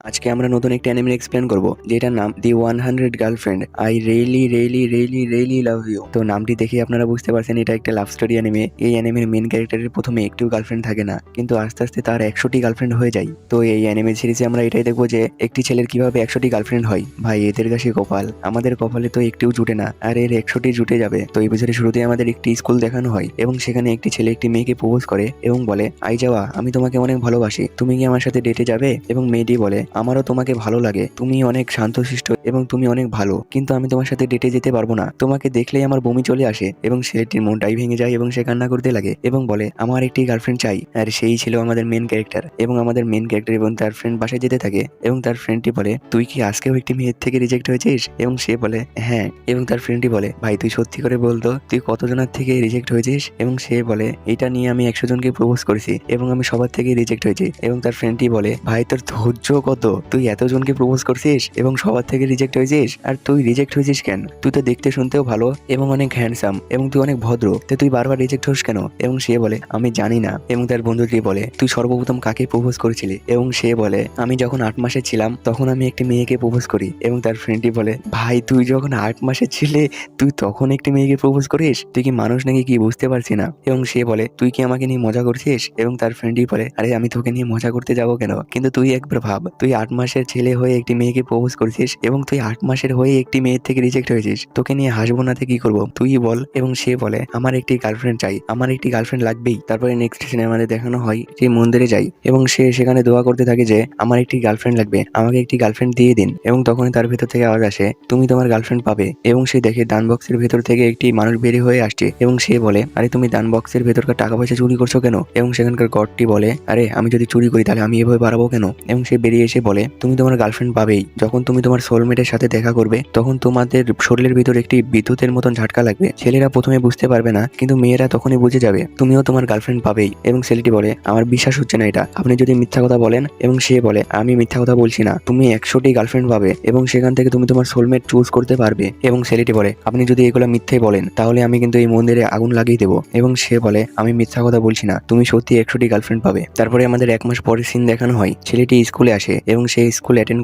আজকে আমরা নতুন একটা অ্যানিমে এক্সপ্লেন করব যেটার নাম the 100 girlfriend I really really really really love you. তো নামটি দেখে আপনারা বুঝতে পারছেন এটা একটা লাভ স্টোরি অ্যানিমে। এই অ্যানিমের মেন ক্যারেক্টারের প্রথমে একটিও গার্লফ্রেন্ড থাকে না, কিন্তু আস্তে আস্তে তার 100টি গার্লফ্রেন্ড হয়ে যায়। তো এই অ্যানিমে সিরিজে আমরা এটাই দেখবো যে একটি ছেলের কিভাবে 100টি গার্লফ্রেন্ড হয়। ভাই এদের কাছে কপাল, আমাদের কপালে তো একটিও জুটে না, আর এর 100টি জুটে যাবে। তো এই বছরের শুরুতে আমাদের একটি স্কুল দেখানো হয় এবং সেখানে একটি ছেলে একটি মেয়েকে প্রপোজ করে এবং বলে, আই যাওয়া, আমি তোমাকে অনেক ভালোবাসি, তুমি কি আমার সাথে ডেটে যাবে? এবং মেয়েটি বলে, আমারও তোমাকে ভালো লাগে, তুমি অনেক শান্তশিষ্ট এবং তুমি অনেক ভালো, কিন্তু আমি তোমার সাথে ডেটে যেতে পারবো না, তোমাকে দেখলেই আমার বমি চলে আসে। এবং ছেলেটির মনটাই ভেঙে যায় এবং সে কান্না করতে লাগে এবং বলে, আমার একটি গার্লফ্রেন্ড চাই। আর সেই ছিল আমাদের মেন ক্যারেক্টার। এবং আমাদের মেন ক্যারেক্টার এবং তার ফ্রেন্ড বাসায় যেতে থাকে এবং তার ফ্রেন্ডটি বলে, তুই কি আজকেও একটি মেয়ের থেকে রিজেক্ট হয়েছিস? এবং সে বলে, হ্যাঁ। এবং তার ফ্রেন্ডটি বলে, ভাই তুই সত্যি করে বলতো তুই কতজনের থেকে রিজেক্ট হয়েছিস? এবং সে বলে, এটা নিয়ে আমি 100 জনকে প্রপোজ করেছি এবং আমি সবার থেকে রিজেক্ট হয়েছি। এবং তার ফ্রেন্ডটি বলে, ভাই তোর ধৈর্য কত, তুই এতজনকে প্রপোজ করছিস এবং সবার থেকে রিজেক্ট হয়েছিস, আর তুই রিজেক্ট হয়েছিস কেন? তুই তো দেখতে শুনতেও ভালো এবং অনেক হ্যান্ডসাম এবং তুই অনেক ভদ্র, তো তুই বারবার রিজেক্ট হোস কেন? এবং সে বলে, আমি জানি না। এবং তার বন্ধুটি বলে, তুই সর্বপ্রথম কাকে প্রপোজ করেছিলি? এবং সে বলে, আমি যখন 8 মাসে ছিলাম তখন আমি একটি মেয়েকে প্রপোজ করি। এবং তার ফ্রেন্ডটি বলে, ভাই তুই যখন 8 মাসে ছিলে তুই তখন একটি মেয়েকে প্রপোজ করিস? তুই কি মানুষ নাকি কি বুঝতে পারছি না। এবং সে বলে, তুই কি আমাকে নিয়ে মজা করছিস? এবং তার ফ্রেন্ডই বলে, আরে আমি তোকে নিয়ে মজা করতে যাবো কেন, কিন্তু তুই একবার ভাব, তুই 8 মাসের ছেলে হয়ে একটি মেয়েকে প্রপোজ করছিস এবং তুই 8 মাসের হয়ে একটি মেয়ের থেকে রিজেক্ট হয়েছিস, তোকে নিয়ে হাসবো নাতে কি করবো, তুই বল। এবং সে বলে, আমার একটি গার্লফ্রেন্ড চাই, আমার একটি গার্লফ্রেন্ড লাগবেই। তারপরে নেক্সট সিনে আমাদের দেখানো হয় যে মন্দিরে যাই এবং সে সেখানে দোয়া করতে থাকে যে আমার একটি গার্লফ্রেন্ড লাগবে, আমাকে একটি গার্লফ্রেন্ড দিয়ে দিন। এবং তখনই তার ভেতর থেকে আওয়াজ আসে, তুমি তোমার গার্লফ্রেন্ড পাবে। এবং সে দেখে দান বক্সের ভেতর থেকে একটি মানুষ বেরিয়ে হয়ে আসছে এবং সে বলে, আরে তুমি দান বক্সের ভেতরকার টাকা পয়সা চুরি করছো কেন? এবং সেখানকার গডটি বলে, আরে আমি যদি চুরি করি তাহলে আমি এভাবে বাড়াবো কেন? এবং সে বেরিয়ে এসে বলে, তুমি তোমার গার্লফ্রেন্ড পাবেই, যখন তুমি তোমার সোলমেটের সাথে দেখা করবে তখন তোমাদের শরীরের ভিতর একটি বিদ্যুতের মতন ঝাটকা লাগবে। ছেলেরা প্রথমে বুঝতে পারবে না, কিন্তু মেয়েরা তখনই বুঝে যাবে, তুমিও তোমার গার্লফ্রেন্ড পাবেই। এবং ছেলেটি বলে, আমার বিশ্বাস হচ্ছে না এটা, আপনি যদি মিথ্যা কথা বলেন। এবং সে বলে, আমি মিথ্যা কথা বলছি না, তুমি 100টি গার্লফ্রেন্ড পাবে এবং সেখান থেকে তুমি তোমার সোলমেট চুজ করতে পারবে। এবং ছেলেটি বলে, আপনি যদি এগুলো মিথ্যে বলেন তাহলে আমি কিন্তু এই মন্দিরে আগুন লাগিয়ে দেবো। এবং সে বলে, আমি মিথ্যা কথা বলছি না, তুমি সত্যি 100টি গার্লফ্রেন্ড পাবে। তারপরে আমাদের 1 মাস পরের সিন দেখানো হয়, ছেলেটি স্কুলে আসে এবং সে স্কুল অ্যাটেন্ড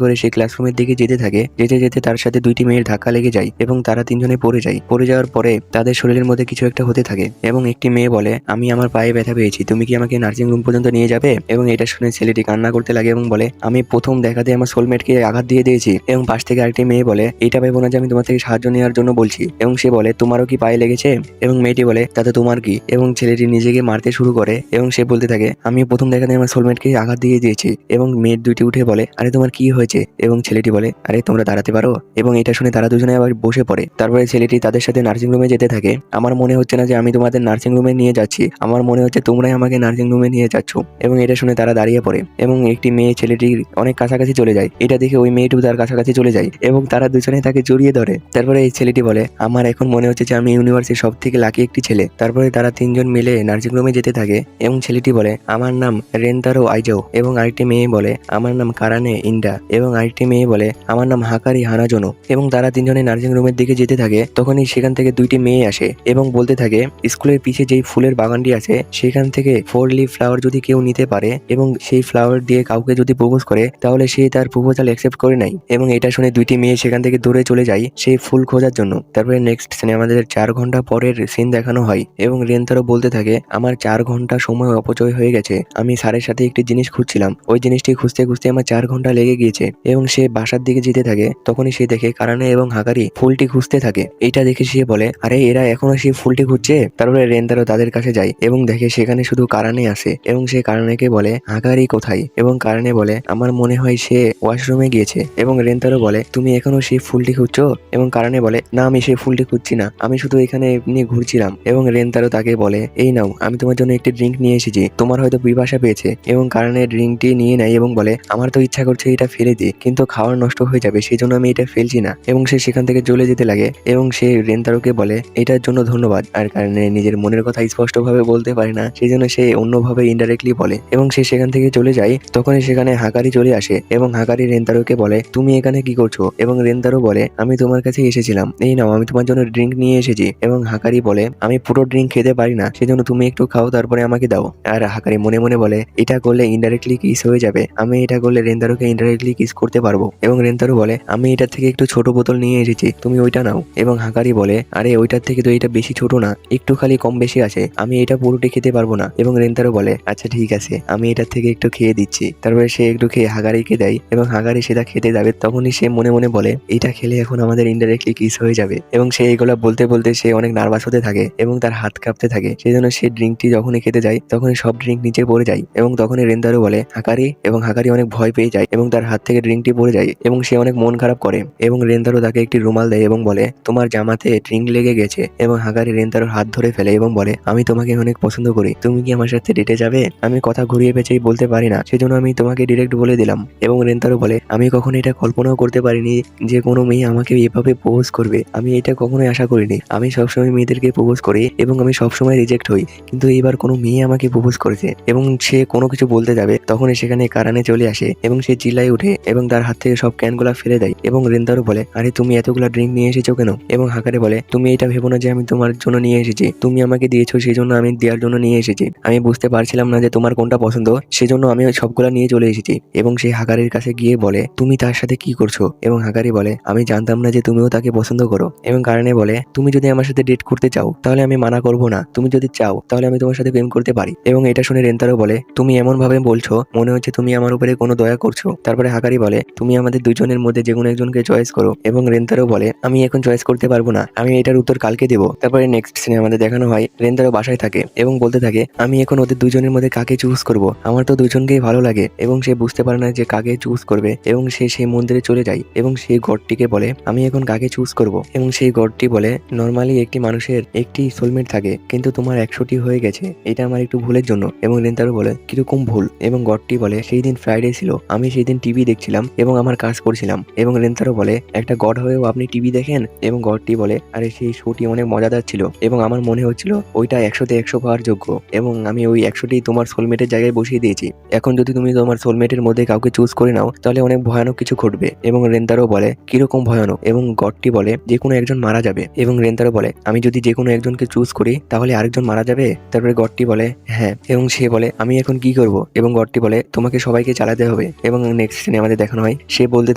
করে সে ক্লাসরুমের দিকে যেতে থাকে। যেতে যেতে তার সাথে 2টি মেয়ের ধাক্কা লেগে যায় এবং তারা 3জনে পড়ে যায়। পড়ে যাওয়ার পরে তাদের শরীরের মধ্যে কিছু একটা হতে থাকে এবং একটি মেয়ে বলে, আমি আমার পায়ে ব্যথা পেয়েছি, তুমি কি আমাকে নার্সিং রুম পর্যন্ত নিয়ে যাবে? এবং এটা শুনে ছেলেটি কান্না করতে লাগে এবং বলে, আমি প্রথম দেখাতে আমার সোলমেটকে আঘাত দিয়ে দিয়েছি। এবং পাশ থেকে আরেকটি মেয়ে বলে, এটা ভেবো না যে আমি তোমার থেকে সাহায্য নেওয়ার জন্য বলছি। এবং সে বলে, তোমারও কি পায়ে লেগেছে? এবং মেয়েটি বলে, তাতে তোমার কি? এবং ছেলেটি নিজেকে মারতে শুরু করে এবং সে বলতে থাকে, আমি প্রথম দেখাতে আমার সোলমেটকে আঘাত দিয়ে দিয়েছি। এবং মেয়ের দুইটি উঠে বলে, আরে তোমার কি হয়েছে? এবং ছেলেটি বলে, আরে তোমরা দাঁড়াতে পারো? এবং এটা শুনে তারা দুজনে আবার বসে পড়ে। তারপরে ছেলেটি তাদের সাথে নার্সিং রুমে যেতে থাকে। আমার মনে হচ্ছে না যে আমি তোমাদের নার্সিং রুমে নিয়ে যাচ্ছি, আমার মনে হচ্ছে তোমরাই আমাকে নার্সিং রুমে নিয়ে যাচ্ছ। এবং এটা শুনে তারা দাঁড়িয়ে পড়ে এবং একটি মেয়ে ছেলেটির অনেক কাছাকাছি চলে যায়। এটা দেখে ওই মেয়েটিও তার কাছাকাছি চলে যায় এবং তারা দুজনেই তাকে জড়িয়ে ধরে। তারপরে এই ছেলেটি বলে, আমার এখন মনে হচ্ছে যে আমি ইউনিভার্সিটির সব থেকে লাকি একটি ছেলে। তারপরে তারা 3জন মিলে নার্সিং রুমে যেতে থাকে এবং ছেলেটি বলে, আমার নাম রেন্তারো আইজাও। এবং আরেকটি মেয়ে বলে, আমার নাম কারানে ইন্ডা। এবং আরেকটি মেয়ে বলে, আমার নাম হাকারি হানাজনো। এবং তারা 3জনে নার্সিং রুমের দিকে যেতে থাকে। তখনই সেখান থেকে 2টি মেয়ে আসে এবং বলতে থাকে, স্কুলের পিছে যেই ফুলের বাগানটি আছে সেখান থেকে 4 লিফ ফ্লাওয়ার যদি কেউ নিতে পারে এবং সেই ফ্লাওয়ার দিয়ে কাউকে যদি প্রপোজ করে তাহলে সে তার প্রপোজাল অ্যাকসেপ্ট করে নেয়। এবং এটা শুনে 2টি মেয়ে সেখান থেকে দৌড়ে চলে যায় সেই ফুল খোঁজার জন্য। তারপরে নেক্সট সিনে আমাদের 4 ঘন্টা পরের সিন দেখানো হয় এবং রেন্তারো বলতে থাকে, আমার 4 ঘন্টা সময় অপচয় হয়ে গেছে, আমি স্যারের সাথে একটি জিনিস খুঁজছিলাম, ওই জিনিসটি খুঁজতে খুঁজতে আমার 4 ঘন্টা লেগে গিয়েছে। এবং সে বাসার দিকে যেতে থাকে। তখনই সে দেখে কারানে এবং হাকারি ফুলটি খুঁজতে থাকে। এইটা দেখে সে বলে, আরে এরা এখনো সেই ফুলটি খুঁজছে। তারপরে রেন্তারো তাদের কাছে যায় এবং দেখে সেখানে শুধু কারানে আছে এবং সে কারানেকে বলে, হাকারি কোথায়? এবং কারানে বলে, আমার মনে হয় সে ওয়াশরুমে গিয়েছে। এবং রেন্তারো বলে, তুমি এখনো সেই ফুলটি খুঁজছো? এবং কারানে বলে, না আমি সেই ফুলটি খুঁজছি না, আমি শুধু এখানে এমনি ঘুরছিলাম। এবং রেন্তারো তাকে বলে, এই নাও, আমি তোমার জন্য একটি ড্রিঙ্ক নিয়ে এসেছি, তোমার হয়তো পিপাসা পেয়েছে। এবং কারণে ড্রিঙ্কটি নিয়ে নেয় এবং বলে, আমার তো ইচ্ছা করছে এটা ফেলে দিই, কিন্তু খাওয়ার নষ্ট হয়ে যাবে, সেই জন্য আমি এটা ফেলছি না। এবং সে সেখান থেকে চলে যেতে লাগে এবং সে রেন্তারোকে বলে, এটার জন্য ধন্যবাদ। আর কারণে নিজের মনের কথা স্পষ্টভাবে বলতে পারে না, সেই জন্য সে অন্যভাবে ইনডাইরেক্টলি বলে এবং সে সেখান থেকে চলে যায়। তখনই সেখানে হাকারি চলে আসে এবং হাকারি রেন্তারোকে বলে, তুমি এখানে কি করছো? এবং রেন্তারো বলে, আমি তোমার কাছে এসেছিলাম, এই নাও আমি তোমার জন্য ড্রিঙ্ক নিয়ে এসেছি। এবং হাকারি বলে, আমি পুরো ড্রিঙ্ক খেতে পারি না, সেজন্য তুমি একটু খাও তারপরে আমাকে দাও। আর হাকারি মনে মনে বলে, এটা করলে ইনডাইরেক্টলি কিস হয়ে যাবে, যাবে। আমি এটা করলে রেন্তারোকে ইনডাইরেক্টলি কিস করতে পারবো। এবং রেন্তারো বলে আমি এটার থেকে একটু ছোট বোতল নিয়ে এসেছি, তুমি ওইটা নাও। এবং হাকারি বলে আরে ওইটার থেকে তো এটা বেশি ছোট না, একটু খালি কম বেশি আছে, আমি এটা পুরোটি খেতে পারবো না। এবং রেন্তারো বলে আচ্ছা ঠিক আছে, আমি এটার থেকে একটু খেয়ে দিচ্ছি। তারপরে সে একটু খেয়ে হাগারিকে দেয় এবং হাগারি সেটা খেতে যাবে, তখনই সে মনে মনে বলে এটা খেলে এখন আমাদের ইনডাইরেক্টলি কিস হয়ে যাবে। এবং সে এগুলা বলতে বলতে সে অনেক নার্ভাস হতে থাকে এবং তার হাত কাঁপতে থাকে। সেই জন্য সে ড্রিঙ্কটি যখনই খেতে যায় তখনই সব ড্রিঙ্ক নিচে পড়ে যায়। এবং তখনই রেন্তারো বলে হাকারি, এবং হাকারি অনেক ভয় পেয়ে যায় এবং তার হাত থেকে ড্রিঙ্কটি পড়ে যায় এবং সে অনেক মন খারাপ করে। এবং রেন্তারো তাকে একটি রুমাল দেয় এবং বলে তোমার জামাতে ড্রিঙ্ক লেগে গেছে। এবং হাকারি রেন্তারোর হাত ধরে ফেলে এবং বলে আমি তোমাকে অনেক পছন্দ করি, তুমি কি আমার সাথে ডেটে যাবে? আমি কথা ঘুরিয়ে পেঁচিয়ে বলতে পারি না, সেজন্য আমি তোমাকে ডিরেক্ট বলে দিলাম। এবং রেন্তারো বলে আমি কখনো এটা কল্পনাও করতে পারিনি যে কোনো মেয়ে আমাকে এভাবে প্রপোজ করবে, আমি এটা কখনোই আশা করিনি। আমি সবসময় মেয়েদেরকে প্রপোজ করি এবং আমি সবসময় রিজেক্ট হই, কিন্তু এইবার কোনো মেয়ে আমাকে প্রপোজ করেছে। এবং সে কোনো কিছু বলতে যাবে তখনই সেখানে কারানে চলে আসে এবং সে চিল্লায় উঠে এবং তার হাত থেকে সব ক্যানগুলা ফেলে দেয়। এবং রেন্তারো বলে আরে তুমি এতগুলা ড্রিঙ্ক নিয়ে এসেছো কেন? এবং হাকারে বলে তুমি এটা ভেবো না যে আমি তোমার জন্য নিয়ে এসেছি, তুমি আমাকে দিয়েছো সেই জন্য আমি দেওয়ার জন্য নিয়ে এসেছি। আমি বুঝতে পারছিলাম না যে তোমার কোনটা পছন্দ, সেজন্য আমি ওই সবগুলা নিয়ে চলে এসেছি। এবং সে হাকারির কাছে গিয়ে বলে তুমি তার সাথে কি করছো? এবং হাকারি বলে আমি জানতাম না যে তুমিও তাকে পছন্দ করো। এবং কারণে বলে তুমি যদি আমার সাথে ডেট করতে চাও তাহলে আমি মানা করবো না, তুমি যদি চাও তাহলে আমি তোমার সাথে প্রেম করতে পারি। এবং এটা শুনে রেন্তারো বলে তুমি এমন ভাবে বলছো মনে হচ্ছে তুমি আমার উপরে কোনো দয়া করছো। তারপরে হাকারি বলে তুমি আমাদের দুজনের মধ্যে যে কোনো একজনকে চয়েস করো। এবং রেন্তারো বলে আমি এখন চয়েস করতে পারবো না, আমি এটার উত্তর কালকে দেবো। তারপরে নেক্সট সিনে আমাদের দেখানো হয় রেন্তারো বাসায় থাকে এবং বলতে থাকে আমি এখন ওদের দুজনের মধ্যে কাকে চুজ করব, আমার তো দুজনকেই ভালো লাগে। এবং সে বুঝতে পারে না যে কাকে চুজ করবে এবং সে সেই মন্দিরে চলে যায় এবং সেই গডটিকে বলে আমি এখন কাকে চুজ করব। এবং সেই গডটি বলে নর্মালি একটি মানুষের একটি সোলমেট থাকে, কিন্তু তোমার 100টি হয়ে গেছে, এটা আমার একটু ভুলের জন্য। এবং রেন্তারো বলে কিরকম ভুল? এবং গডটি বলে সেই দিন ফ্রাইডে ছিল, আমি সেই দিন টিভি দেখছিলাম এবং আমার কাজ করছিলাম। এবং রেন্তারো বলে একটা গড হয়েও আপনি টিভি দেখেন? এবং গডটি বলে আরে সেই শোটি অনেক মজাদার ছিল এবং আমার মনে হচ্ছিল ওইটা 100তে 100 পাওয়ার যোগ্য, এবং আমি ওই 100টি তোমার সোলমেটের জায়গায় বসিয়ে দিয়েছি। এখন যদি তুমি তোমার সোলমেটের মধ্যে কাউকে চুজ করে নাও তাহলে অনেক ভয়ানক কিছু ঘটবে। এবং রেন্তারো বলে কিরকম ভয়ানক? এবং গডটি বলে যে কোনো একজন মারা যাবে। এবং রেন্তারো বলে আমি যদি যে কোনো একজনকে চুজ করি তাহলে আরেকজন মারা যাবে? তারপরে গডটি বলে হ্যাঁ। এবং সে বলে আমি এখন কি করব? এবং গডটি বলে তোমাকে সবাইকে চালাতে হবে। এবং নেক্সট সিনে আমাদের দেখানো হয় সে বলতে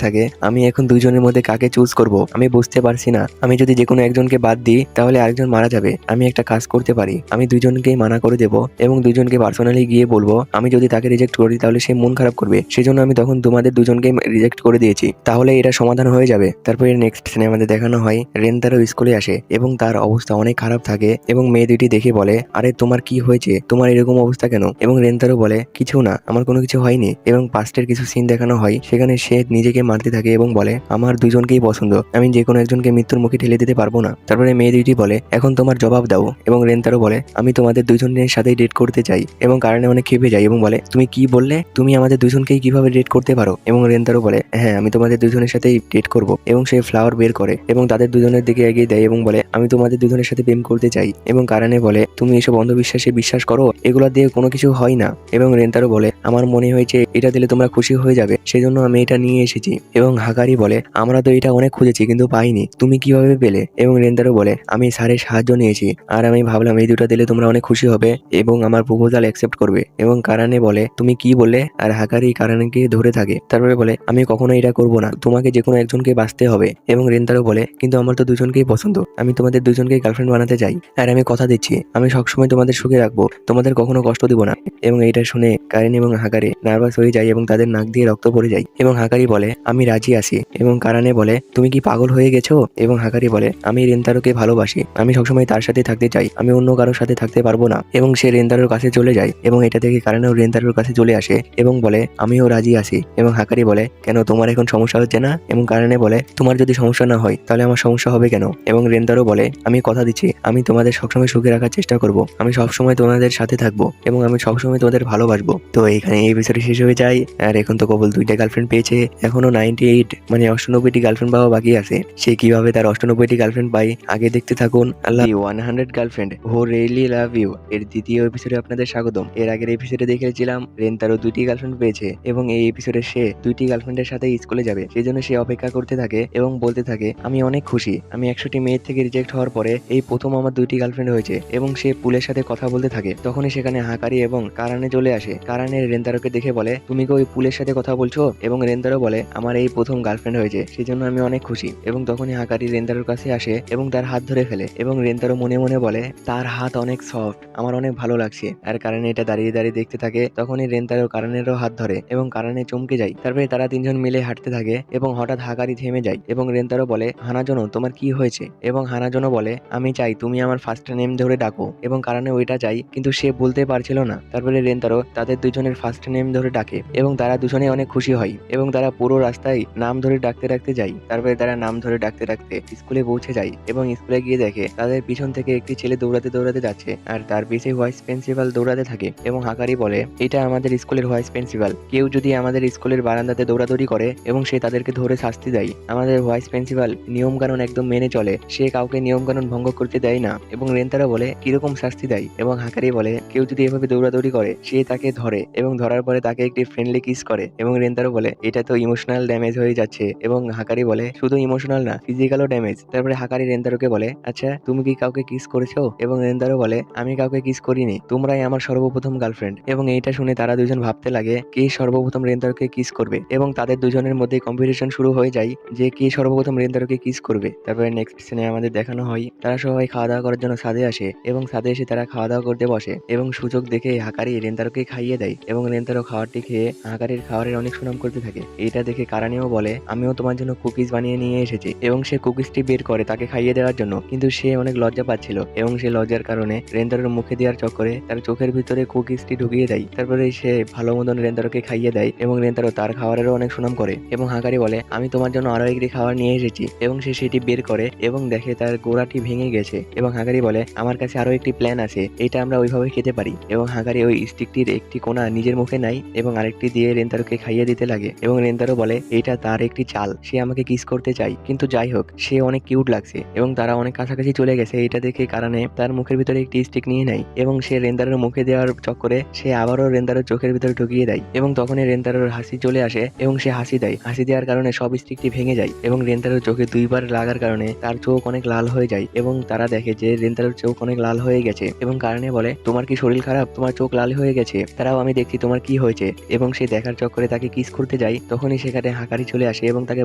থাকে আমি এখন দুইজনের মধ্যে কাকে চুজ করব আমি বুঝতে পারছি না, আমি যদি যে কোনো একজনকে বাদ দিই তাহলে আরেকজন মারা যাবে। আমি একটা কাজ করতে পারি, আমি দুইজনকেই মানা করে দেবো এবং দুইজনকে পার্সোনালি গিয়ে বলবো আমি যদি তাকে রিজেক্ট করি তাহলে সে মন খারাপ করবে, সেজন্য আমি তখন তোমাদের দুজনকে রিজেক্ট করে দিয়েছি, তাহলে এটা সমাধান হয়ে যাবে। তারপরে নেক্সট সিনে আমাদের দেখানো হয় রেন্তারো স্কুলে আসে এবং তার অবস্থা অনেক খারাপ থাকে এবং মেয়ে দুইটি দেখে বলে আরে তোমার কি হয়েছে, তোমার এরকম অবস্থা কেন? এবং রেন্তারো বলে কিছু না, আমার কোনো কিছু হয়নি। এবং পাস্টের কিছু সিন দেখানো হয়, সেখানে সে নিজেকে মারতে থাকে এবং বলে আমার দুজনকেই পছন্দ, আমি যে কোনো একজনকে মৃত্যুর মুখে ঠেলে দিতে পারবো না। তারপরে মেয়ে দুইটি বলে এখন তোমার জবাব দাও। এবং রেন্তারো বলে আমি তোমাদের দুজনের সাথেই ডেট করতে চাই। এবং কারণে অনেক খেপে যায় এবং বলে তুমি কি বললে, তুমি আমাদের দুজনকেই কিভাবে ডেট করতে পারো? এবং রেন্তারো বলে হ্যাঁ আমি তোমাদের দুজনের সাথেই ডেট করব। এবং সে ফ্লাওয়ার বের করে এবং তাদের দুজনের দিকে এগিয়ে দেয় এবং বলে আমি তোমাদের দুজনের সাথে প্রেম করতে চাই। এবং কারণে বলে তুমি এসব অন্ধবিশ্বাসে বিশ্বাস করো, এগুলা দিয়ে কোনো কিছু হয় না। এবং রেন্তারো বলে আমার মনে হয়েছে এটা দিলে তোমরা খুশি হয়ে যাবে, সেজন্য আমি এটা নিয়ে এসেছি। এবং হাকারি বলে আমরা তো এটা অনেক খুঁজেছি কিন্তু পাইনি, তুমি কিভাবে পেলে? এবং রেন্তারো বলে আমি স্যারের সাহায্য নিয়েছি, আর আমি ভাবলাম এই দুটো দিলে তোমরা অনেক খুশি হবে এবং আমার প্রপোজাল অ্যাকসেপ্ট করবে। এবং কারণে বলে তুমি কি বললে? আর হাকারি কারণকে ধরে থাকে। তারপরে বলে আমি কখনো এটা করব না, তোমাকে যে কোনো একজনকে বাঁচতে হবে। এবং রেন্তারো বলে কিন্তু আমার তো দুজনকেই পছন্দ, আমি তোমাদের দুজনকেই গার্লফ্রেন্ড বানাতে চাই, আর আমি কথা দিচ্ছি আমি সবসময় তোমাদের সুখে রাখবো, তোমাদের কখনো কষ্ট দিব না। এবং এটা শুনে কারিন এবং হাকারি নার্ভাস হয়ে যায় এবং তাদের নাক দিয়ে রক্ত পড়ে যায়। এবং হাকারি বলে আমি রাজি আছি। এবং কারানে বলে তুমি কি পাগল হয়ে গেছো? এবং হাকারি বলে আমি রেন্তারোকে ভালোবাসি, আমি সবসময় তার সাথে থাকতে চাই, আমি অন্য কারোর সাথে থাকতে পারবো না। এবং সে রেন্তারোর কাছে চলে যায় এবং এটা থেকে কারানেও রেন্তারোর কাছে চলে আসে এবং বলে আমিও রাজি আছি। এবং হাকারি বলে কেন, তোমার এখন সমস্যা হচ্ছে না? এবং কারানে বলে তোমার যদি সমস্যা না হয় তাহলে আমার সমস্যা হবে কেন? এবং রেন্তারো বলে আমি কথা দিচ্ছি আমি তোমাদের সবসময় সুখে রাখার চেষ্টা করব, আমি সবসময় তোমাদের সাথে থাকবো এবং আমি সবসময় তোমাদের ভালোবাসবো। তো এখানে এই বিষয়টা শেষ হয়ে যায়। আর এখন তো কবল দুইটা গার্লফ্রেন্ড পেয়েছে, এখনো 98 মানে 98টি গার্লফ্রেন্ড পাওয়া বাকি আছে। সে কিভাবে তার 98টি গার্লফ্রেন্ড পায় আগে দেখতে থাকুন। আল্লাহ 100 girlfriend who really love you এর দ্বিতীয় এপিসোডে আপনাদের স্বাগতম। এর আগের এপিসোডে দেখেছিলাম রেন্তারো 2টি গার্লফ্রেন্ড পেয়েছে এবং এই এপিসোডে সে 2টি গার্লফ্রেন্ডের সাথে স্কুলে যাবে, সেই জন্য সে অপেক্ষা করতে থাকে এবং বলতে থাকে আমি অনেক খুশি, আমি 100টি মেয়ের থেকে রিজেক্ট হওয়ার পরে এই প্রথম আমার 2টি গার্লফ্রেন্ড হয়েছে। এবং সে পুলের সাথে কথা বলতে থাকে, তখনই সেখানে হাকারি এবং কারানে চলে আসে। কারানে রেন্তারোকে দেখে বলে তুমি কি ওই পুলের সাথে কথা বলছো? এবং রেন্তারও বলে আমার এই প্রথম গার্লফ্রেন্ড হয়েছে, সেজন্য আমি অনেক খুশি। এবং তখনই হাকারি রেন্তারোর কাছে আসে এবং তার হাত ধরে ফেলে এবং রেন্তারো মনে মনে বলে তার হাত অনেক সফট, আমার অনেক ভালো লাগছে। আর কারণে এটা দাঁড়িয়ে দাঁড়িয়ে দেখতে থাকে। তখনই রেন্তারো কারণেরও হাত ধরে এবং কারণে চমকে যায়। তারপরে তারা তিনজন মিলে হাঁটতে থাকে এবং হঠাৎ হাকারি থেমে যায় এবং রেন্তারো বলে হানাজোনো তোমার কি হয়েছে? এবং হানাজোনো বলে আমি চাই তুমি আমার ফার্স্ট নেম ধরে ডাকো। এবং কারণে ওইটা চাই, কিন্তু সে বলতে পারছিল না। তারপরে রেন্তারো তাদের দুজনের ফার্স্ট নেম ধরে ডাকে এবং তারা দুজনে অনেক খুশি হয় এবং তারা পুরো রাস্তায় নাম ধরে ডাকতে ডাকতে যায়। তারপরে তারা নাম ধরে ডাকতে ডাকতে স্কুলে পৌঁছে যায় এবং স্কুলে গিয়ে দেখে তাদের পিছন থেকে একটি ছেলে দৌড়াতে দৌড়াতে যাচ্ছে আর তার পিছে ভাইস প্রিন্সিপাল দৌড়াতে থাকে এবং হাকারি বলে এটা আমাদের স্কুলের ভাইস প্রিন্সিপাল, কেউ যদি আমাদের স্কুলের বারান্দাতে দৌড়াদৌড়ি করে এবং সে তাদেরকে ধরে শাস্তি দেয়, আমাদের ভাইস প্রিন্সিপাল নিয়ম কানুন একদম মেনে চলে, সে কাউকে নিয়ম কানুন ভঙ্গ করতে দেয় না। এবং রেন্তারা বলে কিরকম শাস্তি দেয়? এবং হাকারি বলে কেউ যদি এভাবে দৌড়াদৌড়ি করে সে তাকে ধরে এবং ধরার পরে তাকে একটি ফ্রেন্ডলি কিস করে। এবং রেন্তারো বলে এটা তো ইমোশনাল ড্যামেজ হয়ে যাচ্ছে। এবং হাকারি বলে শুধু ইমোশনাল না, ফিজিক্যালও ড্যামেজ। তারপরে হাকারি রেন্তারোকে বলে আচ্ছা তুমি কি কাউকে কিস করেছো? এবং রেন্তারো বলে আমি কাউকে কিস করিনি, তোমরাই আমার সর্বপ্রথম গার্লফ্রেন্ড। এবং এইটা শুনে তারা দুজন ভাবতে লাগে কে সর্বপ্রথম রেন্তারোকে কিস করবে এবং তাদের দুজনের মধ্যে কম্পিটিশন শুরু হয়ে যায় যে কে সর্বপ্রথম রেন্তারোকে কিস করবে। তারপরে নেক্সট সিনে আমাদের দেখানো হয় তারা সবাই খাওয়া দাওয়া করার জন্য ছাদে আসে এবং ছাদে এসে তারা খাওয়া দাওয়া করতে বসে এবং সুযোগ দেখে হাকারি রেন্তারোকে খাইয়ে দেয় এবং রেন্তারো খাবারটি খেয়ে হাকারির খাবারের অনেক সুনাম করতে থাকে। এটা দেখে কারানিও বলে আমিও তোমার জন্য কুকিজ বানিয়ে নিয়ে এসেছি এবং সে কুকিজটি বের করে তাকে খাইয়ে দেওয়ার জন্য, কিন্তু সে অনেক লজ্জা পাচ্ছিল এবং সে লজ্জার কারণে রেন্তারোর মুখে দেওয়ার চক্করে তার চোখের ভিতরে কুকিজটি ঢুকিয়ে দেয়। তারপরে সে ভালো মতন রেন্তারোকে খাইয়ে দেয় এবং রেন্তারো তার খাবারেরও অনেক সুনাম করে এবং হাকারি বলে আমি তোমার জন্য আরো একটি খাবার নিয়ে এসেছি এবং সে সেটি বের করে এবং দেখে তার গোড়াটি ভেঙে গেছে এবং হাকারি বলে আমার কাছে আরো একটি প্ল্যান আছে, এটা আমরা ওইভাবে খেতে পারি। এবং হাকারি ওই স্টিকটির একটি কোণা নিজের মুখে নেয় এবং আরেকটি দিয়ে রেন্তারোকে খাইয়ে দিতে লাগে এবং রেন্তারো বলে এটা তার একটি চাল, সে আমাকে কিস করতে চাই, কিন্তু যাই হোক সে অনেক কিউট লাগছে এবং তারা অনেক কাছাকাছি চলে গেছে। এটা দেখে কারণে তার মুখের ভিতরে একটি স্টিক নিয়ে নেয় এবং সে রেন্তারোর মুখে দেওয়ার চক্করে সে আবারও রেন্তারোর চোখের ভিতরে ঢুকিয়ে দেয় এবং তখনই রেন্তারোর হাসি চলে আসে এবং সে হাসি দেয়। হাসি দেওয়ার কারণে সব স্টিকটি ভেঙে যায় এবং রেন্তারোর চোখে দুইবার লাগার কারণে তার চোখ অনেক লাল হয়ে যায় এবং তারা দেখে যে রেন্তারোর চোখ অনেক লাল হয়ে গেছে এবং কারণে বলে তোমার কি শরীর খারাপ, তোমার চোখ লাল হয়ে গেছে? তারাও আমি দেখছি তোমার কি হয়েছে। এবং সে দেখার চক্করে তাকে কিস করতে যায়, তখনই সেখানে হাকারি চলে আসে এবং তাকে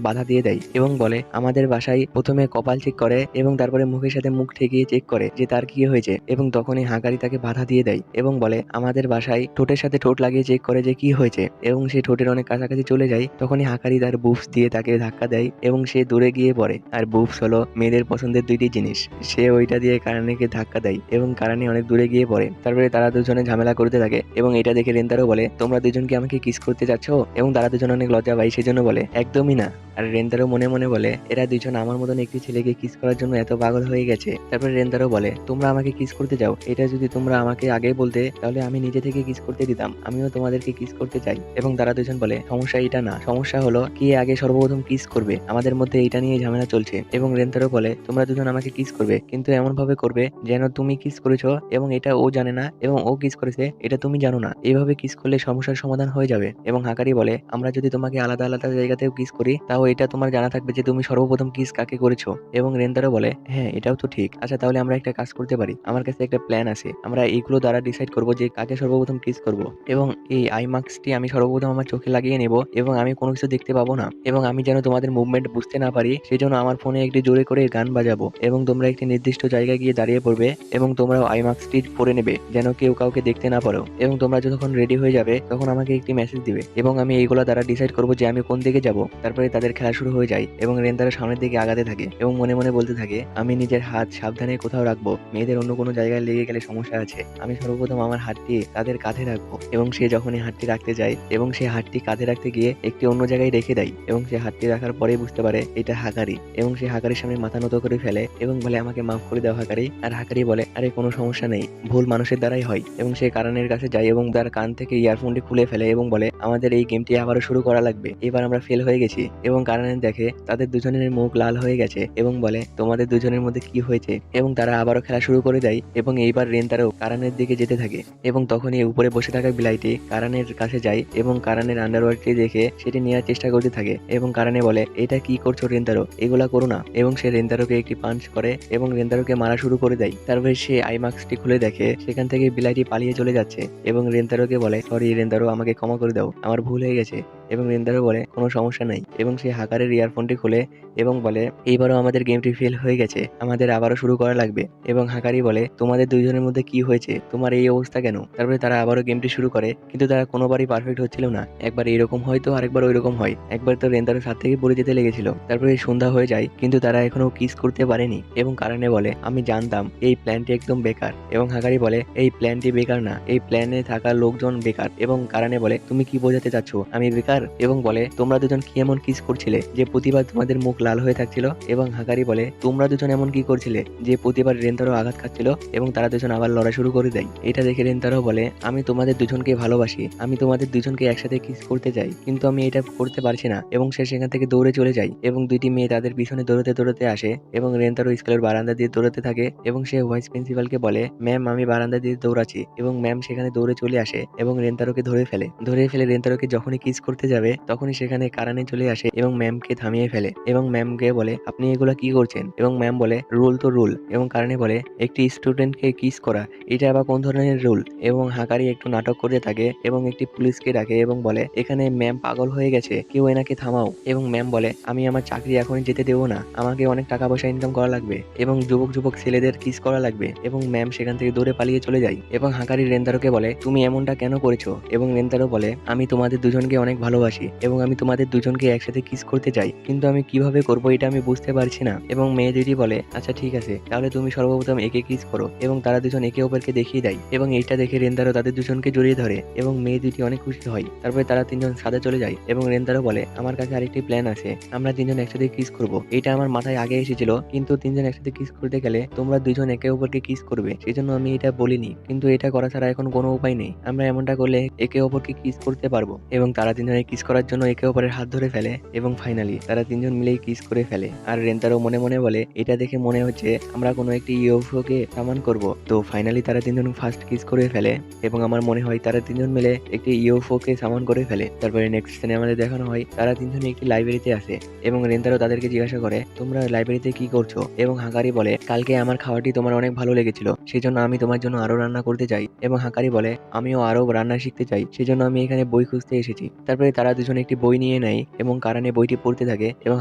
বাধা দিয়ে দেয় এবং বলে আমাদের বাসায় প্রথমে কপাল চেক করে এবং তারপরে মুখের সাথে মুখ ঠেকিয়ে চেক করে যে তার কি হয়েছে। এবং তখনই হাকারি তাকে বাধা দিয়ে দেয় এবং বলে আমাদের বাসায় ঠোঁটের সাথে ঠোঁট লাগিয়ে চেক করে যে কি হয়েছে এবং সে ঠোঁটের অনেক কাছাকাছি চলে যায়। তখনই হাকারি তার বুফস দিয়ে তাকে ধাক্কা দেয় এবং সে দূরে গিয়ে পড়ে। আর বুফস হলো মেয়েদের পছন্দের দুইটি জিনিস, সে ওইটা দিয়ে কারানিকে ধাক্কা দেয় এবং কারানি অনেক দূরে গিয়ে পড়ে। তারপরে তারা দুজনে ঝামেলা করতে থাকে এবং এটা দেখে রেন্তারো বলে তোমরা দুজনকে আমাকে কিস করতে যাচ্ছ? এবং তারা দুজন অনেক লজ্জা পায়, সেজন্য বলে একদমই না। আর রেন্তারো মনে মনে বলে এরা দুজন আমার মতন একটি ছেলেকে কিস করার জন্য এত পাগল হয়ে গেছে। তারপরে রেন্তারো বলে তোমরা আমাকে কিস করতে যাও, এটা যদি তোমরা আমাকে আগে বলতে তাহলে আমি নিজে থেকে কিস করতে দিতাম, আমিও তোমাদেরকে কিস করতে চাই। এবং তারা দুজন বলে সমস্যা এটা না, সমস্যা হলো কে আগে সর্বপ্রথম কিস করবে, আমাদের মধ্যে এটা নিয়ে ঝামেলা চলছে। এবং রেন্তারো বলে তোমরা দুজন আমাকে কিস করবে, কিন্তু এমন ভাবে করবে যেন তুমি কিস করেছো এবং এটা ও জানে না এবং ও কিস করেছে এটা তুমি জানো না, এইভাবে কিস করলে সমস্যার সমাধান হয়ে যাবে। এবং হাকারি বলে আমরা যদি তোমাকে আলাদা আলাদা জায়গাতেও কিস করি তাও এটা তোমার জানা থাকবে যে তুমি সর্বপ্রথম কিস কাকে করেছো। এবং রেন্তারো বলে হ্যাঁ এটাও তো ঠিক, আচ্ছা তাহলে আমরা একটা কাজ করতে পারি, আমার কাছে একটা প্ল্যান আছে, আমরা এইগুলো দ্বারা ডিসাইড করবো যে কাকে সর্বপ্রথম কিস করব। এবং এই আই মাস্কটি আমি সর্বপ্রথম আমার চোখে লাগিয়ে নেব এবং আমি কোনো কিছু দেখতে পাবো না এবং আমি যেন তোমাদের মুভমেন্ট বুঝতে না পারি সেই জন্য আমার ফোনে একটি জোরে করে গান বাজাবো এবং তোমরা একটি নির্দিষ্ট জায়গায় গিয়ে দাঁড়িয়ে পড়বে এবং তোমরা আই মাস্কটি পরে নেবে যেন কেউ কাউকে দেখতে না পারো। এবং তোমরা যখন রেডি হয়ে যাবে তখন আমাকে একটি মেসেজ দিবে এবং আমি এইগুলো দ্বারা ডিসাইড করবো যে আমি কোন দিকে যাব। তারপরে তাদের খেলা শুরু হয়ে যায় এবং রেন্তারো সামনের দিকে আগাতে থাকে এবং মনে মনে বলতে থাকে আমি নিজের হাত সাবধানে কোথাও রাখবো, মেয়েদের অন্য কোনো জায়গায় লেগে গেলে সমস্যা আছে, আমি সর্বপ্রথম আমার হাতটি তাদের কাঁধে রাখবো। এবং সে যখনই হাতটি রাখতে যায় এবং সে হাতটি কাঁধে রাখতে গিয়ে একটি অন্য জায়গায় রেখে দেয় এবং সে হাতটি রাখার পরেই বুঝতে পারে এটা হাকারি এবং সে হাকারির সামনে মাথা নত করে ফেলে এবং বলে আমাকে মাফ করে দাও হাকারি। আর হাকারি বলে আরে কোনো সমস্যা নেই, ভুল মানুষের দ্বারাই হয়। এবং সে কারণের কাছে যায় এবং তার কান থেকে ইয়ারফোনটি খুলে ফেলে এবং বলে আমাদের এই গেমটি আবারও শুরু করা লাগবে, এবার আমরা ফেল হয়ে গেছি। এবং কারণের দেখে তাদের দুজনের মুখ লাল হয়ে গেছে এবং বলে তোমাদের দুজনের মধ্যে কি হয়েছে। এবং তারা আবারও খেলা শুরু করে দেয় এবং এইবার রেন্তারও কারানের দিকে যেতে থাকে এবং তখনই উপরে বসে থাকা বিলাইটি কারানের কাছে যায় এবং কারানের আন্ডারওয়্যারটি দেখে সেটি নেওয়ার চেষ্টা করতে থাকে এবং কারানে বলে এটা কি করছো রেন্তারো, এগুলা করো না। এবং সে রেন্তারোকে একটি পাঞ্চ করে এবং রেন্তারোকে মারা শুরু করে দেয়। তারপরে সে আই মাস্কটি খুলে দেখে সেখান থেকে বিলাইটি পালিয়ে চলে যাচ্ছে এবং রেন্তারোকে বলে সরি রেন্তারো, রেন্তারো আমাকে ক্ষমা করে দাও, আমার ভুল হয়ে গেছে। এবং রেন্তারো বলে কোনো সমস্যা নাই এবং সে হাকারের ইয়ারফোনটি খোলে এবং বলে এইবারও আমাদের গেমটি ফেল হয়ে গেছে, আমাদের আবারও শুরু করা লাগবে। এবং হাকারি বলে তোমাদের দুইজনের মধ্যে কি হয়েছে, তোমার এই অবস্থা কেন? তারপরে তারা আবারও গেমটি শুরু করে, কিন্তু তারা কোনোবারই পারফেক্ট হচ্ছিল না। একবার এরকম হয় তো আরেকবার ওইরকম হয়। একবার তো রেন্তারো ছাদ থেকে পড়ে যেতে লেগেছিল। তারপরে সন্ধ্যা হয়ে যায় কিন্তু তারা এখনো কিস করতে পারেনি। এবং কারণে বলে আমি জানতাম এই প্ল্যানটি একদম বেকার। এবং হাকারি বলে এই প্ল্যানটি বেকার না, এই প্ল্যানে থাকা লোকজন বেকার। এবং কারণে বলে তুমি কি বোঝাতে চাচ্ছ আমি বেকার? এবং বলে তোমরা দুজন কি এমন কিস করছিলে যে প্রতিবার তোমাদের মুখ লাল হয়ে থাকছিল? এবং হাকারি বলে তোমরা দুজন এমন কি করছিলে যে প্রতিবার রেন্তারো আঘাত খাচ্ছিল? এবং তারা দুজন আবার লড়া শুরু করে দেয়। এটা দেখে রেন্তারো বলে আমি তোমাদের দুজনকে ভালোবাসি, আমি তোমাদের দুজনকে একসাথে কিস করতে চাই, কিন্তু আমি এটা করতে পারছি না। এবং সে সেখান থেকে দৌড়ে চলে যায় এবং দুইটি মেয়ে তাদের পিছনে দৌড়তে দৌড়তে আসে এবং রেন্তারো স্কুলের বারান্দা দিয়ে দৌড়তে থাকে এবং সে ভাইস প্রিন্সিপালকে বলে ম্যাম আমি বারান্দা দিয়ে দৌড়াচ্ছি। এবং ম্যাম সেখানে দৌড়ে চলে আসে এবং রেন্তারোকে ধরে ফেলে রেন্তারোকে যখনই কিস করতে যাবে তখনই সেখানে কারানে চলে আসে এবং ম্যামকে থামিয়ে ফেলে এবং ম্যামকে বলে আপনি এগুলা কি করছেন? এবং ম্যাম বলে রুল তো রুল। এবং কারণে বলে একটি স্টুডেন্টকে কিস করা এটা আবার কোন ধরনের রুল? এবং হাকারি একটু নাটক করতে থাকে এবং একটি পুলিশকে ডাকে এবং বলে এখানে ম্যাম পাগল হয়ে গেছে, কেউ এনাকে থামাও। এবং ম্যাম বলে আমি আমার চাকরি এখনই যেতে দেবো না, আমাকে অনেক টাকা পয়সা ইনকাম করা লাগবে এবং যুবক যুবক ছেলেদের কিস করা লাগবে। এবং ম্যাম সেখান থেকে দৌড়ে পালিয়ে চলে যায় এবং হাকারি রেন্তারোকে বলে তুমি এমনটা কেন করেছো? এবং রেন্তারো বলে আমি তোমাদের দুজনকে অনেক ভালোবাসি এবং আমি তোমাদের দুজনকে একসাথে কিস করতে চাই, কিন্তু আমি কিভাবে করবো এটা আমি বুঝতে পারছি না। এবং মেয়ে দুটি বলে আচ্ছা ঠিক আছে, তাহলে তুমি সর্বপ্রথম একে কিস করো। এবং তারা দুজন একে অপরকে দেখিয়ে দেয় এবং এইটা দেখে রেন্তারো তাদের দুজনকে জড়িয়ে ধরে এবং মেয়ে দুটি অনেক খুশি হয়। তারপরে তারা তিনজন ছাদে চলে যায় এবং রেন্তারো বলে আমার কাছে আরেকটি প্ল্যান আছে, আমরা তিনজন একসাথে কিস করব। এটা আমার মাথায় আগে এসেছিল, কিন্তু তিনজন একসাথে কিস করতে গেলে তোমরা দুজন একে অপরকে কিস করবে, সেজন্য আমি এটা বলিনি, কিন্তু এটা করা ছাড়া এখন কোনো উপায় নেই, আমরা এমনটা করলে একে অপরকে কিস করতে পারবো। এবং তারা তিনজনে কিস করার জন্য একে অপরের হাত ধরে ফেলে এবং ফাইনালি তারা তিনজন মিলেই কিস করে ফেলে। আর রেন্তারো মনে মনে বলে এটা দেখে মনে হচ্ছে আমরা কোনো একটি ইউএফওকে সামান করব। তো ফাইনালি তারা তিনজন ফার্স্ট কিস করে ফেলে এবং আমার মনে হয় তারা তিনজন মিলে একটি ইউএফওকে সামান করে ফেলে। তারপরে নেক্সট সিনে আমাদের দেখানো হয় তারা তিনজনে একটি লাইব্রেরিতে আসে এবং রেন্তারো তাদেরকে জিজ্ঞাসা করে তোমরা লাইব্রেরিতে কি করছো? এবং হাকারি বলে কালকে আমার খাবারটি তোমার অনেক ভালো লেগেছিল, সেই জন্য আমি তোমার জন্য আরো রান্না করতে চাই। এবং হাকারি বলে আমিও আরো রান্না শিখতে চাই, সেজন্য আমি এখানে বই খুঁজতে এসেছি। তারপরে তারা দুজন একটি বই নিয়ে নেয় এবং কারানে বইটি পড়তে থাকে এবং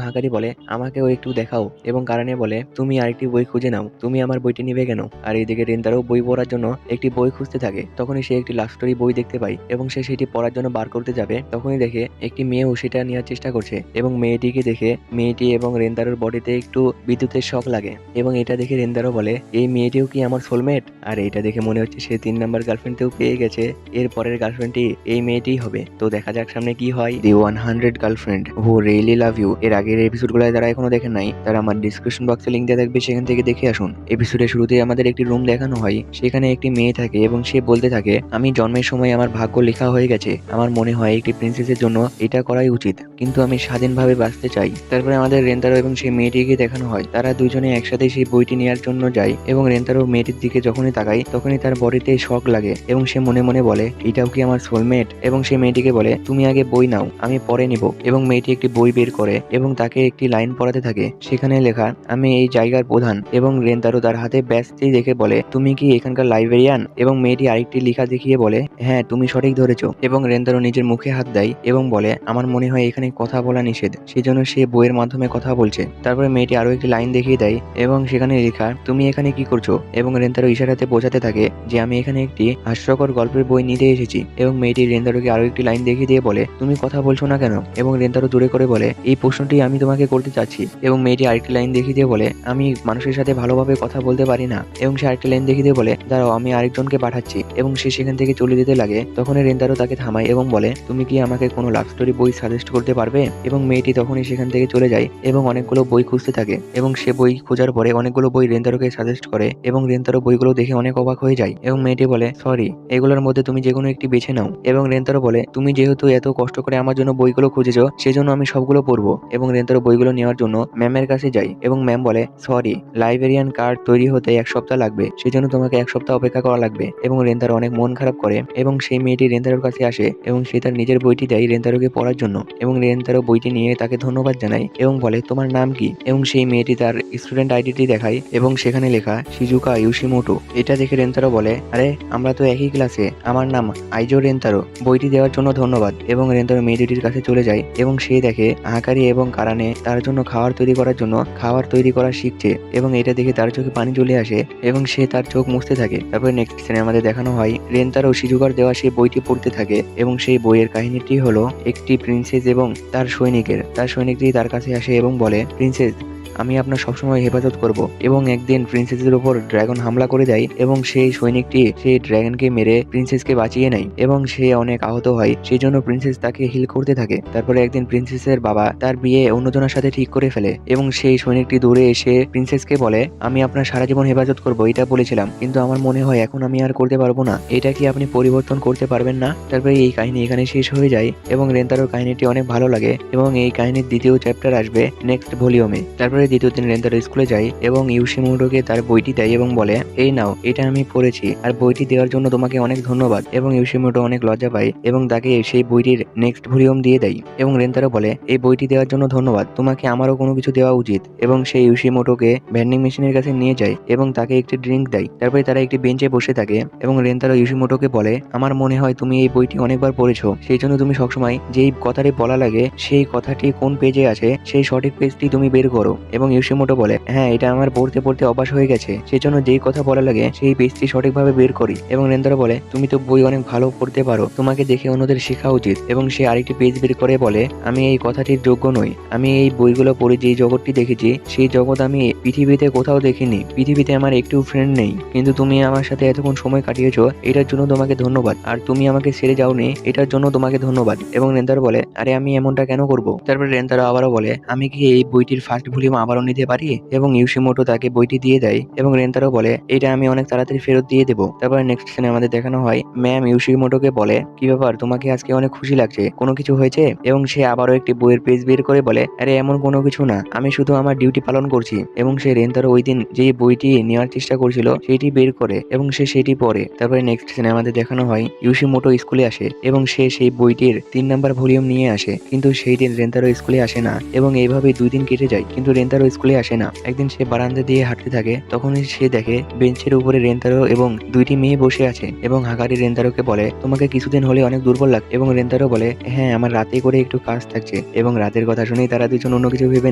হাকারি বলে আমাকেও একটু দেখাও। এবং কারানে বলে তুমি আরেকটি বই খুঁজে নাও, তুমি আমার বইটি নিবে কেন? আর এইদিকে রেন্তারও বই পড়ার জন্য একটি বই খুঁজতে থাকে। তখনই সে একটি লাভ স্টোরি বই দেখতে পায় এবং সে সেটি পড়ার জন্য বার করতে যাবে, তখনই দেখে একটি মেয়েও সেটা নেওয়ার চেষ্টা করছে এবং মেয়েটিকে দেখে মেয়েটি এবং রেন্তারোর বডিতে একটু বিদ্যুতের শক লাগে এবং এটা দেখে রেন্তারো বলে এই মেয়েটিও কি আমার সোলমেট? আর এটা দেখে মনে হচ্ছে সে 3 নাম্বার গার্লফ্রেন্ডকেও পেয়ে গেছে, এর পরের গার্লফ্রেন্ডটি এই মেয়েটিই হবে। তো দেখা যাক সামনে কি হয়। The 100 girlfriend who really love you এর আগের এপিসোডগুলো যারা এখনো দেখেন নাই তারা আমার ডিসক্রিপশন বক্সে লিংক দেওয়া থাকবে, সেখান থেকে দেখে আসুন। এপিসোডের শুরুতেই আমাদের একটি রুম দেখানো হয়, সেখানে একটি মেয়ে থাকে এবং সে বলতে থাকে আমি জন্মের সময় আমার ভাগ্য লেখা হয়ে গেছে, আমার মনে হয় একটি প্রিন্সেসের জন্য এটা করাই উচিত, কিন্তু আমি স্বাধীনভাবে বাঁচতে চাই। তারপরে আমাদের রেন্তারো এবং সেই মেয়েটিকে দেখানো হয়, তারা দুজনে একসাথে সেই বইটি নেওয়ার জন্য যায় এবং রেন্তারো মেয়েটির দিকে যখনই তাকায় তখনই তার বডিতে শক লাগে এবং সে মনে মনে বলে এটাও কি আমার সোলমেট? এবং সে মেয়েটিকে বলে তুমি আগে বই নাও, আমি পরে নিব। এবং মেয়েটি একটি বই বের করে এবং তাকে একটি লাইন পড়াতে থাকে, সেখানে লেখা আমি এই জায়গার প্রধান। এবং রেন্তারো তার হাতে ব্যাজটি দেখে বলে তুমি কি এখানকার লাইব্রেরিয়ান? এবং মেয়েটি আরেকটি লেখা দেখিয়ে বলে হ্যাঁ তুমি সঠিক ধরেছো। এবং রেন্তারো নিজের মুখে হাত দেয় এবং বলে আমার মনে হয় এখানে কথা বলা নিষেধ, সেজন্য সে বইয়ের মাধ্যমে কথা বলছে। তারপরে মেয়েটি আরো একটি লাইন দেখিয়ে দেয় এবং সেখানে লেখা তুমি এখানে কি করছো? এবং রেন্তারো ইশারাতে বোঝাতে থাকে যে আমি এখানে একটি হাস্যকর গল্পের বই নিতে এসেছি। এবং মেয়েটি রেন্তারোকে আরো একটি লাইন দেখিয়ে দিয়ে বলে তুমি কথা বলছো না কেন? এবং রেন্তারো জোরে করে বলে এই প্রশ্নটি আমি তোমাকে করতে চাচ্ছি। এবং মেয়েটি আরেকটি লাইন দেখিয়ে দিয়ে বলে আমি মানুষের সাথে ভালোভাবে কথা বলতে পারি না। এবং সে আরেকটি লাইন দেখিয়ে দিয়ে বলে দাঁড়াও আমি আরেকজনকে পাঠাচ্ছি। এবং সে সেখান থেকে চলে যেতে লাগে, তখনই রেন্তারো তাকে থামায় এবং বলে তুমি কি আমাকে কোনো লাভ স্টোরি বই সাজেস্ট করতে পারবে? এবং মেয়েটি তখনই সেখান থেকে চলে যায় এবং অনেকগুলো বই খুঁজতে থাকে এবং সে বই খোঁজার পরে অনেকগুলো বই রেন্তারোকে সাজেস্ট করে এবং রেন্তারো বইগুলো দেখে অনেক অবাক হয়ে যায় এবং মেয়েটি বলে সরি, এগুলোর মধ্যে তুমি যে কোনো একটি বেছে নাও। এবং রেন্তারো বলে তুমি যেহেতু এত কষ্ট করে আমার জন্য বইগুলো খুঁজেছো সেজন্য আমি সবগুলো পড়বো। এবং রেন্তারো বইগুলো নেওয়ার জন্য ম্যামের কাছে যায় এবং ম্যাম বলে সরি, লাইব্রেরিয়ান কার্ড তৈরি হতে 1 সপ্তাহ লাগবে, সেজন্য তোমাকে 1 সপ্তাহ অপেক্ষা করা লাগবে। এবং রেন্তারো অনেক মন খারাপ করে এবং সেই মেয়েটি রেন্তারোর কাছে আসে এবং সে তার নিজের বইটি দেয় রেন্তারোকে পড়ার জন্য এবং রেন্তারো বইটি নিয়ে তাকে ধন্যবাদ জানায় এবং বলে তোমার নাম কি, এবং সেই মেয়েটি তার স্টুডেন্ট আইডিটি দেখায় এবং সেখানে লেখা শিজুকা ইউশিমোটো। এটা দেখে রেন্তারো বলে আরে আমরা তো একই ক্লাসে, আমার নাম আইজো রেন্তারো, বইটি দেওয়ার জন্য ধন্যবাদ। এবং রেন্তারো মেয়ে দুটির কাছে চলে যায় এবং সে দেখে হাকারি এবং কারানে তার জন্য খাবার তৈরি করার জন্য খাবার তৈরি করা শিখছে এবং এটা দেখে তার চোখে পানি চলে আসে এবং সে তার চোখ মুছতে থাকে। তারপরে নেক্সট সিনে আমাদের দেখানো হয় রেন্তারো শিজুকার দেওয়া সেই বইটি পড়তে থাকে এবং সেই বইয়ের কাহিনীটি হলো একটি প্রিন্সেস এবং তার সৈনিকটি তার কাছে আসে এবং বলে প্রিন্সেস আমি আপনার সবসময় হেফাজত করব। এবং একদিন প্রিন্সেসের উপর ড্রাগন হামলা করে দেয় এবং সেই সৈনিকটি সেই ড্রাগনকে মেরে প্রিন্সেসকে বাঁচিয়ে নেয় এবং সে অনেক আহত হয়, সেই জন্য প্রিন্সেস তাকে হিল করতে থাকে। তারপরে একদিন প্রিন্সেসের বাবা তার বিয়ে অন্যজনের সাথে ঠিক করে ফেলে এবং সেই সৈনিকটি দৌড়ে এসে প্রিন্সেসকে বলে আমি আপনার সারা জীবন হেফাজত করবো, এটা বলেছিলাম, কিন্তু আমার মনে হয় এখন আমি আর করতে পারবো না, এটা কি আপনি পরিবর্তন করতে পারবেন না? তারপরে এই কাহিনী এখানে শেষ হয়ে যায় এবং রেন্তারোর কাহিনীটি অনেক ভালো লাগে এবং এই কাহিনীর দ্বিতীয় চ্যাপ্টার আসবে নেক্সট ভলিউমে। তারপরে দ্বিতীয় দিন রেন্তারো স্কুলে যায় এবং ইউশিমোটোকে তার বইটি দেয় এবং বলে এই নাও, এটা আমি পড়েছি আর বইটি দেওয়ার জন্য তোমাকে অনেক ধন্যবাদ। এবং ইউশিমোটো অনেক লজ্জা পায় এবং তাকে সেই বইটির নেক্সট ভলিউম দিয়ে দেয় এবং রেন্তারো বলে এই বইটি দেওয়ার জন্য ধন্যবাদ, তোমাকে আমারও কোনো কিছু দেওয়া উচিত। এবং সেই ইউশিমোটোকে ভেন্ডিং মেশিনের কাছে নিয়ে যায় এবং তাকে একটি ড্রিঙ্ক দেয়। তারপরে তারা একটি বেঞ্চে বসে থাকে এবং রেন্তারো ইউশিমোটোকে বলে আমার মনে হয় তুমি এই বইটি অনেকবার পড়েছো, সেই জন্য তুমি সবসময় যেই কথাটি বলা লাগে সেই কথাটি কোন পেজে আছে সেই সঠিক পেজটি তুমি বের করো। এবং ইউশিমোটো বলে হ্যাঁ, এটা আমার পড়তে পড়তে অভ্যাস হয়ে গেছে, সেই জন্য যেই কথা বলা লাগে সেই পেজটি সঠিকভাবে বের করি। এবং রেন্তারো বলে তুমি তো বই অনেক ভালো পড়তে পারো, তোমাকে দেখে অন্যদের শেখা উচিত। এবং সে আরেকটি পেজ বের করে বলে আমি এই কথাটির যোগ্য নই, আমি এই বইগুলো পড়ে যেই জগৎটি দেখেছি সেই জগৎ আমি পৃথিবীতে কোথাও দেখিনি, পৃথিবীতে আমার একটু ফ্রেন্ড নেই, কিন্তু তুমি আমার সাথে এতক্ষণ সময় কাটিয়েছো এটার জন্য তোমাকে ধন্যবাদ, আর তুমি আমাকে ছেড়ে যাওনি এটার জন্য তোমাকে ধন্যবাদ। এবং রেন্তারো বলে আরে আমি এমনটা কেন করব? তারপরে রেন্তারো আবারও বলে আমি কি এই বইটির ফার্স্ট ভলিউম আবারও নিতে পারি? এবং ইউশিমোটো তাকে বইটি দিয়ে দেয় এবং রেন্তারো বলে এটা আমি অনেক তাড়াতাড়ি ফেরত দিয়ে দেবো। তারপরে নেক্সট সিনে আমাদের দেখানো হয় ম্যাম ইউশিমোটোকে বলে কি ব্যাপার, তোমাকে আজকে অনেক খুশি লাগছে, কোনো কিছু হয়েছে? এবং সে আবারও একটি বইয়ের পেজ বের করে বলে আরে এমন কোনো কিছু না, আমি শুধু আমার ডিউটি পালন করছি। এবং সে রেন্তারো ওই দিন যে বইটি নেওয়ার চেষ্টা করছিল সেটি বের করে এবং সে সেটি পড়ে। তারপরে নেক্সট সিনে আমাদের দেখানো হয় ইউশিমোটো স্কুলে আসে এবং সে সেই বইটির 3 নাম্বার ভলিউম নিয়ে আসে, কিন্তু সেই দিন রেন্তারো স্কুলে আসে না এবং এইভাবে 2 দিন কেটে যায়, কিন্তু রেন্তারো স্কুলে আসে না। একদিন সে বারান্দা দিয়ে হাঁটতে থাকে, তখনই সে দেখে বেঞ্চের উপরে রেন্তারো এবং 2টি মেয়ে বসে আছে এবং হাকারি রেন্তারোকে বলে তোমাকে কিছুদিন হলে অনেক দুর্বল লাগে। এবং রেন্তারো বলে হ্যাঁ, আমার রাতে করে একটু কাজ থাকছে। এবং রাতের কথা শুনেই তারা দুজন অন্য কিছু ভেবে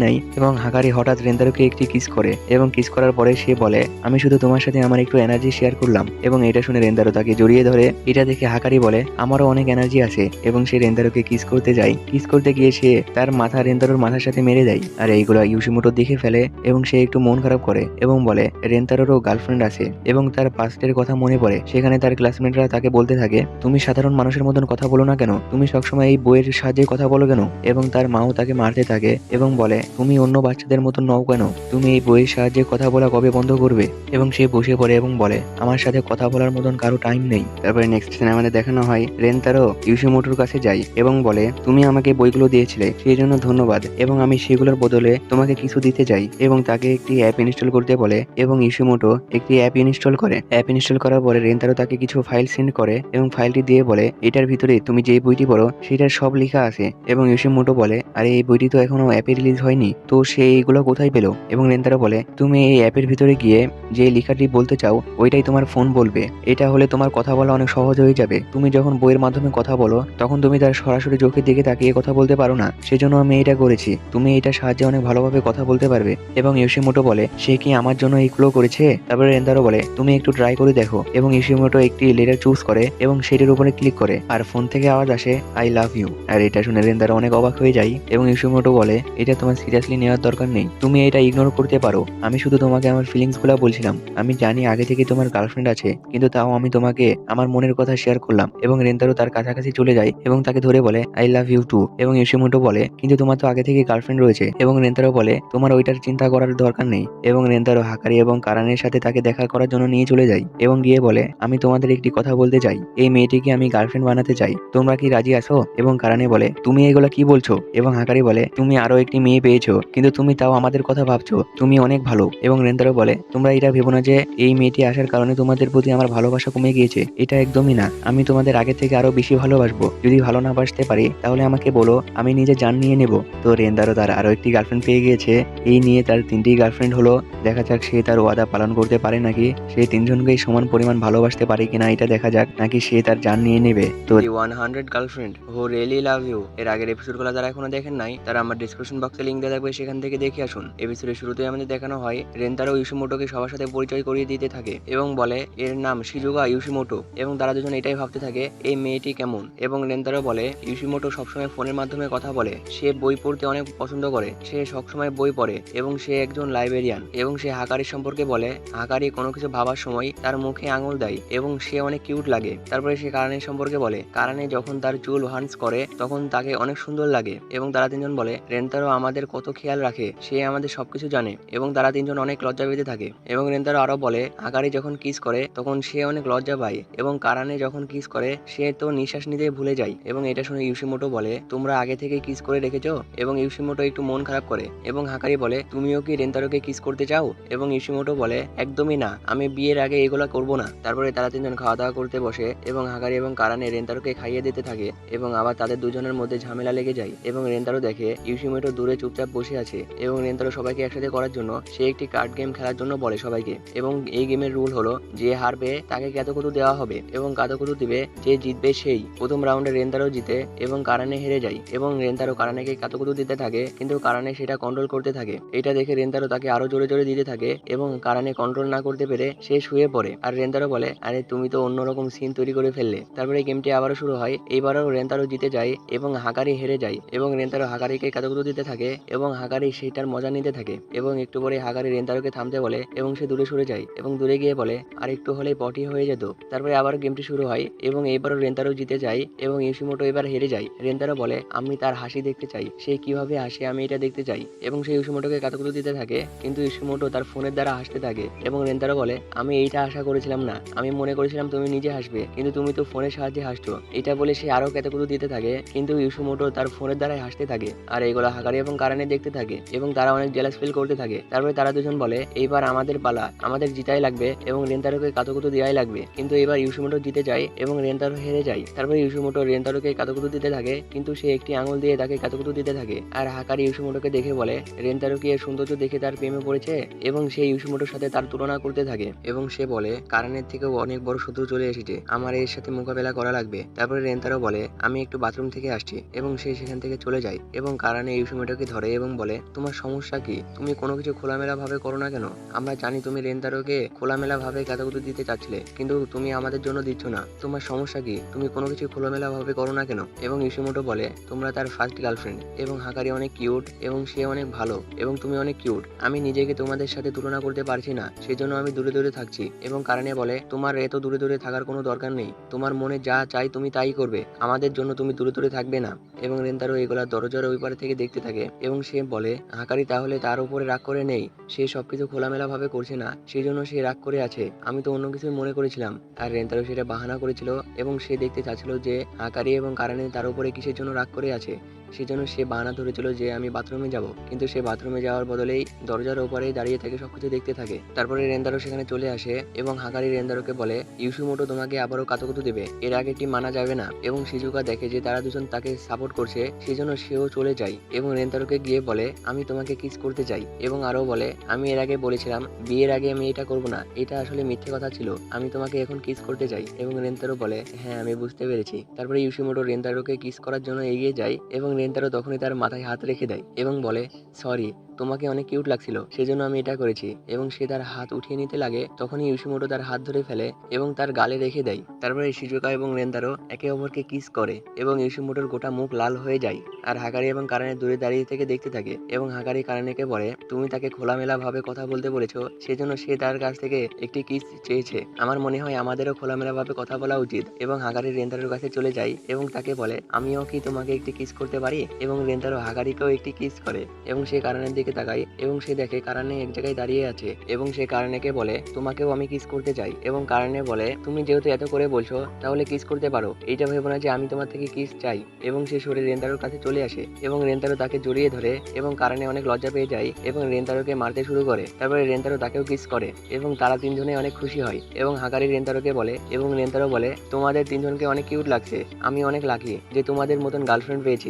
নেয় এবং হাকারি হঠাৎ রেন্তারোকে একটি কিস করে এবং কিস করার পরে সে বলে আমি শুধু তোমার সাথে আমার একটু এনার্জি শেয়ার করলাম। এবং এটা শুনে রেন্তারো তাকে জড়িয়ে ধরে। এটা দেখে হাকারি বলে আমারও অনেক এনার্জি আছে এবং সে রেন্তারোকে কিস করতে যায়। কিস করতে গিয়ে সে তার মাথা রেন্তারোর মাথার সাথে মেরে দেয়, আর এইগুলো ইউশিমোটো দেখে ফেলে এবং সে একটু মন খারাপ করে এবং বলে রেন্তারোরও গার্লফ্রেন্ড আছে এবং তার পাস্টের কথা মনে পড়ে। সেখানে তার ক্লাসমেটরা তাকে বলতে থাকে তুমি সাধারণ মানুষের মতন কথা বলো না কেন, তুমি সবসময় এই বইয়ের সাহায্যে কথা বলো কেন? এবং তার মাও তাকে মারতে থাকে এবং বলে তুমি অন্য বাচ্চাদের মতন নও কেন, তুমি এই বইয়ের সাহায্যে কথা বলা কবে বন্ধ করবে? এবং সে বসে পড়ে এবং বলে আমার সাথে কথা বলার মতন কারো টাইম নেই। তারপরে নেক্সট সিনে আমাদের দেখানো হয় রেন্তারো ইউশিমোটোর কাছে যায় এবং বলে তুমি আমাকে বইগুলো দিয়েছিলে সেই জন্য ধন্যবাদ এবং আমি সেগুলোর বদলে তোমাকে কিছু দিতে চাই। এবং তাকে একটি অ্যাপ ইনস্টল করতে বলে এবং ইউশিমোটো একটি অ্যাপ ইনস্টল করে। অ্যাপ ইনস্টল করার পরে রেন্তারো তাকে কিছু ফাইল সেন্ড করে এবং ফাইলটি দিয়ে বলে এটার ভিতরে তুমি যে বইটি পড়ো সেটার সব লেখা আছে। এবং ইউশিমোটো বলে আরে এই বইটি তো এখনো অ্যাপে রিলিজ হয়নি, তো সে এইগুলো কোথায় পেলো? এবং রেন্তারো বলে তুমি এই অ্যাপের ভিতরে গিয়ে যে লেখাটি বলতে চাও ওইটাই তোমার ফোন বলবে, এটা হলে তোমার কথা বলা অনেক সহজ হয়ে যাবে। তুমি যখন বইয়ের মাধ্যমে কথা বলো তখন তুমি তার সরাসরি চোখের দিকে তাকিয়ে কথা বলতে পারো না, সেজন্য আমি এটা করেছি, তুমি এটার সাহায্যে অনেক ভালোভাবে কথা বলতে পারবে। এবং ইউশিমোটো বলে সে কি আমার জন্য এইগুলো করেছে? তারপরে রেন্তারো বলে তুমি একটু ট্রাই করে দেখো। এবং ইউশিমোটো একটি লেটার চুজ করে এবং সেটির উপরে ক্লিক করে আর ফোন থেকে আওয়াজ আসে আই লাভ ইউ। আর এটা শুনে রেন্তারো অনেক অবাক হয়ে যায় এবং ইউশিমোটো বলে এটা তোমার সিরিয়াসলি নেওয়ার দরকার নেই, তুমি এটা ইগনোর করতে পারো, আমি শুধু তোমাকে আমার ফিলিংস গুলা বলছিলাম, আমি জানি আগে থেকে তোমার গার্লফ্রেন্ড আছে কিন্তু তাও আমি তোমাকে আমার মনের কথা শেয়ার করলাম। এবং রেন্তারো তার কাছাকাছি চলে যায় এবং তাকে ধরে বলে আই লাভ ইউ টু। এবং ইউশিমোটো বলে কিন্তু তোমার তো আগে থেকে গার্লফ্রেন্ড রয়েছে। এবং রেন্তারো বলে তোমার ওইটার চিন্তা করার দরকার নেই। এবং রেন্তারো হাকারি এবং কারানের সাথে তাকে দেখা করার জন্য নিয়ে চলে যায় এবং গিয়ে বলে, আমি তোমাদের একটি কথা বলতে চাই, এই মেয়েটিকে আমি গার্লফ্রেন্ড বানাতে চাই, তোমরা কি রাজি আছো? এবং কারানে বলে, তুমি এগুলা কি বলছো? এবং হাকারি বলে, তুমি আরো একটি মেয়ে পেয়েছো, কিন্তু তুমি তাও আমাদের কথা ভাবছো, তুমি অনেক ভালো। এবং রেন্তারো বলে, তোমরা এটা ভেবো না যে এই মেয়েটি আসার কারণে তোমাদের প্রতি আমার ভালোবাসা কমে গিয়েছে, এটা একদমই না। আমি তোমাদের আগে থেকে আরো বেশি ভালোবাসবো। যদি ভালো না বাসতে পারি তাহলে আমাকে বলো, আমি নিজে জান নিয়ে নেব। তো রেন্তারো তার আরো একটি গার্লফ্রেন্ড পেয়ে গিয়েছে। এই নিয়ে তার 3টি গার্লফ্রেন্ড হলো। দেখা যাক সে তার ওয়াদা পালন করতে পারে নাকি, সে 3জনকেই সমান পরিমাণ ভালোবাসতে পারে কিনা এটা দেখা যাক, নাকি সে তার জান নিয়ে নেবে। তো 100 girlfriend who really love you এর আগের এপিসোডগুলো যারা এখনো দেখেন নাই তারা আমার ডেসক্রিপশন বক্সে লিংক দেওয়া থাকবে, সেখান থেকে দেখে আসুন। এপিসোডের শুরুতেই আমাদের দেখানো হয় রেন্তারো ইউশিমোটোকে সবার সাথে পরিচয় করিয়ে দিতে থাকে এবং বলে এর নাম শিজুগা ইউশিমোটো। এবং তারা দুজন এটাই ভাবতে থাকে এই মেয়েটি কেমন। এবং রেন্তারো বলে ইউশিমোটো সবসময় ফোনের মাধ্যমে কথা বলে, সে বই পড়তে অনেক পছন্দ করে, সে সবসময় বই পড়ে এবং সে একজন লাইব্রেরিয়ান। এবং সে হাকারি সম্পর্কে বলে হাকারি কোনো কিছু ভাবার সময় তার মুখে আঙুল দেয় এবং সে অনেক কিউট লাগে। তারপরে সে কারানের সম্পর্কে বলে কারানে যখন তার চুল হান্স করে তখন তাকে অনেক সুন্দর লাগে। এবং তারা 3জন বলে রেন্তারো আমাদের কত খেয়াল রাখে, সে আমাদের সবকিছু জানে। এবং তারা 3জন অনেক লজ্জা পেতে থাকে। এবং রেন্তারো আরো বলে হাকারি যখন কিস করে তখন সে অনেক লজ্জা পায় এবং কারানে যখন কিস করে সে তো নিঃশ্বাস নিতে ভুলে যায়। এবং এটা শুনে ইউশিমোটো বলে তোমরা আগে থেকে কিস করে রেখেছো। এবং ইউশিমোটো একটু মন খারাপ করে এবং হাকারি বলে তুমিও কি রেন্তারোকে কিস করতে চাও? এবং ইউশিমোটো বলে একদমই না, আমি বিয়ের আগে এগুলা করবো না। তারপরে তারা 3জন খাওয়া দাওয়া করতে বসে এবং হাকারি এবং কারানে রেন্তারোকে খাইয়ে দিতে থাকে এবং আবার তাদের দুজনের মধ্যে ঝামেলা লেগে যায়। এবং রেন্তারো দেখে ইউশিমোটো দূরে চুপচাপ বসে আছে এবং রেন্তারো সবাইকে একসাথে করার জন্য সে একটি কার্ড গেম খেলার জন্য বলে সবাইকে। এবং এই গেমের রুল হলো যে হারবে তাকে কাতুকুতু দেওয়া হবে এবং কাতুকুতু দিবে যে জিতবে সেই। প্রথম রাউন্ডে রেন্তারো জিতে এবং কারানে হেরে যায় এবং রেন্তারো কারানেকে কাতুকুতু দিতে থাকে, কিন্তু কারানে সেটা কন্ট্রোল করতে থাকে। এটা দেখে রেন্তারো তাকে আরো জোরে জোরে দিতে থাকে এবং কারানে কন্ট্রোল না করতে পেরে সে শুয়ে পড়ে। আর রেন্তারো বলে আরে তুমি তো অন্যরকম সিন তৈরি করে ফেললে। তারপরে গেমটি আবারও শুরু হয়। এইবারও রেন্তারো জিতে যায় এবং হাকারি হেরে যায় এবং রেন্তারো হাকারিকে কাতুকুতু দিতে থাকে এবং হাকারি সেটার মজা নিতে থাকে। এবং একটু পরে হাকারি রেন্তারোকে থামতে বলে এবং সে দূরে সরে যায় এবং দূরে গিয়ে বলে আর একটু হলেই পটি হয়ে যেত। তারপরে আবার গেমটি শুরু হয় এবং এইবারও রেন্তারো জিতে যায় এবং ইউশিমোটো এবার হেরে যায়। রেন্তারো বলে আমি তার হাসি দেখতে চাই, সে কিভাবে হাসে আমি এটা দেখতে চাই। এবং সে ইউশিমোটোকে কাতুকুতু দিতে থাকে, কিন্তু ইউশিমোটো তার ফোনের দ্বারা হাসতে থাকে এবং রেন্তারো বলে আমি এইটা আশা করেছিলাম না, আমি মনে করেছিলাম তুমি নিজে হাসবে, কিন্তু তুমি তো ফোনের সাহায্যে হাসছো। এটা বলে সে আরো কাতুকুতু দিতে থাকে, কিন্তু ইউশিমোটো তার ফোনের দ্বারাই হাসতে থাকে। আর এইগুলো হাকারি এবং কারানে দেখতে থাকে এবং তারা অনেক জেলাস ফিল করতে থাকে। তারপরে তারা দুজন বলে এইবার আমাদের পালা, আমাদের জিতাই লাগবে এবং রেন্তারোকে কাতুকুতু দেওয়াই লাগবে। কিন্তু এবার ইউশিমোটো জিতে যায় এবং রেন্তারো হেরে যায়। তারপরে ইউশিমোটো রেন্তারোকে কাতুকুতু দিতে থাকে, কিন্তু সে একটি আঙুল দিয়ে তাকে কাতুকুতু দিতে থাকে। আর হাকারি ইউশিমোটোকে দেখে বলে রেন্তারো কি এর সৌন্দর্য দেখে তার প্রেমে পড়েছে এবং সে ইউশিমোটোর সাথে তার তুলনা করতে থাকে এবং সে বলে কারানের থেকেও অনেক বড় শত্রু চলে এসেছে, আমার এর সাথে মোকাবেলা করা লাগবে। তারপরে রেন্তারো বলে আমি একটু বাথরুম থেকে আসছি এবং সে সেখান থেকে চলে যায় এবং কারানে ইউশিমোটোকে ধরে এবং বলে তোমার সমস্যা কি, তুমি কোনো কিছু খোলামেলা ভাবে করো না কেন? আমরা জানি তুমি রেন্তারোকে খোলামেলা ভাবে কাতুকুতু দিতে চাচ্ছিলে, কিন্তু তুমি আমাদের জন্য দিচ্ছ না, তোমার সমস্যা কি, তুমি কোনো কিছু খোলামেলা ভাবে করো না কেন? এবং ইউশিমোটো বলে তোমরা তার ফার্স্ট গার্লফ্রেন্ড এবং হাকারি অনেক কিউট এবং সে অনেক ভালো এবং তুমি অনেক কিউট, আমি নিজেকে তোমাদের সাথে তুলনা করতে পারছি না, সেজন্য আমি দূরে দূরে থাকছি। এবং কারণে বলে তোমার এত দূরে দূরে থাকার কোনো দরকার নেই, তোমার মনে যা চাই তুমি তাই করবে, আমাদের জন্য তুমি দূরে দূরে থাকবে না। এবং রেন্তারো এগুলা দরজার ওই পারে থেকে দেখতে থাকে এবং সে বলে হাকারি তাহলে তার উপরে রাগ করে নেই, সে সবকিছু খোলামেলা ভাবে করছে না, সেই জন্য সে রাগ করে আছে, আমি তো অন্য কিছু মনে করেছিলাম। আর রেন্তারো সেটা বাহানা করেছিল এবং সে দেখতে চাচ্ছিল যে হাকারি এবং কারণে তার উপরে কিসের জন্য রাগ করে আছে, সেজন্য সে বাহানা ধরেছিল যে আমি বাথরুমে যাব, কিন্তু সে বাথরুমে যাওয়ার বদলেই দরজার ওপারেই দাঁড়িয়ে থেকে সবকিছু দেখতে থাকে। তারপরে রেন্দারো সেখানে চলে আসে এবং হাকারি রেন্দারোকে বলে ইউশিমোটো তোমাকে আবারও কাতুকুতু দেবে, এর আগে টি মানা যাবে না। এবং শিজুকা দেখে যে তারা দুজন তাকে সাপোর্ট করছে, সেজন্য সেও চলে যায় এবং রেন্তারোকে গিয়ে বলে আমি তোমাকে কিস করতে চাই এবং আরো বলে আমি এর আগে বলেছিলাম বিয়ের আগে আমি এটা করব না, এটা আসলে মিথ্যে কথা ছিল, আমি তোমাকে এখন কিস করতে চাই। এবং রেন্তারো বলে হ্যাঁ আমি বুঝতে পেরেছি। তারপরে ইউশিমোটো রেন্তারোকে কিস করার জন্য এগিয়ে যায় এবং রেন্তারো তখনই তার মাথায় হাত রেখে দেয় এবং বলে সরি, তোমাকে অনেক কিউট লাগছিল, সেজন্য আমি এটা করেছি। এবং সে তার হাত উঠিয়ে নিতে লাগে, তখনই ইউশিমোটো তার হাত ধরে ফেলে এবং তার গালে রেখে দেয়। তারপরে শিজুকা এবং রেন্তারো একে অপরকে কিস করে এবং ইউশিমোটোর গোটা মুখ লাল হয়ে যায়। আর হাকারি এবং কারানে দূরে দাঁড়িয়ে থেকে দেখতে থাকে এবং হাকারি কারানেকে বলে তুমি তাকে খোলামেলা ভাবে কথা বলতে বলেছো, সেজন্য সে তার কাছ থেকে একটি কিস চেয়েছে, আমার মনে হয় আমাদেরও খোলামেলা ভাবে কথা বলা উচিত। এবং হাকারি রেন্তারোর কাছে চলে যায় এবং তাকে বলে আমিও কি তোমাকে একটি কিস করতে পারি? এবং রেন্তারো হাকারিকেও একটি কিস করে এবং সে কারণের দিকে দিকে তাকায় এবং সে দেখে কারানে এক জায়গায় দাঁড়িয়ে আছে এবং সে কারানেকে বলে তোমাকেও আমি কিস করতে চাই এবং কারানে বলে তুমি যেহেতু এত করে বলছো তাহলে কিস করতে পারো, এইটা ভেবো না যে আমি তোমার থেকে কিস চাই। এবং সে সরে রেন্তারোর কাছে চলে আসে এবং রেন্তারো তাকে জড়িয়ে ধরে এবং কারানে অনেক লজ্জা পেয়ে যায় এবং রেন্তারোকে মারতে শুরু করে। তারপরে রেন্তারো তাকেও কিস করে এবং তারা তিনজনে অনেক খুশি হয় এবং হাকারি রেন্তারোকে বলে এবং রেন্তারো বলে তোমাদের তিনজনকে অনেক কিউট লাগছে, আমি অনেক লাকি যে তোমাদের মতন গার্লফ্রেন্ড পেয়েছি।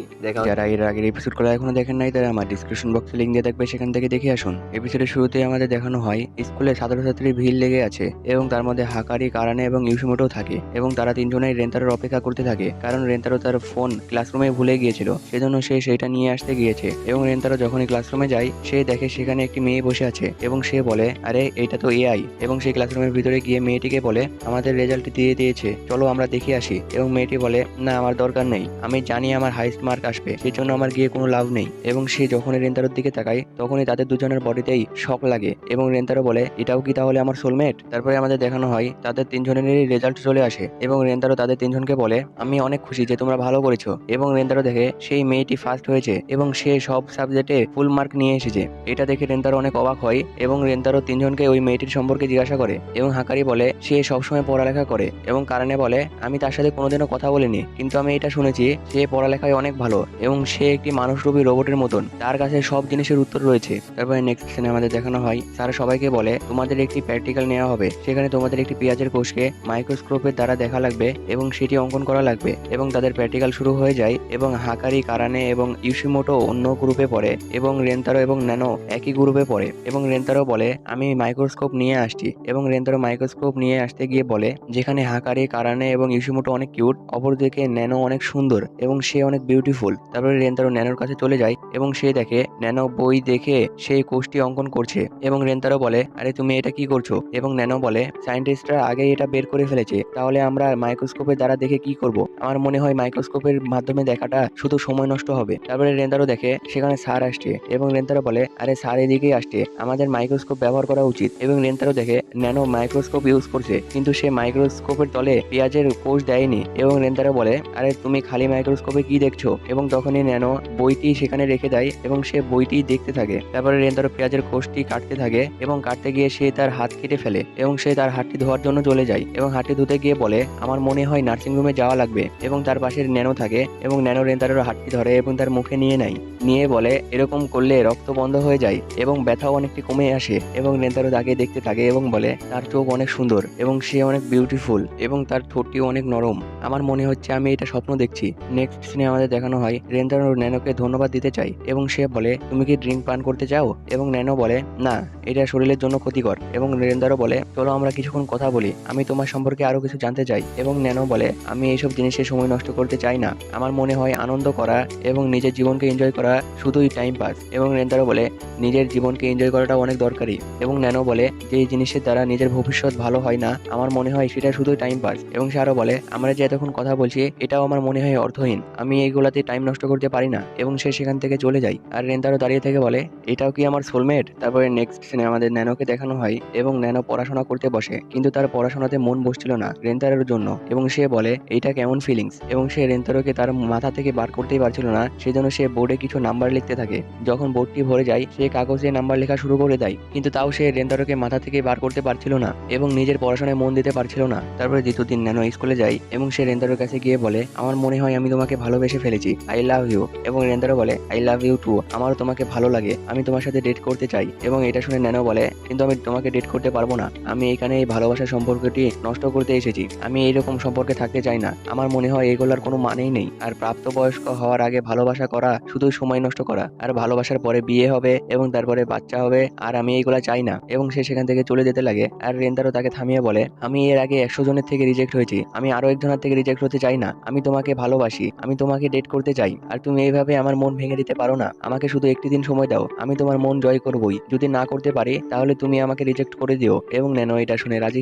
যারা এর আগের এপিসোডগুলো এখনো দেখেন নাই তারা আমার ডিসক্রিপশন বক্সে লিংক দিয়ে থাকবে, সেখান থেকে দেখে আসুন। এপিসোডের শুরুতে আমাদের দেখানো হয় স্কুলে ছাত্রছাত্রীর ভিড় লেগে আছে এবং তার মধ্যে হাকারি, কারানে এবং ইউশিমোটো থাকে এবং তারা তিনজনেই রেন্তারোর অপেক্ষা করতে থাকে কারণ রেন্তারো তার ফোন ক্লাসরুমে ভুলে গিয়েছিল, সেজন্য সে সেটা নিয়ে আসতে গিয়েছে। এবং রেন্তারো যখনই ক্লাসরুমে যায় সে দেখে সেখানে একটি মেয়ে বসে আছে এবং সে বলে আরে এটা তো এআই। এবং সেই ক্লাসরুমের ভিতরে গিয়ে মেয়েটিকে বলে আমাদের রেজাল্ট দিয়ে দিয়েছে, চলো আমরা দেখে আসি। এবং মেয়েটি বলে না আমার দরকার নেই, আমি জানি আমার হাইস্ট মার্ক আসবে, সেজন্য আমার গিয়ে কোনো লাভ নেই। এবং সে যখনই রেন্তারোর দিকে তাকায় তখনই তাদের দুজনের বডিতেই শক লাগে এবং রেন্তারো বলে এটাও কি তাহলে আমার সোলমেট। তারপরে আমাদের দেখানো হয় তাদের তিনজনেরই রেজাল্ট চলে আসে এবং রেন্তারো তাদের তিনজনকে বলে আমি অনেক খুশি যে তোমরা ভালো করেছো। এবং রেন্তারো দেখে সেই মেয়েটি ফার্স্ট হয়েছে এবং সে সব সাবজেক্টে ফুল মার্ক নিয়ে এসেছে। এটা দেখে রেন্তারো অনেক অবাক হয় এবং রেন্তারো তিনজনকে ওই মেয়েটির সম্পর্কে জিজ্ঞাসা করে এবং হাকারি বলে সে সবসময় পড়ালেখা করে এবং কারণে বলে আমি তার সাথে কোনোদিনও কথা বলিনি কিন্তু আমি এটা শুনেছি সে পড়ালেখায় অনেক ভালো এবং সে একটি মানুষরূপী রোবটের মতন, তার কাছে সব জিনিসের উত্তর রয়েছে। তারপরে নেক্সট সিনে আমাদের দেখানো হয় স্যার সবাইকে বলে তোমাদের একটি প্র্যাকটিক্যাল নেওয়া হবে, সেখানে তোমাদের একটি পেঁয়াজের কোষকে মাইক্রোস্কোপের দ্বারা দেখা লাগবে এবং সেটি অঙ্কন করা লাগবে। এবং তাদের প্র্যাকটিক্যাল শুরু হয়ে যায় এবং হাকারি, কারানে এবং ইউশিমোটো অন্য গ্রুপে পড়ে এবং রেন্তারো এবং ন্যানো একই গ্রুপে পড়ে। এবং রেন্তারো বলে আমি মাইক্রোস্কোপ নিয়ে আসছি এবং রেন্তারো মাইক্রোস্কোপ নিয়ে আসতে গিয়ে বলে যেখানে হাকারি, কারানে এবং ইউশিমোটো অনেক কিউট, অপরদিকে ন্যানো অনেক সুন্দর এবং সে অনেক বিউটিফুল। তারপরে রেন্তারো ন্যানোর কাছে চলে যায় এবং সে দেখে ন্যানো বই দেখে সেই কোষটি অঙ্কন করছে এবং রেন্তারো বলে আরে তুমি এটা কি করছো। এবং ন্যানো বলে সায়েন্টিস্টরা আগে এটা বের করে ফেলেছে, তাহলে আমরা মাইক্রোস্কোপের দ্বারা দেখে কি করব, আমার মনে হয় মাইক্রোস্কোপের মাধ্যমে দেখাটা শুধু সময় নষ্ট হবে। তারপরে রেন্তারো দেখে সেখানে স্যার আসছে এবং রেন্তারো বলে আরে স্যার এদিকেই আসছে, আমাদের মাইক্রোস্কোপ ব্যবহার করা উচিত। এবং রেন্তারো দেখে ন্যানো মাইক্রোস্কোপ ইউজ করছে কিন্তু সে মাইক্রোস্কোপের তলে পেঁয়াজের কোষ দেয়নি এবং রেন্তারো বলে আরে তুমি খালি মাইক্রোস্কোপে কি দেখছো। এবং তখনই ন্যানো বইটি সেখানে রেখে দেয় এবং সে বইটি দেখতে থাকে। তারপরে রেন্তারো পেঁয়াজের কোষটি কাটতে থাকে এবং কাটতে গিয়ে সে তার হাত কেটে ফেলে এবং সে তার হাতটি ধোয়ার জন্য চলে যায় এবং হাতটি ধুতে গিয়ে বলে আমার মনে হয় নার্সিং রুমে যাওয়া লাগবে। এবং তার পাশে ন্যানো থাকে এবং ন্যানো রেন্তারোর হাতটি ধরে এবং তার মুখে নিয়ে নেয়, নিয়ে বলে এরকম করলে রক্ত বন্ধ হয়ে যায় এবং ব্যথাও অনেকটি কমে আসে। এবং রেন্তারো তাকে দেখতে থাকে এবং বলে তার চোখ অনেক সুন্দর এবং সে অনেক বিউটিফুল এবং তার ঠোঁটটিও অনেক নরম, আমার মনে হচ্ছে আমি এটা স্বপ্ন দেখছি। নেক্সট সিনে আমাদের দেখানো হয় রেন্তারো ন্যানোকে ধন্যবাদ দিতে চাই এবং সে বলে তুমি কি ড্রিঙ্ক পান করতে চাও। এবং ন্যানো বলে না, এটা শরীরের জন্য ক্ষতিকর। এবং রেন্তারো বলে চলো আমরা কিছুক্ষণ কথা বলি, আমি তোমার সম্পর্কে আরো কিছু জানতে চাই। এবং ন্যানো বলে আমি এইসব জিনিসে সময় নষ্ট করতে চাই না, আমার মনে হয় আনন্দ করা এবং নিজের জীবনকে এনজয় করা শুধুই টাইম পাস। এবং রেন্তারো বলে নিজের জীবনকে এনজয় করাটা অনেক দরকারি। এবং ন্যানো বলে যে জিনিসের দ্বারা নিজের ভবিষ্যৎ ভালো হয় না, আমার মনে হয় সেটা শুধুই টাইম পাস। এবং সে আরো বলে আমরা যে এতক্ষণ কথা বলছি এটাও আমার মনে হয় অর্থহীন, আমি এইগুলাতে টাইম নষ্ট করতে পারি না। এবং সে সেখান থেকে চলে যায় আর রেন্তারো দাঁড়িয়ে থেকে বলে এটাও কি আমার সোলমেট। তারপরে নেক্সট সিনে আমাদের ন্যানোকে দেখানো হয় এবং ন্যানো পড়াশোনা করতে বসে কিন্তু তার পড়াশোনাতে মন বসছিল না রেন্তারোর জন্য এবং সে বলে এইটা কেমন ফিলিংস। এবং সে রেন্তারোকে তার মাথা থেকে বার করতেই পারছিল না, সেজন্য সে বোর্ডে কিছু নাম্বার লিখতে থাকে। যখন বোর্ডটি ভরে যায় সে কাগজে নাম্বার লেখা শুরু করে দেয় কিন্তু তাও সে রেন্তারোকে মাথা থেকে বার করতে পারছিল না এবং নিজের পড়াশোনায় মন দিতে পারছিল না। তারপরে দ্বিতীয় দিন ন্যানো স্কুলে যায় এবং সে রেন্তারোর কাছে গিয়ে বলে আমার মনে হয় আমি তোমাকে ভালোবেসে ফেলেছি, আই লাভ ইউ। এবং রেন্তারো বলে আই লাভ ইউ টু, আমারও তোমাকে ভালো লাগে, আমি তোমার সাথে ডেট করতে চাই। এবং এটা শুনে ন্যানো বলে কিন্তু আমি তোমাকে ডেট করতে পারবো না, আমি এখানে এই ভালোবাসার সম্পর্কটি নষ্ট করতে এসেছি, আমি এইরকম সম্পর্কে থাকতে চাই না, আমার মনে হয় এগুলোর কোনো মানেই নেই। আর প্রাপ্তবয়স্ক হওয়ার আগে ভালোবাসা করা শুধু সময় নষ্ট করা, আর ভালোবাসার পরে বিয়ে হবে এবং তারপরে বাচ্চা হবে, আর আমি এইগুলা চাই না। এবং সে সেখান থেকে চলে যেতে লাগে আর রেন্তারো তাকে থামিয়ে বলে আমি এর আগে 100 জনের থেকে রিজেক্ট হয়েছি, আমি আরো একজনের থেকে রিজেক্ট হতে চাই না, আমি তোমাকে ভালোবাসি, আমি তোমাকে ডেট করতে চাই, আর তুমি এইভাবে আমার মন ভেঙে দিতে পারো না, আমাকে শুধু একটি দিন সময় দাও, আমি তোমার মন জয় করবই, যদি না করতে পারি তাহলে তুমি আমাকে রিজেক্ট করে দিও। এবং ন্যানো এটা শুনে রাজি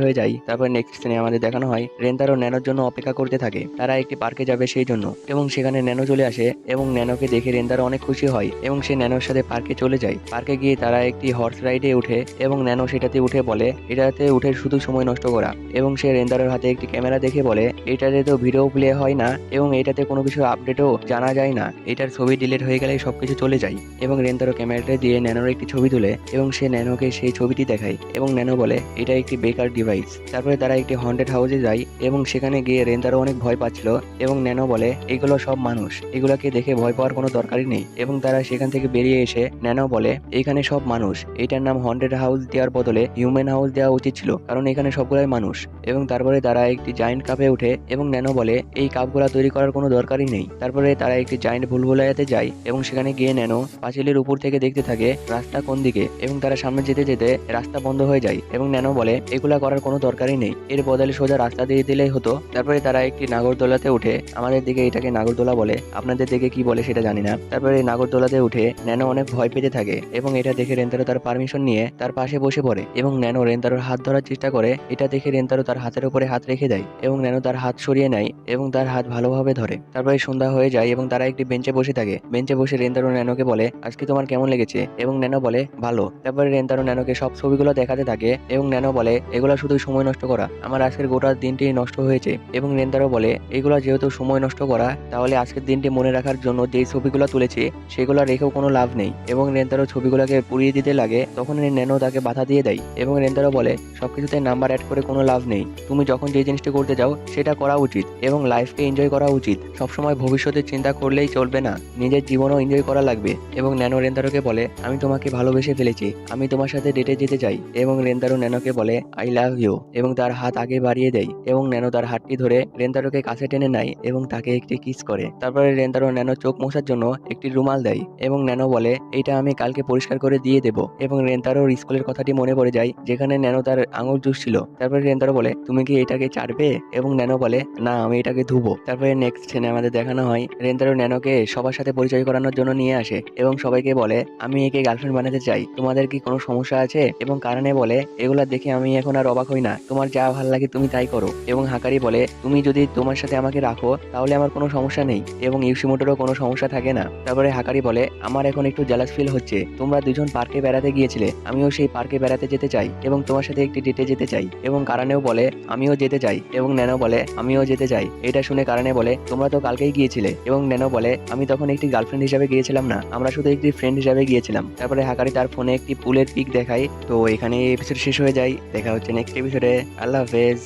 হয়ে যায়। তারপর নেক্সট সিনে আমাদের দেখানো হয় রেন্তারো ন্যানোর জন্য অপেক্ষা করতে থাকে, তারা একটি পার্কে যাবে সেই জন্য। এবং সেখানে ন্যানো চলে আসে এবং ন্যানোকে দেখে রেন্তারো অনেক খুশি হয় এবং সে ন্যানোর সাথে পার্কে চলে যায়। পার্কে গিয়ে তারা একটি হর্স রাইডে উঠে এবং ন্যানো সেটাতে উঠে বলে এটাতে উঠে শুধু সময় নষ্ট করা। এবং সে রেন্তারোর হাতে একটি ক্যামেরা দেখে বলে এটাতে তো ভিডিও প্লে হয় না এবং এটাতে কোনো কিছু আপডেটও জানা যায় না, এটার ছবি ডিলিট হয়ে গেলেই সবকিছু চলে যায়। এবং রেন্তারো ক্যামেরাটা দিয়ে ন্যানোর একটি ছবি তুলে এবং সে ন্যানোকে সেই ছবিটি দেখায় এবং ন্যানো বলে এটা একটি বেকার ডিভাইস। তারপরে তারা একটি হন্টেড হাউসে যায় এবং সেখানে গিয়ে রেন্তারো অনেক ভয় পাচ্ছিল এবং ন্যানো বলে এগুলো সব মানুষ, এগুলাকে দেখে ভয় পাওয়ার কোনো দরকারই নেই। এবং তারা সেখান থেকে বেরিয়ে এসে ন্যানো বলে এখানে সব মানুষ, এটার নাম হন্টেড হাউস দেওয়ার বদলে হিউম্যান হাউস দেওয়া উচিত ছিল, কারণ এখানে সবগুলাই মানুষ। এবং তারপরে তারা একটি জায়েন্ট কাপে ওঠে এবং ন্যানো বলে এই কাপগুলা তৈরি করার কোনো দরকারই নেই। তারপরে তারা একটি জায়েন্ট ভুলভুলাইয়াতে যায় এবং সেখানে গিয়ে ন্যানো পাঁচিলের উপর থেকে দেখতে থাকে রাস্তা কোন দিকে এবং তারা সামনে যেতে যেতে রাস্তা বন্ধ হয়ে যায় এবং ন্যানো বলে এগুলা করার কোনো দরকারই নেই, এর বদলে সোজা রাস্তা দিয়ে দিলেই হতো। তারপরে তারা একটি নাগরদোলাতে উঠে, আমাদের দিকে এটাকে নাগরদোলা বলে, আপনাদের দিকে কি বলে সেটা জানি না। তারপরে এই নাগরদোলাতে উঠে ন্যানো অনেক ভয় পেতে থাকে এবং এটা দেখে রেন্তারো তার পারমিশন নিয়ে তার পাশে বসে পড়ে এবং ন্যানো রেন্তারোর হাত ধরার চেষ্টা করে। এটা দেখে রেন্তারো তার হাতের উপরে হাত রেখে দেয় এবং ন্যানো তার হাত সরিয়ে নেয় এবং তার হাত ভালোভাবে ধরে। তারপরে সন্ধ্যা হয়ে যায় এবং তারা একটি বেঞ্চে বসে থাকে। বেঞ্চে বসে রেন্তারো ন্যানোকে বলে আজকে তোমার কেমন লেগেছে এবং ন্যানো বলে ভালো। তারপরে রেন্তারো ন্যানোকে সব ছবিগুলো দেখাতে থাকে এবং ন্যানো বলে এগুলো শুধু সময় নষ্ট করা, আমার আজকের গোটা দিনটি নষ্ট হয়েছে। এবং রেন্তারো বলে এগুলো যেহেতু সময় নষ্ট করা, তাহলে আজকের দিনটি মনে রাখার জন্য যেই ছবিগুলো তুলেছি সেগুলো রেখেও কোনো লাভ নেই। এবং রেন্তারো ছবিগুলোকে পুড়িয়ে দিতে লাগে, তখন ন্যানো তাকে বাধা দিয়ে দেয় এবং রেন্তারো বলে সবকিছুতে নাম্বার অ্যাড করে কোনো লাভ নেই, তুমি যখন যে জিনিসটা করতে যাও সেটা করা উচিত এবং লাইফকে এনজয় করা উচিত, সবসময় ভবিষ্যতের চিন্তা করলেই চলবে না, নিজের জীবনও এনজয় করা লাগবে। এবং ন্যানো রেন্তারোকে বলে আমি তোমাকে ভালোবেসে ফেলেছি, আমি তোমার সাথে ডেটে যেতে চাই। এবং রেন্তারো ন্যানোকে বলে আই লাভ ইউ এবং তার হাত আগে বাড়িয়ে দেয় এবং ন্যানো তার হাতটি ধরে রেন্তারোকে কাছে টেনে নেয় এবং তাকে একটি কিস করে। তারপরে রেন্তারো ন্যানো চোখ মোছার জন্য একটি রুমাল দেয় এবং ন্যানো বলে এইটা আমি কালকে পরিষ্কার করে দিয়ে দেব। এবং রেন্তারোর স্কুলের কথাটি মনে পড়ে যায় যেখানে ন্যানো তার আঙুল চুষছিল। তারপরে রেন্তারো বলে তুমি কি এটাকে চাটবে এবং ন্যানো বলে না আমি এটাকে ধুবো। তারপরে নেক্সট সিনে আমাদের দেখানো হয় রেন্তারো ন্যানোকে সবার সাথে পরিচয় করানোর জন্য নিয়ে আসে এবং সবাইকে বলে আমি একে গার্লফ্রেন্ড বানাতে চাই, তোমাদের কি কোনো সমস্যা আছে? এবং কারণে বলে এগুলা দেখে আমি এখন আর অবাক হই না, তোমার যা ভালো লাগে তুমি তাই করো। এবং হাকারি বলে তুমি যদি তোমার সাথে আমাকে রাখো তাহলে আমার কোনো সমস্যা নেই এবং ইউসিমোটোরও কোনো সমস্যা থাকে না। তারপরে হাকারি বলে আমার এখন একটু জেলাস ফিল হচ্ছে, তোমরা দুজন পার্কে বেড়াতে গিয়েছিলে, আমিও সেই পার্কে বেড়াতে যেতে চাই এবং তোমার সাথে একটি ডেটে যেতে চাই। এবং কারণেও বলে আমিও যেতে চাই এবং ন্যানো বলে আমিও যেতে চাই। এটা শুনে কারণে বলে তোমরা তো কালকেই গিয়েছিলে এবং ন্যানো বলে আমি তখন একটি গার্লফ্রেন্ড হিসাবে গিয়েছিলাম না, আমরা শুধু একটি ফ্রেন্ড হিসাবে গিয়েছিলাম। তারপরে হাকারি তার ফোনে একটি পুলের পিক দেখায়। তো এখানে এপিসোড শেষ হয়ে যায়, দেখা হচ্ছে নেক্সট এপিসোডে। আল্লাহ হাফেজ।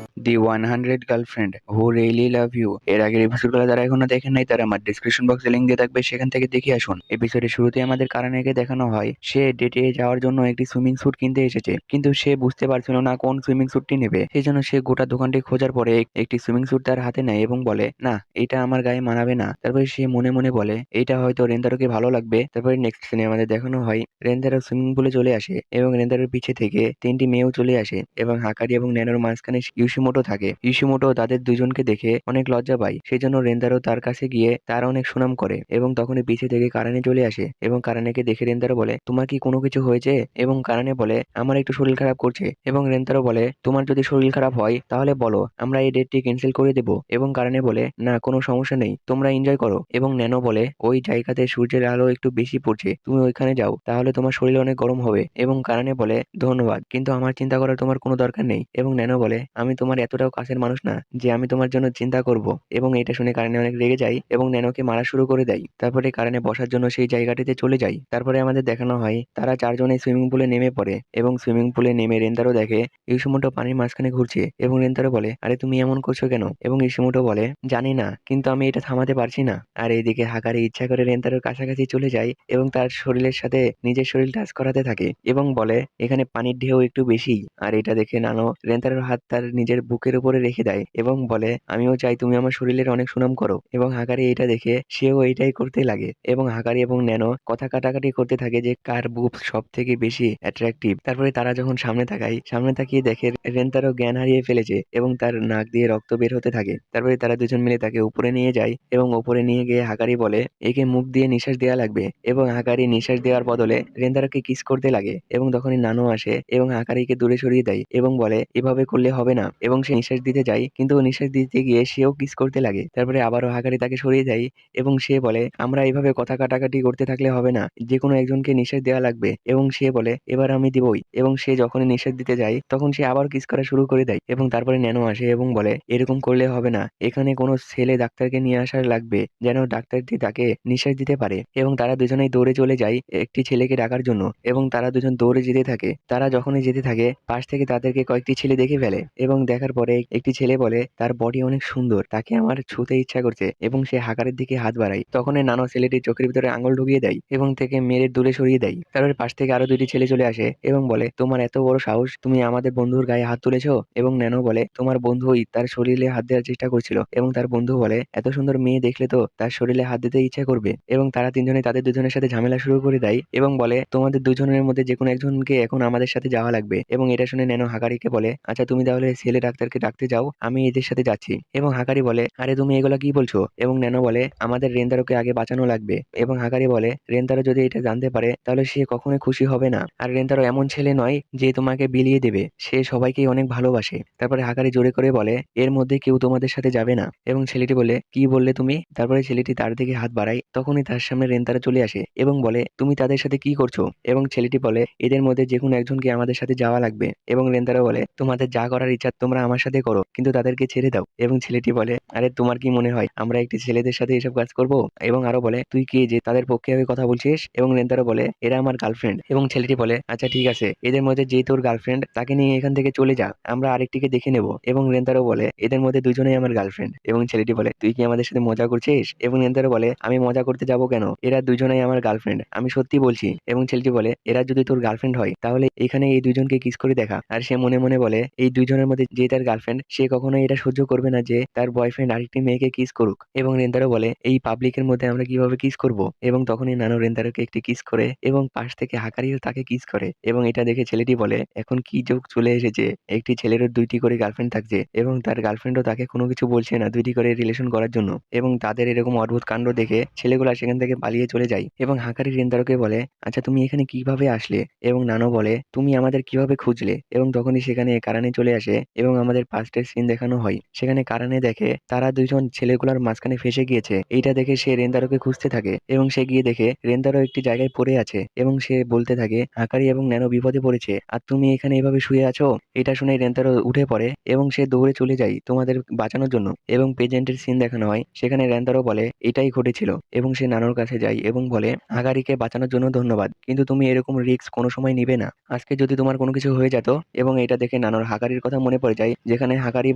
The 100 girlfriend who really love you এর আগের এপিসোডগুলো যারা এখনো দেখেন নাই তারা আমার ডিসক্রিপশন বক্সে লিংক দিয়ে থাকবে, সেখান থেকে দেখে আসুন। এপিসোডের শুরুতে আমাদের কারণেকে দেখানো হয় সে ডেটে যাওয়ার জন্য একটি সুইমিং স্যুট কিনতে এসেছে, কিন্তু সে বুঝতে পারছিল না কোন সুইমিং স্যুটটি নেবে। সেই জন্য সে গোটা দোকানটি খোঁজার পরে একটি সুইমিং স্যুট তার হাতে নেয় এবং বলে না এটা আমার গায়ে মানাবে না। তারপরে সে মনে মনে বলে এইটা হয়তো রেন্দারোকে ভালো লাগবে। তারপরে নেক্সট সিনে আমাদের দেখানো হয় রেন্দারো সুইমিং পুলে চলে আসে এবং রেন্দারোর পিছে থেকে তিনটি মেয়েও চলে আসে এবং হাকারি এবং ন্যানোর মাঝখানে ইউসিমোটো থাকে। ইউসিমোটো তাদের দুজনকে দেখে অনেক লজ্জা পায়, সেই জন্য রেন্দারো তার কাছে গিয়ে তার অনেক সুনাম করে এবং তখনই পিছে থেকে কারানে চলে আসে এবং কারানেকে দেখে রেন্দারো বলে তোমার কি কোনো কিছু হয়েছে? এবং কারানে বলে আমার একটু শরীর খারাপ করছে। এবং রেন্তারো বলে তোমার যদি শরীর খারাপ হয় তাহলে বলো, আমরা এই ডেটটি ক্যান্সেল করে দেবো। এবং কারানে বলে না কোনো সমস্যা নেই, তোমরা এনজয় করো। এবং ন্যানো বলে ওই জায়গাতে সূর্যের আলো একটু বেশি পড়ছে, তুমি ওইখানে যাও, তাহলে তোমার শরীর অনেক গরম হবে। এবং কারানে বলে ধন্যবাদ, কিন্তু আমার চিন্তা করার তোমার কোনো দরকার নেই। এবং ন্যানো বলে আমি তোমার এতটাও কাছের মানুষ না যে আমি তোমার জন্য চিন্তা করব। এবং এটা শুনে কারানে অনেক রেগে যায় এবং ন্যানোকে মারা শুরু করে দেয়। তারপরে কারানে বসার জন্য সেই জায়গাটিতে চলে যায়। তারপরে আমাদের দেখানো হয় তারা চারজনে সুইমিং পুলে নেমে পড়ে এবং সুইমিং পুলে নেমে রেন্তারো দেখে ইউসিমোটো পানির মাঝখানে ঘুরছে এবং রেন্তারো বলে আরে তুমি এমন করছো কেন? এবং ইউসিমোটো বলে জানি না, কিন্তু আমি এটা থামাতে পারছি না। আর এইদিকে হাকারি ইচ্ছা করে রেন্তারোর কাছাকাছি চলে যায় এবং তার শরীরের সাথে নিজের শরীর টাচ করাতে থাকে এবং বলে এখানে পানির ঢেউ একটু বেশি। আর এটা দেখে নানো রেন্তারোর হাত তার নিজের বুকের উপরে রেখে দেয় এবং বলে আমিও চাই তুমি আমার শরীরের অনেক সুনাম করো। এবং হাকারি এটা দেখে সেও এইটাই করতে লাগে এবং হাকারি এবং ন্যানো কথা কাটাকাটি করতে থাকে যে কার বুক সব থেকে বেশি অ্যাট্রাকটিভ। তারপরে তারা যখন সামনে তাকিয়ে দেখে রেন্তারো জ্ঞান হারিয়ে ফেলেছে এবং তার নাক দিয়ে রক্ত বের হতে থাকে। তারপরে তারা দুজন মিলে তাকে উপরে নিয়ে যায় এবং উপরে নিয়ে গিয়ে হাকারি বলে একে মুখ দিয়ে নিঃশ্বাস দেওয়া লাগবে এবং হাকারি নিঃশ্বাস দেওয়ার বদলে রেন্তারোকে কিস করতে লাগে। এবং তখনই নানু আসে এবং হাকারিকে দূরে সরিয়ে দেয় এবং বলে এভাবে করলে হবে না। এবং এবং সে নিঃশ্বাস দিতে যায়, কিন্তু নিঃশ্বাস দিতে গিয়ে সেও কিস করতে লাগে। তারপরে আবারও হাকারি তাকে সরিয়ে দেয় এবং সে বলে, আমরা এইভাবে কথা কাটাকাটি করতে থাকলে হবে না, যেকোনো একজনকে নিঃশ্বাস দেওয়া লাগবে। এবং সে বলে, এবার আমি দিবই। এবং সে যখনই নিঃশ্বাস দিতে যায় তখন সে আবার কিস করা শুরু করে দেয়। এবং তারপরে ন্যানো আসে এবং বলে, এরকম করলে হবে না, এখানে কোনো ছেলে ডাক্তারকে নিয়ে আসার লাগবে, যেন ডাক্তারটি তাকে নিঃশ্বাস দিতে পারে। এবং তারা দুজনেই দৌড়ে চলে যায় একটি ছেলেকে ডাকার জন্য এবং তারা দুজন দৌড়ে যেতে থাকে। তারা যখনই যেতে থাকে পাশ থেকে তাদেরকে কয়েকটি ছেলে দেখে ফেলে এবং দেখার পরে একটি ছেলে বলে, তার বডি অনেক সুন্দর, তাকে আমার ছুঁতে ইচ্ছা করছে। এবং সে হাকারের দিকে হাত বাড়ায়, তখনই নানো ছেলেটির চোখের ভিতরে আঙুল ঢুকিয়ে দেয় এবং তাকে মেরে দূরে সরিয়ে দেয়। তারপরে পাশ থেকে আরো দুইটি ছেলে চলে আসে এবং বলে, তোমার এত বড় সাহস, তুমি আমাদের বন্ধুর গায়ে হাত তুলেছো? এবং ন্যানো বলে, তোমার বন্ধুই তার শরীরে হাত দেওয়ার চেষ্টা করছিল। এবং তার বন্ধু বলে, এত সুন্দর মেয়ে দেখলে তো তার শরীরে হাত দিতে ইচ্ছা করবে। এবং তারা তিনজনে তাদের দুজনের সাথে ঝামেলা শুরু করে দেয় এবং বলে, তোমাদের দুজনের মধ্যে যে কোনো একজনকে এখন আমাদের সাথে যাওয়া লাগবে। এবং এটা শুনে ন্যানো হাকারিকে বলে, আচ্ছা তুমি তাহলে ছেলে ডাক্তারকে ডাকতে যাও, আমি এদের সাথে যাচ্ছি। এবং হাকারি বলে, আরে তুমি এগুলা কি বলছো? এবং ন্যানো বলে, আমাদের রেন্দারোকে আগে বাঁচানো লাগবে। এবং হাকারি বলে, রেন্দারো যদি এটা জানতে পারে তাহলে সে কখনোই খুশি হবে না, আর রেন্দারো এমন ছেলে নয় যে তোমাকে বিলিয়ে দেবে, সে সবাইকেই অনেক ভালোবাসে। তারপরে হাকারি জোরে করে বলে, এর মধ্যে কেউ তোমাদের সাথে যাবে না। এবং ছেলেটি বলে, কি বললে তুমি? তারপরে ছেলেটি তার দিকে হাত বাড়ায়, তখনই তার সামনে রেন্তারো চলে আসে এবং বলে, তুমি তাদের সাথে কি করছো? এবং ছেলেটি বলে, এদের মধ্যে যে কোনো একজনকে আমাদের সাথে যাওয়া লাগবে। এবং রেন্তারো বলে, তোমাদের যা করার ইচ্ছা তোমরা আমার সাথে করো, কিন্তু তাদেরকে ছেড়ে দাও। এবং ছেলেটি বলে, আরে তোমার কি মনে হয় আমরা একটি ছেলেদের সাথে এসব কাজ করব? এবং আরো বলে, তুই কে যে তাদের পক্ষে হয়ে কথা বলছিস? এবং রেন্তারো বলে, এরা আমার গার্লফ্রেন্ড। এবং ছেলেটি বলে, আচ্ছা ঠিক আছে, এদের মধ্যে যে তোর গার্লফ্রেন্ড তাকে নিয়ে এখান থেকে চলে যা, আমরা আরেকটিকে দেখে নেব। এবং রেন্তারো বলে, এদের মধ্যে দুজনেই আমার গার্লফ্রেন্ড। এবং ছেলেটি বলে, তুই কি আমাদের সাথে মজা করছিস? এবং রেন্তারো বলে, আমি মজা করতে যাব কেন, এরা দুজনেই আমার গার্লফ্রেন্ড, আমি সত্যি বলছি। এবং ছেলেটি বলে, এরা যদি তোর গার্লফ্রেন্ড হয় তাহলে এখানে এই দুজনকে কিস করে দেখা। আর সে মনে মনে বলে, এই দুজনের মধ্যে যে তার গার্লফ্রেন্ড সে কখনোই এটা সহ্য করবে না যে তার বয়ফ্রেন্ড আরেকটি মেয়েকে কিস করুক। এবং রেন্তারো বলে, এই পাবলিকের মধ্যে আমরা কিভাবে কিস করব? এবং তখনই নানো রেন্তারোকে একটি কিস করে এবং পাশ থেকে হাকারিও তাকে কিস করে। এবং এটা দেখে ছেলেটি বলে, এখন কি যোগ চলে এসেছে, একটি ছেলেরও দুইটি করে গার্লফ্রেন্ড থাকছে এবং তার গার্লফ্রেন্ডও তাকে কোনো কিছু বলছে না দুইটি করে রিলেশন করার জন্য। এবং তাদের এরকম অদ্ভুত কাণ্ড দেখে ছেলেগুলা সেখান থেকে পালিয়ে চলে যায়। এবং হাকারি রেন্তারোকে বলে, আচ্ছা তুমি এখানে কিভাবে আসলে? এবং নানো বলে, তুমি আমাদের কিভাবে খুঁজলে? এবং তখনই সেখানে কারানে চলে আসে এবং আমাদের পাস্টের সিন দেখানো হয়। সেখানে কারানে দেখে তারা দুইজন ছেলেগুলার মাঝখানে ফেসে গিয়েছে। এইটা দেখে সে রেন্তারোকে খুঁজতে থাকে এবং সে গিয়ে দেখে রেন্তারো একটি জায়গায় পড়ে আছে এবং সে বলতে থাকে, হাকারি এবং ন্যানো বিপদে পড়েছে আর তুমি এখানে এভাবে শুয়ে আছো। এটা শুনে রেন্তারো উঠে পড়ে এবং সে দৌড়ে চলে যায় তোমাদের বাঁচানোর জন্য। এবং পেজেন্টের সিন দেখানো হয়, সেখানে রেন্তারো বলে, এটাই ঘটেছিল। এবং সে নানোর কাছে যায় এবং বলে, হাকারিকে বাঁচানোর জন্য ধন্যবাদ, কিন্তু তুমি এরকম রিস্ক কোনো সময় নিবে না, আজকে যদি তোমার কোনো কিছু হয়ে যেত। এবং এটা দেখে নানোর হাকারির কথা মনে পড়ে যায়, যেখানে হাকারি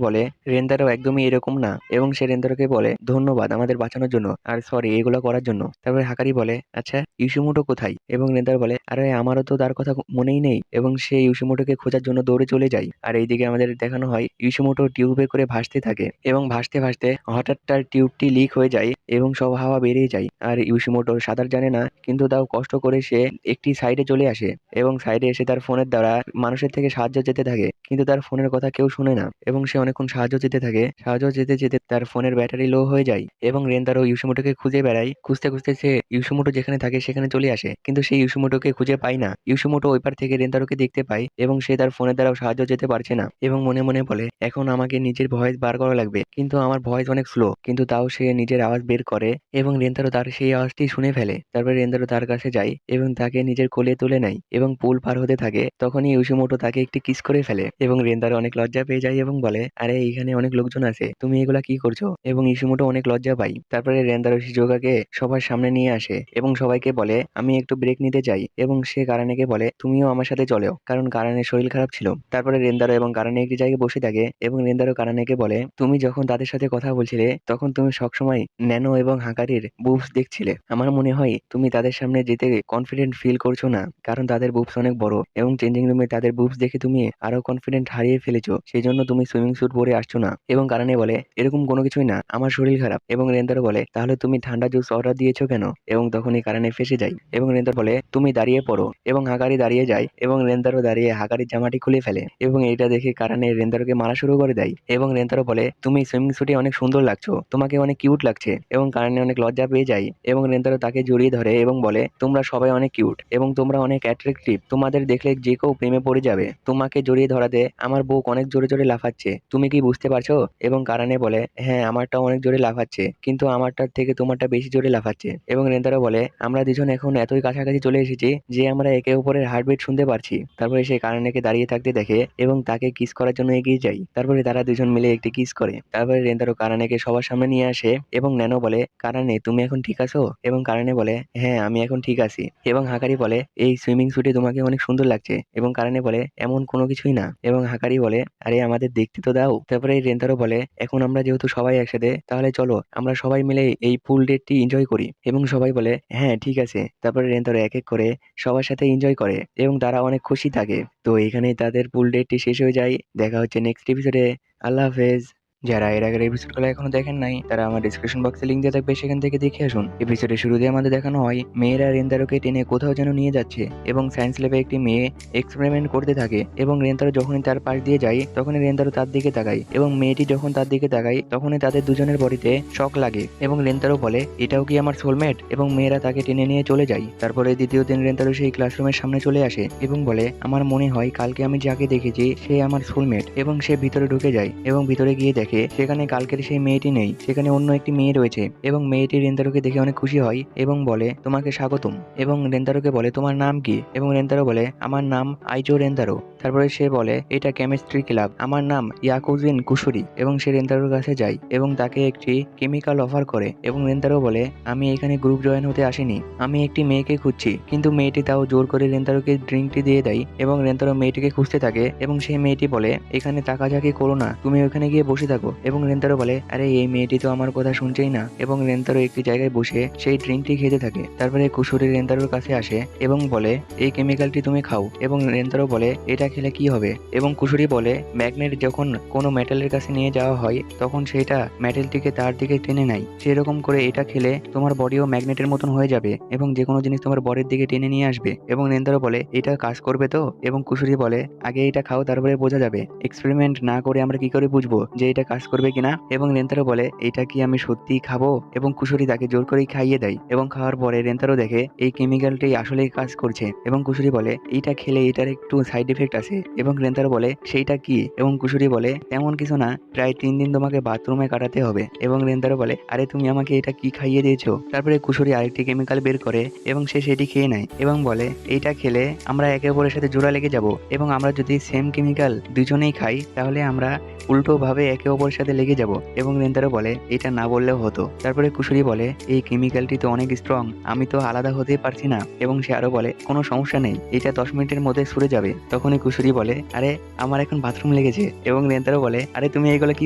বলে, রেন্তারো একদমই এরকম না। এবং সে রেন্তারোকে বলে, ধন্যবাদ আমাদের বাঁচানোর জন্য আর সরি এগুলো করার জন্য। তারপরে হাকারি বলে, আচ্ছা ইউশিমোটো কোথায়? এবং রেন্তারো বলে, আরে আমারও তো তার কথা মনেই নেই। এবং সে ইউশিমোটোকে খোঁজার জন্য দৌড়ে চলে যায়। আর এইদিকে আমাদের দেখানো হয় ইউশিমোটো টিউবে করে ভাসতে থাকে এবং ভাসতে ভাসতে হঠাৎ তার টিউবটি লিক হয়ে যায় এবং সব হাওয়া বেরিয়ে যায়। আর ইউশিমোটো সাঁতার জানে না, কিন্তু তাও কষ্ট করে সে একটি সাইডে চলে আসে এবং সাইডে এসে তার ফোনের দ্বারা মানুষের থেকে সাহায্য যেতে থাকে, কিন্তু তার ফোনের কথা কেউ শুনে না। এবং সে অনেকক্ষণ সাহায্য যেতে থাকে, সাহায্য যেতে যেতে তার ফোনের ব্যাটারি লো হয়ে যায় এবং রেন্তারো ইউশিমোটোকে খুঁজে বেড়ায়। খুঁজতে খুঁজতে সে ইউশিমোটো যেখানে থাকে সেখানে চলে আসে, কিন্তু সেই ইউশিমোটোকে খুঁজে পায় না। ইউশিমোটো ওই পার থেকে রেন্তারোকে দেখতে পায় এবং সে তার ফোনের দ্বারাও সাহায্য যেতে পারছে না এবং মনে মনে বলে, এখন আমাকে নিজের ভয়েস বার করা লাগবে, কিন্তু আমার ভয়েস অনেক স্লো। কিন্তু তাও সে নিজের আওয়াজ বের করে এবং রেন্তারো তার সেই আওয়াজটি শুনে ফেলে। তারপরে রেন্তারো তার কাছে যায় এবং তাকে নিজের কোলে তুলে নেয় এবং পুল পার হতে থাকে। তখনই ইউশিমোটো তাকে একটি কিস করে ফেলে এবং রেন্তারো অনেক লজ্জা পেয়ে যায় এবং বলে, আরে এখানে অনেক লোকজন আছে, তুমি এগুলা কি করছো? এবং ইউশিমোটো অনেক লজ্জা পায়। তারপরে রেন্তারো শিজুকাকে সবার সামনে নিয়ে আসে এবং সবাইকে বলে, আমি একটু ব্রেক নিতে চাই। এবং সে কারানেকে বলে, তুমিও আমার সাথে চলো, কারণ কারানের শরীর খারাপ ছিল। তারপরে রেন্দারো এবং কারানে একটি জায়গায় বসে থাকে এবং রেন্দারো কারানেকে বলে, তুমি যখন তাদের সাথে কথা বলছিলে তখন তুমি সবসময় ন্যানো এবং হাকারির বুবস দেখছিলে। আমার মনে হয় তুমি তাদের সামনে যেতে কনফিডেন্ট ফিল করছো না, কারণ তাদের বুবস অনেক বড় এবং চেঞ্জিং রুমে তাদের বুবস দেখে তুমি আরো কনফিডেন্ট হারিয়ে ফেলেছো, সেই জন্য তুমি সুইমিং স্যুট পরে আসছো না। এবং কারানে বলে, এরকম কোনো কিছুই না, আমার শরীর খারাপ। এবং রেন্দারো বলে, তাহলে তুমি ঠান্ডা জুস অর্ডার দিয়েছো কেন? এবং তখনই কারানে ফেসে যায় এবং রেন্দারো বলে, তুমি দাঁড়িয়ে পড়ো। এবং হাকারি দাঁড়িয়ে যায় এবং রেন্তারো দাঁড়িয়ে হাকারির জামাটি খুলে ফেলে এবং এটা দেখে কারানে রেন্তারোকে মারা শুরু করে দেয়। এবং রেন্তারো বলে, তুমি সুইমিং স্যুটে অনেক সুন্দর লাগছো, তোমাকে অনেক কিউট লাগছে। এবং কারানে অনেক লজ্জা পেয়ে যায় এবং রেন্তারো তাকে জড়িয়ে ধরে এবং বলে, তোমরা সবাই অনেক কিউট এবং তোমরা অনেক অ্যাট্রাকটিভ, তোমাদের দেখলে যে কেউ প্রেমে পড়ে যাবে। তোমাকে জড়িয়ে ধরাতে আমার বুক অনেক জোরে জোরে লাফাচ্ছে, তুমি কি বুঝতে পারছো? এবং কারানে বলে, হ্যাঁ আমারটা অনেক জোরে লাফাচ্ছে, কিন্তু আমারটার থেকে তোমারটা বেশি জোরে লাফাচ্ছে। এবং রেন্তারো বলে, আমরা দুজন এখন এতই কাছাকাছি চলে এসেছি যে আমরা একে অপরের হার্টবিট শুনতে পারছি। তারপরে সে কারানেকে দাঁড়িয়ে থাকতে দেখে এবং তাকে কিস করার জন্য এগিয়ে যায়। তারপরে তারা দুজন মিলে একটি কিস করে। তারপরে রেন্তারো কারানেকে সবার সামনে নিয়ে আসে এবং ন্যানো বলে, কারানে তুমি এখন ঠিক আছো? এবং কারানে বলে, হ্যাঁ আমি এখন ঠিক আছি। এবং হাকারি বলে, এই সুইমিং স্যুটে তোমাকে অনেক সুন্দর লাগছে। এবং কারানে বলে, এমন কোনো কিছুই না। এবং হাকারি বলে, আরে আমাদের দেখতে তো দাও। তারপরে রেন্তারো বলে, এখন আমরা যেহেতু সবাই একসাথে, তাহলে চলো আমরা সবাই মিলে এই পুল ডেটটি এনজয় করি। এবং সবাই বলে, হ্যাঁ ঠিক আছে। তারপরে রেন্তারো এক এক করে সবার সাথে এনজয় করে এবং তারা অনেক খুশি থাকে। তো এখানেই তাদের পুল ডেটটি শেষ হয়ে যায়। দেখা হচ্ছে নেক্সট এপিসোডে। আল্লাহ হাফেজ। যারা এর আগের এপিসোডগুলো এখনো দেখেন নাই, তারা আমার ডিসক্রিপশন বক্সে লিংক দিয়ে থাকবে, সেখান থেকে দেখে আসুন। এপিসোডের শুরুতে আমাদের দেখানো হয় মেয়েরা রেন্তারোকে টেনে কোথাও যেন নিয়ে যাচ্ছে এবং সায়েন্স ল্যাবে একটি মেয়ে এক্সপেরিমেন্ট করতে থাকে। এবং রেন্তারো যখনই তার পাশ দিয়ে যায় তখনই রেন্তারো তার দিকে তাকায় এবং মেয়েটি যখন তার দিকে তাকায় তখনই তাদের দুজনের বডিতে শক লাগে এবং রেন্তারো বলে, এটাও কি আমার সোলমেট? এবং মেয়েরা তাকে টেনে নিয়ে চলে যায়। তারপরে দ্বিতীয় দিন রেন্তারো সেই ক্লাসরুমের সামনে চলে আসে এবং বলে, আমার মনে হয় কালকে আমি যাকে দেখেছি সে আমার সোলমেট। এবং সে ভিতরে ঢুকে যায় এবং ভিতরে গিয়ে দেখে সেখানে কালকের সেই মেয়েটি নেই, সেখানে অন্য একটি মেয়ে রয়েছে। এবং মেয়েটি রেন্তারোকে দেখে অনেক খুশি হয় এবং বলে, তোমাকে স্বাগতম। এবং রেন্তারোকে বলে, তোমার নাম কি? এবং রেন্তারো বলে, আমার নাম আইজো রেন্তারো। তারপরে সে বলে, এটা কেমিস্ট্রি ক্লাব, আমার নাম ইয়াকুজিন কুশুরি। এবং সে রেন্তারোর কাছে যায় এবং তাকে একটি কেমিক্যাল অফার করে। এবং রেন্তারো বলে, আমি এখানে গ্রুপ জয়েন হতে আসিনি, আমি একটি মেয়েকে খুঁজছি। কিন্তু মেয়েটি তাও জোর করে রেন্তারোকে ড্রিঙ্কটি দিয়ে দেয় এবং রেন্তারো মেয়েটিকে খুঁজতে থাকে। এবং সেই মেয়েটি বলে, এখানে তাকাঝাকি করো না, তুমি ওখানে গিয়ে বসে থাকো। এবং রেন্তারো বলে, আরে এই মেয়েটি তো আমার কথা শুনছেই না। এবং রেন্তারো একটি জায়গায় বসে সেই ড্রিঙ্কটি খেতে থাকে। তারপরে কুশুরি রেন্তারোর কাছে আসে এবং বলে, এই কেমিক্যালটি তুমি খাও। এবং রেন্তারো বলে, এটা খেলে কি হবে? এবং কুশুরি বলে, ম্যাগনেট যখন কোনো মেটালের কাছে নিয়ে যাওয়া হয় তখন সেটা মেটালটিকে তার দিকে টেনে নেয়, সেরকম করে এটা খেলে তোমার বডিও ম্যাগনেটের মতন হয়ে যাবে এবং যে কোনো জিনিস তোমার বডির দিকে টেনে নিয়ে আসবে। এবং রেন্তারো বলে, এটা কাজ করবে তো? এবং কুশুরি বলে, আগে এটা খাও তারপরে বোঝা যাবে, এক্সপেরিমেন্ট না করে আমরা কি করে বুঝবো যে এটা কাজ করবে কিনা? এবং রেন্তারো বলে, এটা কি আমি সত্যিই খাবো? এবং কুশুরি তাকে জোর করেই খাইয়ে দেয়। এবং খাওয়ার পরে রেন্তারো দেখে এই কেমিক্যালটি আসলেই কাজ করছে। এবং কুশুরি বলে, এইটা খেলে এটার একটু সাইড এফেক্ট আছে। এবং রেন্তারো বলে, সেইটা কি? এবং কুশুরি বলে, তেমন কিছু না, প্রায় 3 দিন তোমাকে বাথরুমে কাটাতে হবে। এবং রেন্তারো বলে, আরে তুমি আমাকে এটা কি খাইয়ে দিয়েছো? তারপরে কুশুরি আরেকটি কেমিক্যাল বের করে এবং সে সেটি খেয়ে নেয় এবং বলে, এইটা খেলে আমরা একে অপরের সাথে জোড়া লেগে যাব এবং আমরা যদি সেম কেমিক্যাল দুজনেই খাই তাহলে আমরা উল্টো ভাবে একে অপরের সাথে লেগে যাব। এবং রেন্তারো বলে, এটা না বললেও হতো। তারপরে কুশুরি বলে, এই কেমিক্যালটি তো অনেক স্ট্রং, আমি তো আলাদা হতে পারছি না। এবং সে আরো বলে, কোনো সমস্যা নেই, এটা 10 মিনিটের মধ্যে সরে যাবে। তখনই কুশুরি বলে, আরে আমার এখন বাথরুম লেগেছে। এবং রেন্তারো বলে, আরে তুমি এগুলো কি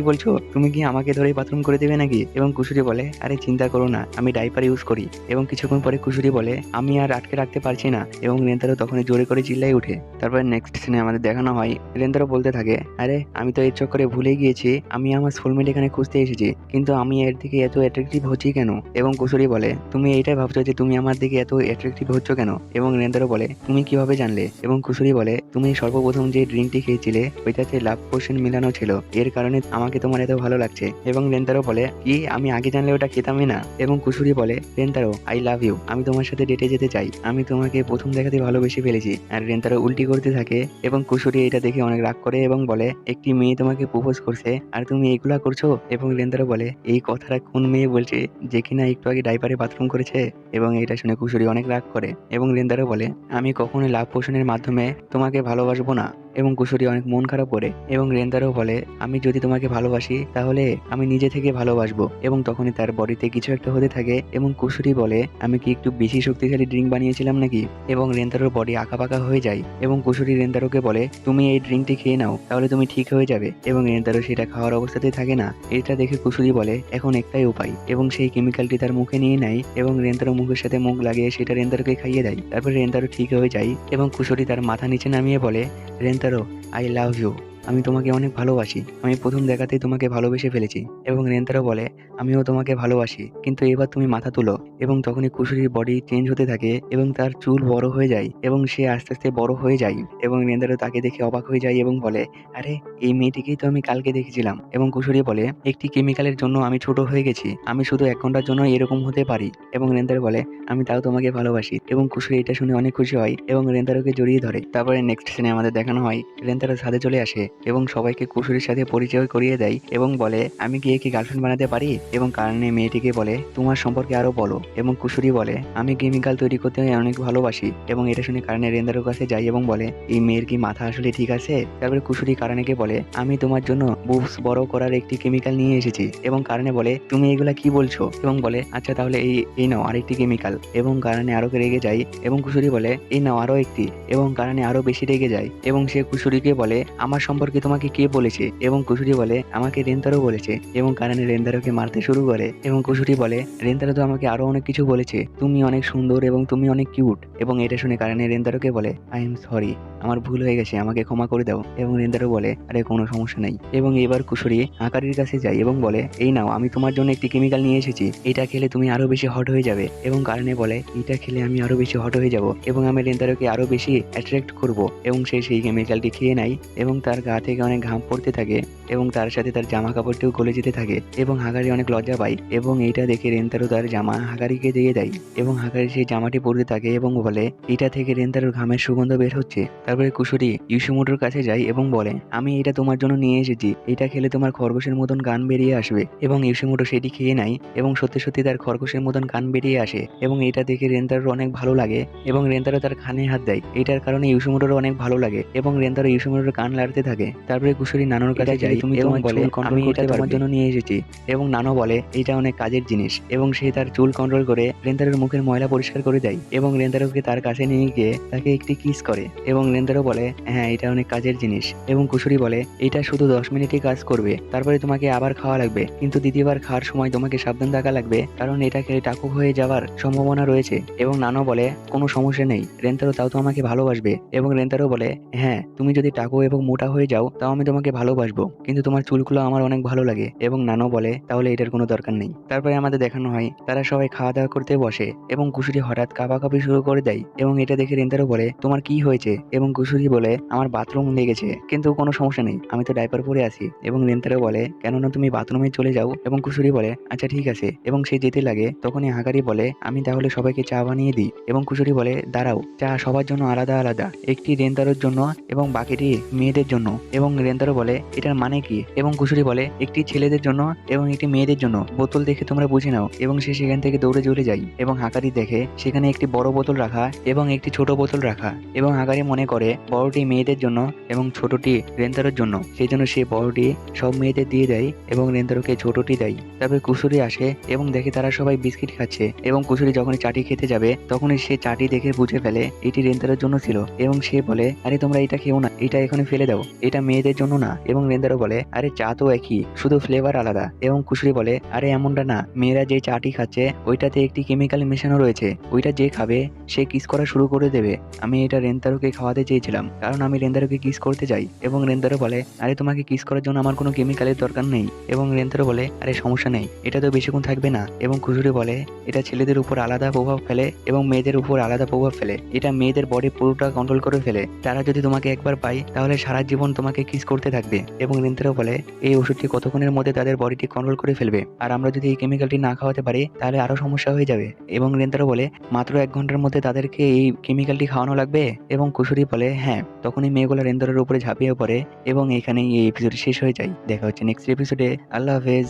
বলছো? তুমি কি আমাকে ধরে বাথরুম করে দেবে নাকি? এবং কুশুরি বলে, আরে চিন্তা করো না, আমি ডাইপার ইউজ করি। এবং কিছুক্ষণ পরে কুশুরি বলে, আমি আর আটকে রাখতে পারছি না। এবং রেন্তারো তখনই জোরে করে চিল্লাই উঠে। তারপরে নেক্সট সিনে আমাদের দেখানো হয় রেন্তারো বলতে থাকে, আরে আমি তো এর চক্করে ভুলে গিয়েছি আমি আমার সোলমেট এখানে খুঁজতে এসেছি, কিন্তু আমি এর দিকে এত অ্যাট্রাকটিভ হচ্ছি কেন? এবং কুশুরি বলে, তুমি এইটাই ভাবছো যে তুমি আমার দিকে এত অ্যাট্রাকটিভ হচ্ছ কেন? এবং রেন্তারো বলে, তুমি কিভাবে জানলে? এবং কুশুরি বলে, তুমি সর্বপ্রথম যে ড্রিঙ্কটি খেয়েছিলে ওইটাতে লাভ পোশন মিলানো ছিল, এর কারণে আমাকে তোমার এত ভালো লাগছে। এবং রেন্তারো বলে, কি আমি আগে জানলে ওটা খেতামই না। এবং কুশুরি বলে, রেন্তারো আই লাভ ইউ, আমি তোমার সাথে ডেটে যেতে চাই, আমি তোমাকে প্রথম দেখাতে ভালোবেসে ফেলেছি। আর রেন্তারো উল্টি করতে থাকে এবং কুশুরি এটা দেখে অনেক রাগ করে এবং বলে, একটি মেয়ে তোমাকে প্রপোজ করছে আর তুমি এইগুলা করছো? এবং রেন্তারো বলে, এই কথাটা কোন মেয়ে বলছে যে কিনা একটু আগে ডাইপারে বাথরুম করেছে? এবং এটা শুনে কুশুরি অনেক রাগ করে এবং রেন্তারো বলে, আমি কখনোই লাভ পোষণের মাধ্যমে তোমাকে ভালোবাসবো না। এবং কুশুরি অনেক মন খারাপ করে এবং রেন্তারো বলে, আমি যদি তোমাকে ভালোবাসি তাহলে আমি নিজে থেকে ভালোবাসবো। এবং তখনই তার বডিতে কিছু একটা হতে থাকে এবং কুশুরি বলে, আমি কি একটু বেশি শক্তিশালী ড্রিঙ্ক বানিয়েছিলাম নাকি? এবং রেন্তারোর বডি আঁকাবাঁকা হয়ে যায় এবং কুশুরি রেন্তারোকে বলে, তুমি এই ড্রিঙ্কটি খেয়ে নাও, তাহলে তুমি ঠিক হয়ে যাবে। এবং রেন্তারো সেটা খাওয়ার অবস্থাতেই থাকে না। এটা দেখে কুশুরি বলে, এখন একটাই উপায়। এবং সেই কেমিক্যালটি তার মুখে নিয়ে নেয় এবং রেন্তারো মুখের সাথে মুখ লাগিয়ে সেটা রেন্তারোকে খাইয়ে দেয়। তারপরে রেন্তারো ঠিক হয়ে যায় এবং কুশুরি তার মাথা নিচে নামিয়ে বলে, রেন্তারো আই লাভ ইউ, আমি তোমাকে অনেক ভালোবাসি, আমি প্রথম দেখাতেই তোমাকে ভালোবেসে ফেলেছি। এবং রেন্তারো বলে, আমিও তোমাকে ভালোবাসি, কিন্তু এবার তুমি মাথা তুলো। এবং তখনই কুশুরির বডি চেঞ্জ হতে থাকে এবং তার চুল বড় হয়ে যায় এবং সে আস্তে আস্তে বড় হয়ে যায়। এবং রেন্তারো তাকে দেখে অবাক হয়ে যায় এবং বলে, আরে এই মেয়েটিকেই তো আমি কালকে দেখেছিলাম। এবং কুশুরি বলে, একটি কেমিক্যালের জন্য আমি ছোট হয়ে গেছি, আমি শুধু 1 ঘন্টার জন্য এরকম হতে পারি। এবং রেন্তারো বলে, আমি তাও তোমাকে ভালোবাসি। এবং কুশুরি এটা শুনে অনেক খুশি হয় এবং রেন্তারোকে জড়িয়ে ধরে। তারপরে নেক্সট সিনে আমাদের দেখানো হয় রেন্তারো ছাদে চলে আসে এবং সবাইকে কুশুরির সাথে পরিচয় করিয়ে দেয় এবং বলে আমি কি একে গার্লফ্রেন্ড বানাতে পারি। এবং কারণে মেয়েটিকে বলে তোমার সম্পর্কে আরো বলো। এবং কুশুরি বলে আমি কেমিক্যাল তৈরি করতে অনেক ভালোবাসি। এবং এটা শুনে কারণে রেন্দারোর কাছে যায় এবং বলে এই মেয়ের কি মাথা আসলে ঠিক আছে। তারপরে কুশুরি কারণেকে বলে আমি তোমার জন্য বুবস বড় করার একটি কেমিক্যাল নিয়ে এসেছি। এবং কারণে বলে তুমি এগুলা কি বলছো, এবং বলে আচ্ছা তাহলে এই এই নাও আরেকটি কেমিক্যাল। এবং কারণে আরো রেগে যায় এবং কুশুরি বলে এই নাও আরো একটি। এবং কারণে আরো বেশি রেগে যায় এবং সে কুশুরিকে বলে আমার সম্পর্কে তোমাকে কে বলেছে। এবং কুশুরি বলে আমাকে রেন্তারো বলেছে। এবং কারণে রেন্তারোকে মারতে শুরু করে এবং কুশুরি বলে রেন্তারো তো আমাকে আরো অনেক কিছু বলেছে, তুমি অনেক সুন্দর এবং তুমি অনেক কিউট। এবং এটা শুনে কারণে রেন্তারোকে বলে আই এম সরি, আমার ভুল হয়ে গেছে, আমাকে ক্ষমা করে দাও। এবং রেন্দারও বলে আরে কোনো সমস্যা নেই। এবং এবার কুশুরি হাকারির কাছে যায় এবং বলে এই নাও আমি তোমার জন্য একটি কেমিক্যাল নিয়ে এসেছি, এটা খেলে তুমি আরো বেশি হট হয়ে যাবে। এবং কারণে বলে এটা খেলে আমি আরো বেশি হট হয়ে যাব এবং আমি রেন্দারোকে আরো বেশি অ্যাট্রাক্ট করব। এবং সে সেই কেমিক্যালটি খেয়ে নেয় এবং তার গা থেকে অনেক ঘাম পড়তে থাকে এবং তার সাথে তার জামা কাপড়টিও গলে যেতে থাকে এবং হাকারি অনেক লজ্জা পায়। এবং এইটা দেখে রেন্তারো তার জামা হাকারিকে দিয়ে দেয় এবং হাকারি সেই জামাটি পরতে থাকে এবং বলে এটা থেকে রেন্তারোর ঘামের সুগন্ধ বের হচ্ছে। তারপরে কুশুরি ইউসুমোটোর কাছে যায় এবং বলে আমি এটা তোমার জন্য নিয়ে এসেছি, এটা খেলে তোমার খরগোশের মতন গান বেরিয়ে আসবে। এবং ইউসুমোটো সেটি খেয়ে নেয় এবং সত্যি সত্যি তার খরগোশের মতন গান বেরিয়ে আসে এবং এটা দেখে রেন্তারোর অনেক ভালো লাগে এবং রেন্তারো তার কানে হাত দেয়। এটার কারণে ইউসুমোটোর অনেক ভালো লাগে এবং রেন্তারো ইউসুমোটোর কান লাড়তে থাকে। তারপরে কুশুরি নানোর কাছে যায় তুমি এবং বলে আমি এটা তোমার জন্য নিয়ে এসেছি। এবং নানো বলে এটা অনেক কাজের জিনিস এবং সে তার চুল কন্ট্রোল করে রেন্তারোর মুখের ময়লা পরিষ্কার করে দেয় এবং রেন্তারোকে তার কাছে নিয়ে গিয়ে তাকে একটি কিস করে এবং রেন্তারো বলে হ্যাঁ এটা অনেক কাজের জিনিস। এবং কুশুরি বলে এটা শুধু 10 মিনিটই কাজ করবে, তারপরে তোমাকে আবার খাওয়া লাগবে, কিন্তু দ্বিতীয়বার খাওয়ার সময় তোমাকে সাবধান থাকা লাগবে কারণ এটা খেলে টাকু হয়ে যাওয়ার সম্ভাবনা রয়েছে। এবং নানো বলে কোনো সমস্যা নেই, রেন্তারো তাও তো আমাকে ভালোবাসবে। এবং রেন্তারো বলে হ্যাঁ তুমি যদি টাকু এবং মোটা হয়ে যাও তাও আমি তোমাকে ভালোবাসবো, কিন্তু তোমার চুলগুলো আমার অনেক ভালো লাগে। এবং নানো বলে তাহলে এটার কোনো দরকার নেই। তারপরে আমাদের দেখানো হয় তারা সবাই খাওয়া দাওয়া করতে বসে এবং কুশুরি হঠাৎ কাঁপাকাঁপি শুরু করে দেয় এবং এটা দেখে রেন্তারো বলে তোমার কি হয়েছে। এবং কুশুরি বলে আমার বাথরুম লেগেছে, কিন্তু কোনো সমস্যা নেই, আমি তো ডাইপার পরে আছি। এবং রেন্তারো বলে কেননা তুমি বাথরুমে চলে যাও। এবং কুশুরি বলে আচ্ছা ঠিক আছে। এবং সে যেতে লাগে তখনই হাকারি বলে আমি তাহলে সবাইকে চা বানিয়ে দিই। এবং কুশুরি বলে দাঁড়াও, চা সবার জন্য আলাদা আলাদা, একটি রেন্তারোর জন্য এবং বাকিটি মেয়েদের জন্য। এবং রেন্তারো বলে এটার মানে কি। এবং কুশুরি বলে একটি ছেলেদের জন্য এবং একটি মেয়েদের জন্য, বোতল দেখে তোমরা বুঝে নাও। এবং সে সেখান থেকে দৌড়ে চলে যায় এবং হাকারি দেখে সেখানে একটি বড় বোতল রাখা এবং একটি ছোট বোতল রাখা এবং হাকারি মনে করে বড়টি মেয়েদের জন্য এবং ছোটটি রেন্তারোর জন্য, সেই জন্য সে বড়টি সব মেয়েদের দিয়ে দেয় এবং রেন্তারোকে ছোটটি দেয়। তারপরে কুশুরি আসে এবং দেখে তারা সবাই বিস্কিট খাচ্ছে এবং কুশুরি যখনই চাটি খেতে যাবে তখনই সে চাটি দেখে বুঝে ফেলে এটি রেন্তারোর জন্য ছিল এবং সে বলে আরে তোমরা এটা খেও না, এটা এখানে ফেলে দাও, এটা মেয়েদের জন্য না। এবং রেন্তারো বলে আরে চা তো একই, শুধু ফ্লেভার আলাদা। এবং কুশুরি বলে আরে এমনটা না, মেয়েরা যে চাটি খাচ্ছে ওইটাতে একটি কেমিক্যাল মেশানো রয়েছে, ওইটা যে খাবে সে কিস করা শুরু করে দেবে। আমি এটা রেন্তারোকে খাওয়াতে চেয়েছিলাম কারণ আমি রেন্তারোকে কিস করতে চাই। এবং রেন্তারো বলে আরে তোমাকে কিস করার জন্য আমার কোনো কেমিক্যালের দরকার নেই। এবং রেন্তারো বলে আরে সমস্যা নেই, এটা তো বেশিক্ষণ থাকবে না। এবং কুশুরি বলে এটা ছেলেদের উপর আলাদা প্রভাব ফেলে এবং মেয়েদের উপর আলাদা প্রভাব ফেলে, এটা মেয়েদের বডি পুরোটা কন্ট্রোল করে ফেলে, তারা যদি তোমাকে একবার পায় তাহলে সারা জীবন তোমাকে কিস করতে থাকবে। এবং রেন্তারো বলে এই ওষুধটি কতক্ষণের মধ্যে তাদের বডিটি কন্ট্রোল করে ফেলবে, আর আমরা যদি এই কেমিক্যালটি না খাওয়াতে পারি তাহলে আরো সমস্যা হয়ে যাবে। এবং রেন্তারো বলে মাত্র 1 ঘন্টার মধ্যে তাদেরকে এই কেমিক্যালটি খাওয়ানো লাগবে। এবং কুশুরি বলে হ্যাঁ। তখনই মেয়েগুলো রেন্তারোর উপরে ঝাঁপিয়ে পড়ে এবং এখানেই এই এপিসোড শেষ হয়ে যায়। দেখা হচ্ছে নেক্সট এপিসোডে। আল্লাহ হাফেজ।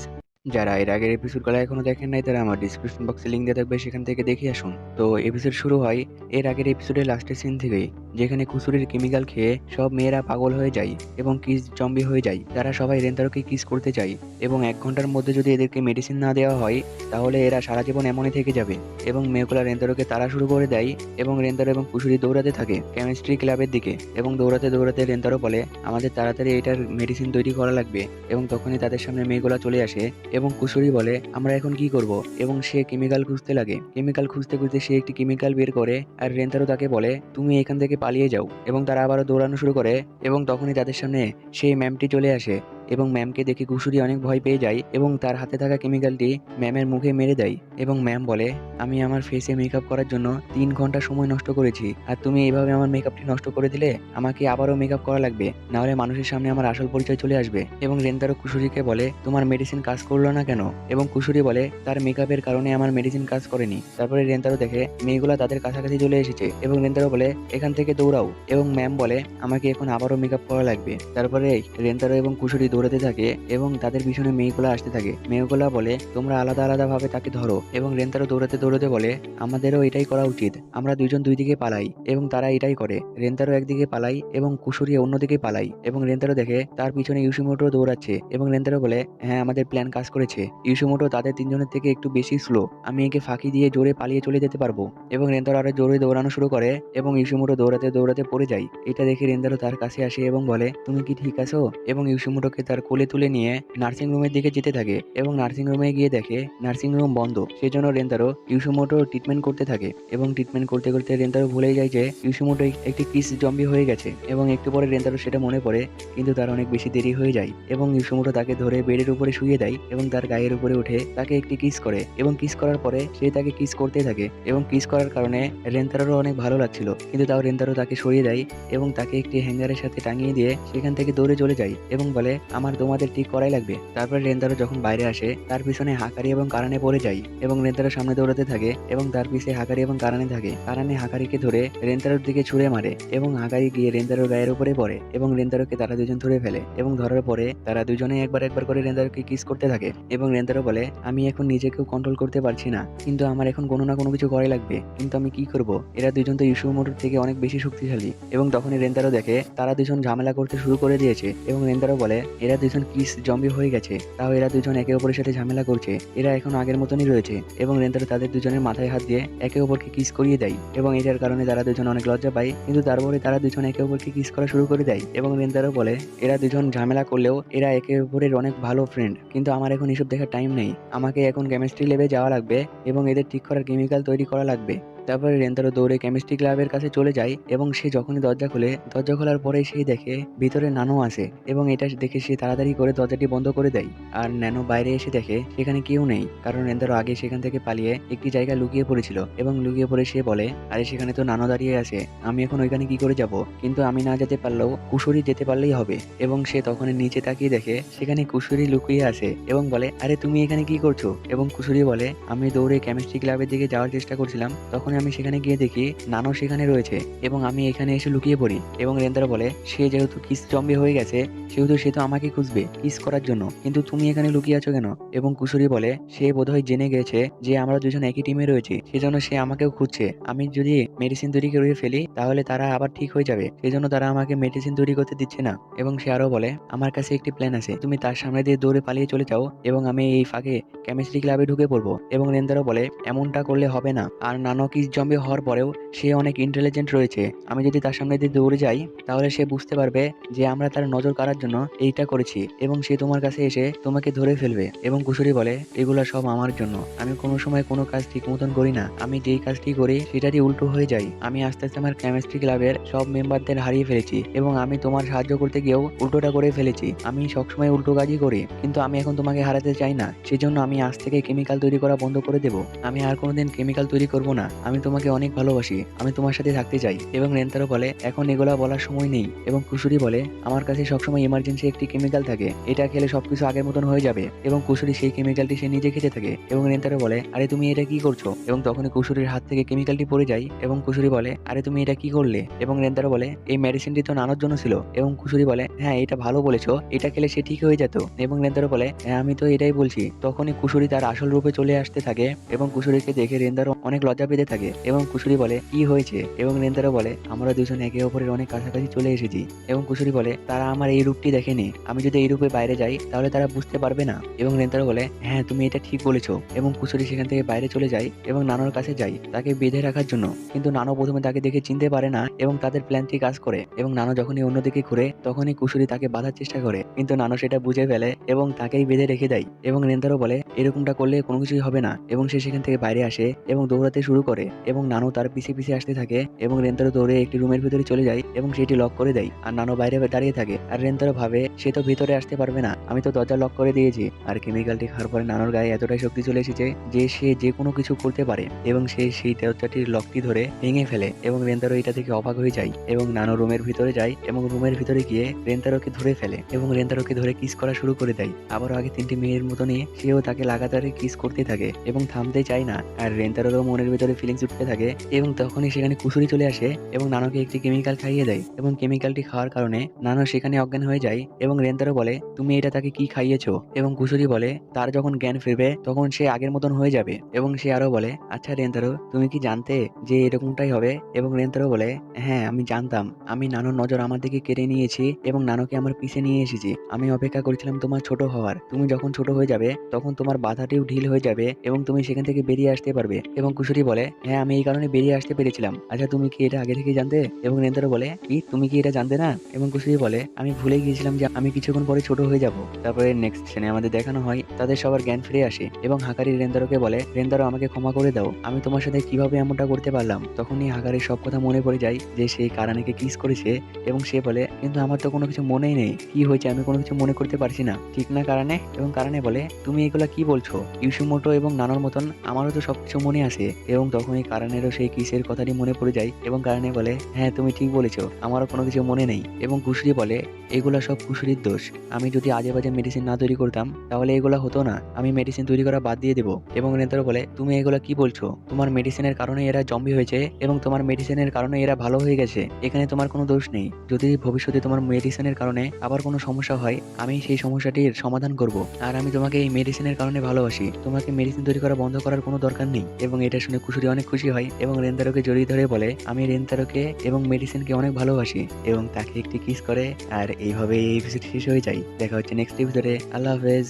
যারা এর আগের এপিসোডগুলো এখনো দেখেন নাই তারা আমার ডিসক্রিপশন বক্সে লিঙ্ক দিয়ে থাকবে, সেখান থেকে দেখে আসুন। তো এপিসোড শুরু হয় এর আগের এপিসোডের লাস্টের সিন থেকেই, যেখানে কুসুরির কেমিক্যাল খেয়ে সব মেয়েরা পাগল হয়ে যায় এবং কিস জম্বি হয়ে যায়। তারা সবাই রেন্তারোকে কিস করতে চায় এবং 1 ঘন্টার মধ্যে যদি এদেরকে মেডিসিন না দেওয়া হয় তাহলে এরা সারা জীবন এমনই থেকে যাবে। এবং মেয়েগুলা রেন্তারোকে তাড়া শুরু করে দেয় এবং রেন্তারো এবং কুসুরি দৌড়াতে থাকে কেমিস্ট্রি ক্লাবের দিকে। এবং দৌড়াতে দৌড়াতে রেন্তারো বলে আমাদের তাড়াতাড়ি এটার মেডিসিন তৈরি করা লাগবে। এবং তখনই তাদের সামনে মেয়েগুলা চলে আসে এবং কুশুরি বলে আমরা এখন কি করব। এবং সে কেমিক্যাল খুঁজতে লাগে। কেমিক্যাল খুঁজতে খুঁজতে সে একটি কেমিক্যাল বের করে আর রেন্তারো তাকে বলে তুমি এখান থেকে পালিয়ে যাও। এবং তারা আবারও দৌড়ানো শুরু করে এবং তখনই তাদের সামনে সেই ম্যামটি চলে আসে এবং ম্যামকে দেখে কুশুরি অনেক ভয় পেয়ে যায় এবং তার হাতে থাকা কেমিক্যালটি ম্যামের মুখে মেরে দেয় এবং ম্যাম বলে, আমি আমার ফেসে মেকআপ করার জন্য 3 ঘন্টা সময় নষ্ট করেছি, আর তুমি এইভাবে আমার মেকআপটি নষ্ট করে দিলে। আমাকে আবারও মেকআপ করা লাগবে, নাহলে মানুষের সামনে আমার আসল পরিচয় চলে আসবে। এবং রেন্তারো কুশুরিকে বলে, তোমার মেডিসিন কাজ করলো না কেন? এবং কুশুরি বলে, তার মেকআপের কারণে আমার মেডিসিন কাজ করেনি। তারপরে রেন্তারো দেখে মেয়েগুলা তাদের কাছাকাছি চলে এসেছে এবং রেন্তারো বলে, এখান থেকে দৌড়াও। এবং ম্যাম বলে, আমাকে এখন আবারও মেকআপ করা লাগবে। তারপরে রেন্তারো এবং কুশুরি দৌড়াতে থাকে এবং তাদের পিছনে মেয়েগুলা আসতে থাকে। মেয়েগুলা বলে, তোমরা আলাদা আলাদা ভাবে তাকে ধরো। এবং রেন্তারো দৌড়াতে দৌড়াতে বলে, আমাদেরও এটাই করা উচিত, আমরা দুইজন দুই দিকে পালাই। এবং তারা এটাই করে। রেন্তারো একদিকে পালাই এবং কুশুরি অন্যদিকে পালাই। এবং রেন্তারো দেখে তার পিছনে ইউশিমোটো দৌড়াচ্ছে এবং রেন্তারো বলে, হ্যাঁ, আমাদের প্ল্যান কাজ করেছে। ইউশিমোটো তাদের তিনজনের থেকে একটু বেশি স্লো, আমি একে ফাঁকি দিয়ে জোরে পালিয়ে চলে যেতে পারবো। এবং রেন্তারো আরো জোরে দৌড়ানো শুরু করে এবং ইউশিমোটো দৌড়াতে দৌড়াতে পড়ে যায়। এটা দেখে রেন্তারো তার কাছে আসে এবং বলে, তুমি কি ঠিক আছো? এবং ইউশিমোটোকে তার কোলে তুলে নিয়ে নার্সিং রুমের দিকে যেতে থাকে এবং নার্সিং রুমে গিয়ে দেখে নার্সিং রুম বন্ধ। সেজন্য রেন্তারো ইউশিমোটো ট্রিটমেন্ট করতে থাকে এবং ট্রিটমেন্ট করতে করতে রেন্তারো ভুলে যায় যে ইউশিমোটো একটি কিস জম্বি হয়ে গেছে। এবং একটু পরে রেন্তারো সেটা মনে পড়ে, কিন্তু তার অনেক বেশি দেরি হয়ে যায় এবং ইউশিমোটো তাকে ধরে বেডের উপরে শুয়ে দেয় এবং তার গায়ের উপরে উঠে তাকে একটি কিস করে এবং কিস করার পরে সে তাকে কিস করতে থাকে এবং কিস করার কারণে রেন্তারোরও অনেক ভালো লাগছিল, কিন্তু তাও রেন্তারো তাকে সরিয়ে দেয় এবং তাকে একটি হ্যাঙ্গারের সাথে টাঙিয়ে দিয়ে সেখান থেকে দৌড়ে চলে যায় এবং বলে, আমার তোমাদের ঠিক করাই লাগবে। তারপর রেন্তারো যখন বাইরে আসে তার পিছনে হাকারি এবং কারানে পড়ে যায় এবং রেন্তারো সামনে দৌড়াতে থাকে এবং তার পিছে হাকারি এবং কারানে থাকে। কারানে হাকারিকে ধরে রেন্তারোর দিকে ছুঁড়ে মারে এবং হাকারি গিয়ে রেন্তারোর গায়ের উপরে পড়ে এবং রেন্তারোকে তারা দুজন ধরে ফেলে এবং ধরার পরে তারা দুজনে একবার একবার করে রেন্তারোকে কিস করতে থাকে এবং রেন্তারো বলে, আমি এখন নিজেকেও কন্ট্রোল করতে পারছি না, কিন্তু আমার এখন কোনো না কোনো কিছু করাই লাগবে, কিন্তু আমি কি করব? এরা দুজন তো ইউশিমোটোর থেকে অনেক বেশি শক্তিশালী। এবং তখনই রেন্তারো দেখে তারা দুজন ঝামেলা করতে শুরু করে দিয়েছে এবং রেন্তারো বলে, এরা দুজন কিস জম্বি হয়ে গেছে, তাও এরা দুজন একে অপরের সাথে ঝামেলা করছে, এরা এখন আগের মতনই রয়েছে। এবং রেন্তারো তাদের দুজনের মাথায় হাত দিয়ে একে অপরকে কিস করিয়ে দেয় এবং এটার কারণে তারা দুজন অনেক লজ্জা পায়, কিন্তু তারপরে তারা দুজন একে অপরকে কিস করা শুরু করে দেয়। এবং রেন্তারো বলে, এরা দুজন ঝামেলা করলেও এরা একে অপরের অনেক ভালো ফ্রেন্ড, কিন্তু আমার এখন এসব দেখার টাইম নেই, আমাকে এখন কেমিস্ট্রি ল্যাবে যাওয়া লাগবে এবং এদের ঠিক করার কেমিক্যাল তৈরি করা লাগবে। তারপরে রেন্তারো দৌড়ে কেমিস্ট্রি ক্লাবের কাছে চলে যায় এবং সে যখনই দরজা খুলে, দরজা খোলার পরে সে দেখে ভিতরে নানো আছে এবং এটা দেখে সে তাড়াতাড়ি করে দরজাটি বন্ধ করে দেয়। আর ন্যানো বাইরে এসে দেখে সেখানে কেউ নেই, কারণ রেন্তারো আগে সেখান থেকে পালিয়ে একটি জায়গায় লুকিয়ে পড়েছিল এবং লুকিয়ে পড়ে সে বলে, আরে সেখানে তো নানো দাঁড়িয়ে আছে, আমি এখন ওইখানে কি করে যাব? কিন্তু আমি না যেতে পারলেও কুশুরি যেতে পারলেই হবে। এবং সে তখন নিচে তাকিয়ে দেখে সেখানে কুশুরি লুকিয়ে আছে এবং বলে, আরে তুমি এখানে কি করছো? এবং কুশুরি বলে, আমি দৌড়ে কেমিস্ট্রি ক্লাবের দিকে যাওয়ার চেষ্টা করছিলাম, তখন আমি সেখানে গিয়ে দেখি নানো সেখানে রয়েছে এবং আমি এখানে এসে লুকিয়ে পড়ি। এবং রেন্তারো বলে, সে যেহেতু কিস জম্বি হয়ে গেছে সেহেতু সে তো আমাকে খুঁজবে কিস করার জন্য, কিন্তু তুমি এখানে লুকিয়ে আছো কেন? এবং কুশুরি বলে, সে বোধহয় জেনে গেছে যে আমরা দুজন একই টিমে রয়েছি, সেজন্য সে আমাকেও খুঁজছে। আমি যদি মেডিসিন তৈরি করে ফেলি তাহলে তারা আবার ঠিক হয়ে যাবে, সেজন্য তারা আমাকে মেডিসিন তৈরি করতে দিচ্ছে না। এবং সে আরো বলে, আমার কাছে একটি প্ল্যান আছে, তুমি তার সামনে দিয়ে দৌড়ে পালিয়ে চলে যাও এবং আমি এই ফাঁকে কেমিস্ট্রি ক্লাবে ঢুকে পড়বো। এবং রেন্তারো বলে, এমনটা করলে হবে না, আর নানো কিস জম্বি হওয়ার পরেও সে অনেক ইন্টেলিজেন্ট রয়েছে, আমি যদি তার সামনে দিয়ে দৌড়ে যাই তাহলে সে বুঝতে পারবে যে আমরা তার নজর কাড়ার জন্য এইটা করেছি এবং সে তোমার কাছে এসে তোমাকে ধরে ফেলবে। এবং কুশুরি বলে, এগুলা সব আমার জন্য, আমি কোনো সময় কোনো কাজ ঠিক মতন করি না, আমি যেই কাজটি করি সেটারই উল্টো হয়ে যায়, আমি আস্তে আস্তে আমার কেমিস্ট্রি ক্লাবের সব মেম্বারদের হারিয়ে ফেলেছি এবং আমি তোমার সাহায্য করতে গিয়েও উল্টোটা করে ফেলেছি, আমি সবসময় উল্টো কাজই করি, কিন্তু আমি এখন তোমাকে হারাতে চাই না, সেজন্য আমি আজ থেকে কেমিক্যাল তৈরি করা বন্ধ করে দেব, আমি আর কোনোদিন কেমিক্যাল তৈরি করব না, আমি তোমাকে অনেক ভালোবাসি, আমি তোমার সাথে থাকতে চাই। এবং রেন্তারো বলে, এখন এগুলা বলার সময় নেই। এবং কুশুরি বলে, আমার কাছে সবসময় ইমার্জেন্সি একটি কেমিক্যাল থাকে, এটা খেলে সবকিছু আগের মতন হয়ে যাবে। এবং কুশুরি সেই কেমিক্যালটি সে নিজে খেতে থাকে এবং রেন্তারো বলে, আরে তুমি এটা কি করছো? এবং তখনই কুশুরির হাত থেকে কেমিক্যালটি পড়ে যায় এবং কুশুরি বলে, আরে তুমি এটা কি করলে? এবং রেন্তারো বলে, এই মেডিসিনটি তো নানোর জন্য ছিল। এবং কুশুরি বলে, হ্যাঁ, এটা ভালো বলেছো, এটা খেলে সে ঠিক হয়ে যেত। এবং রেন্তারো বলে, হ্যাঁ, আমি তো এটাই বলছি। তখনই কুশুরি তার আসল রূপে চলে আসতে থাকে এবং কুশুরিকে দেখে রেন্তারো অনেক লজ্জা পেতে থাকে এবং কুশুরি বলে, কি হয়েছে? এবং রেন্তারো বলে, আমরা দুজন একে অপরের অনেক কাছাকাছি চলে এসেছি। এবং কুশুরি বলে, তারা আমার এই রূপটি দেখেনি, আমি যদি এই রূপে বাইরে যাই তাহলে তারা বুঝতে পারবে না। এবং রেন্তারো বলে, হ্যাঁ, তুমি এটা ঠিক বলেছো। এবং কুশুরি সেখান থেকে বাইরে চলে যায় এবং নানোর কাছে যায় তাকে বেঁধে রাখার জন্য, কিন্তু নানো প্রথমে তাকে দেখে চিনতে পারে না এবং তাদের প্ল্যানটি কাজ করে। এবং নানো যখনই অন্যদিকে ঘুরে তখনই কুশুরি তাকে বাঁধার চেষ্টা করে, কিন্তু নানো সেটা বুঝে ফেলে এবং তাকেই বেঁধে রেখে দেয়। এবং রেন্তারো বলে, এরকমটা করলে কোনো কিছুই হবে না। এবং সে সেখান থেকে বাইরে আসে এবং দৌড়াতে শুরু করে এবং নানু তার পিছে পিছে আসতে থাকে এবং রেন্তারো দৌড়ে একটি রুমের ভিতরে চলে যায় এবং সেটি লক করে দেয়। আর নানু বাইরে দাঁড়িয়ে থাকে আর রেন্তারো ভাবে সে তো ভিতরে আসতে পারবে না, আমি তো দরজা লক করে দিয়েছি। আর কেমিক্যালটি খাওয়ার পরে নানুর গায়ে এতটাই শক্তি চলে এসেছে যে সে যে কোনো কিছু করতে পারে এবং সে সেই দরজাটির লকটি ধরে ভেঙে ফেলে এবং রেন্তারো এটা থেকে অবাক হয়ে যায় এবং নানু রুমের ভিতরে যায় এবং রুমের ভিতরে গিয়ে রেন্তারোকে ধরে ফেলে এবং রেন্তারোকে ধরে কিস করা শুরু করে দেয়। আবারও আগে 3টি মেয়ের মতনই সেও তাকে লাগাতারে কিস করতে থাকে এবং থামতে চায় না। আর রেন্তারোরও মনের ভিতরে ফিলিংস উঠতে থাকে এবং তখনই সেখানে কুসুরি চলে আসে এবং নানুকে একটি কেমিক্যাল খাইয়ে দেয় এবং কেমিক্যালটি খাওয়ার কারণে নানু সেখানে অজ্ঞান হয়ে যায় এবং রেন্তারো বলে তুমি এটা তাকে কি খাইয়েছো এবং কুসুরি বলে তার যখন জ্ঞান ফিরবে তখন সে আগের মতন হয়ে যাবে এবং সে আরো বলে আচ্ছা রেন্তারো তুমি কি জানতে যে এরকমটাই হবে এবং রেন্তারো বলে হ্যাঁ আমি জানতাম, আমি নানুর নজর আমার দিকে কেড়ে নিয়েছি এবং নানুকে আমার পিছে নিয়ে এসেছি। আমি অপেক্ষা করেছিলাম তোমার ছোট হওয়ার, তুমি যখন ছোট হয়ে যাবে তখন তোমার বাধাটিও ঢিল হয়ে যাবে এবং তুমি সেখান থেকে বেরিয়ে আসতে পারবে। এবং কুসুরি বলে হ্যাঁ আমি এই কারণে বেরিয়ে আসতে পেরেছিলাম। আচ্ছা তুমি কি এটা আগে থেকে জানতে? এবং রেন্তারো বলে কি তুমি কি এটা জানতে না? এবং কুসুরি বলে আমি ভুলে গিয়েছিলাম যে আমি কিছুক্ষণ পরে ছোট হয়ে যাব। তারপরে নেক্সট সিনে আমাদের দেখানো হয় তাদের সবার জ্ঞান ফিরে আসে এবং হাকারি রেন্তারোকে বলে রেন্তারো আমাকে ক্ষমা করে দাও, আমি তোমার সাথে কিভাবে এমনটা করতে পারলাম। তখনই হাকারির সব কথা মনে পড়ে যায় যে সেই কারানেকে কিস করেছে এবং সে বলে কিন্তু আমার তো কোনো কিছু মনেই নেই, কি হয়েছে আমি কোনো কিছু মনে করতে পারছি না, ঠিক না কারানে? এবং কারানে বলে তুমি এগুলা কি বলছো, ইউসুমোটো এবং নানোর মতন আমারও তো সবকিছু মনে আছে। এবং তখনই কারানেরও সেই কিসের কথাটি মনে পড়ে যায় এবং কারানে বলে হ্যাঁ তুমি ঠিক বলেছো, আমারও কোনো কিছু মনে নেই। এবং কুসুরি বলে এগুলা সব কুসুরির দোষ, আমি যদি আজে বাজে মেডিসিন না তৈরি করতাম তাহলে এগুলা হতো না, আমি মেডিসিন তৈরি করা বাদ দিয়ে দেবো। এবং রেন্তারো বলে তুমি এগুলা কি বলছো, তোমার মেডিসিনের কারণে এরা জম্বি হয়েছে এবং তোমার মেডিসিনের কারণে এরা ভালো হয়ে গেছে, এখানে তোমার কোনো দোষ নেই। যদি ভবিষ্যতে তোমার মেডিসিনের কারণে আবার কোনো সমস্যা হয় আমি সেই সমস্যাটির সমাধান করব, আর আমি তোমাকে এই মেডিসিনের কারণে ভালোবাসি, তোমাকে মেডিসিন তৈরি করা বন্ধ করার কোনো দরকার নেই। এবং এটা শুনে কুসুরি অনেক খুশি হয় এবং রেন্তারোকে জড়িয়ে ধরে বলে আমি রেন্তারোকে এবং মেডিসিনকে অনেক ভালোবাসি এবং তাকে একটি কিস করে। আর এইভাবে এই এপিসোড শেষ হয়ে যায়। দেখা হচ্ছে নেক্সট এপিসোডে। আল্লাহ হাফেজ।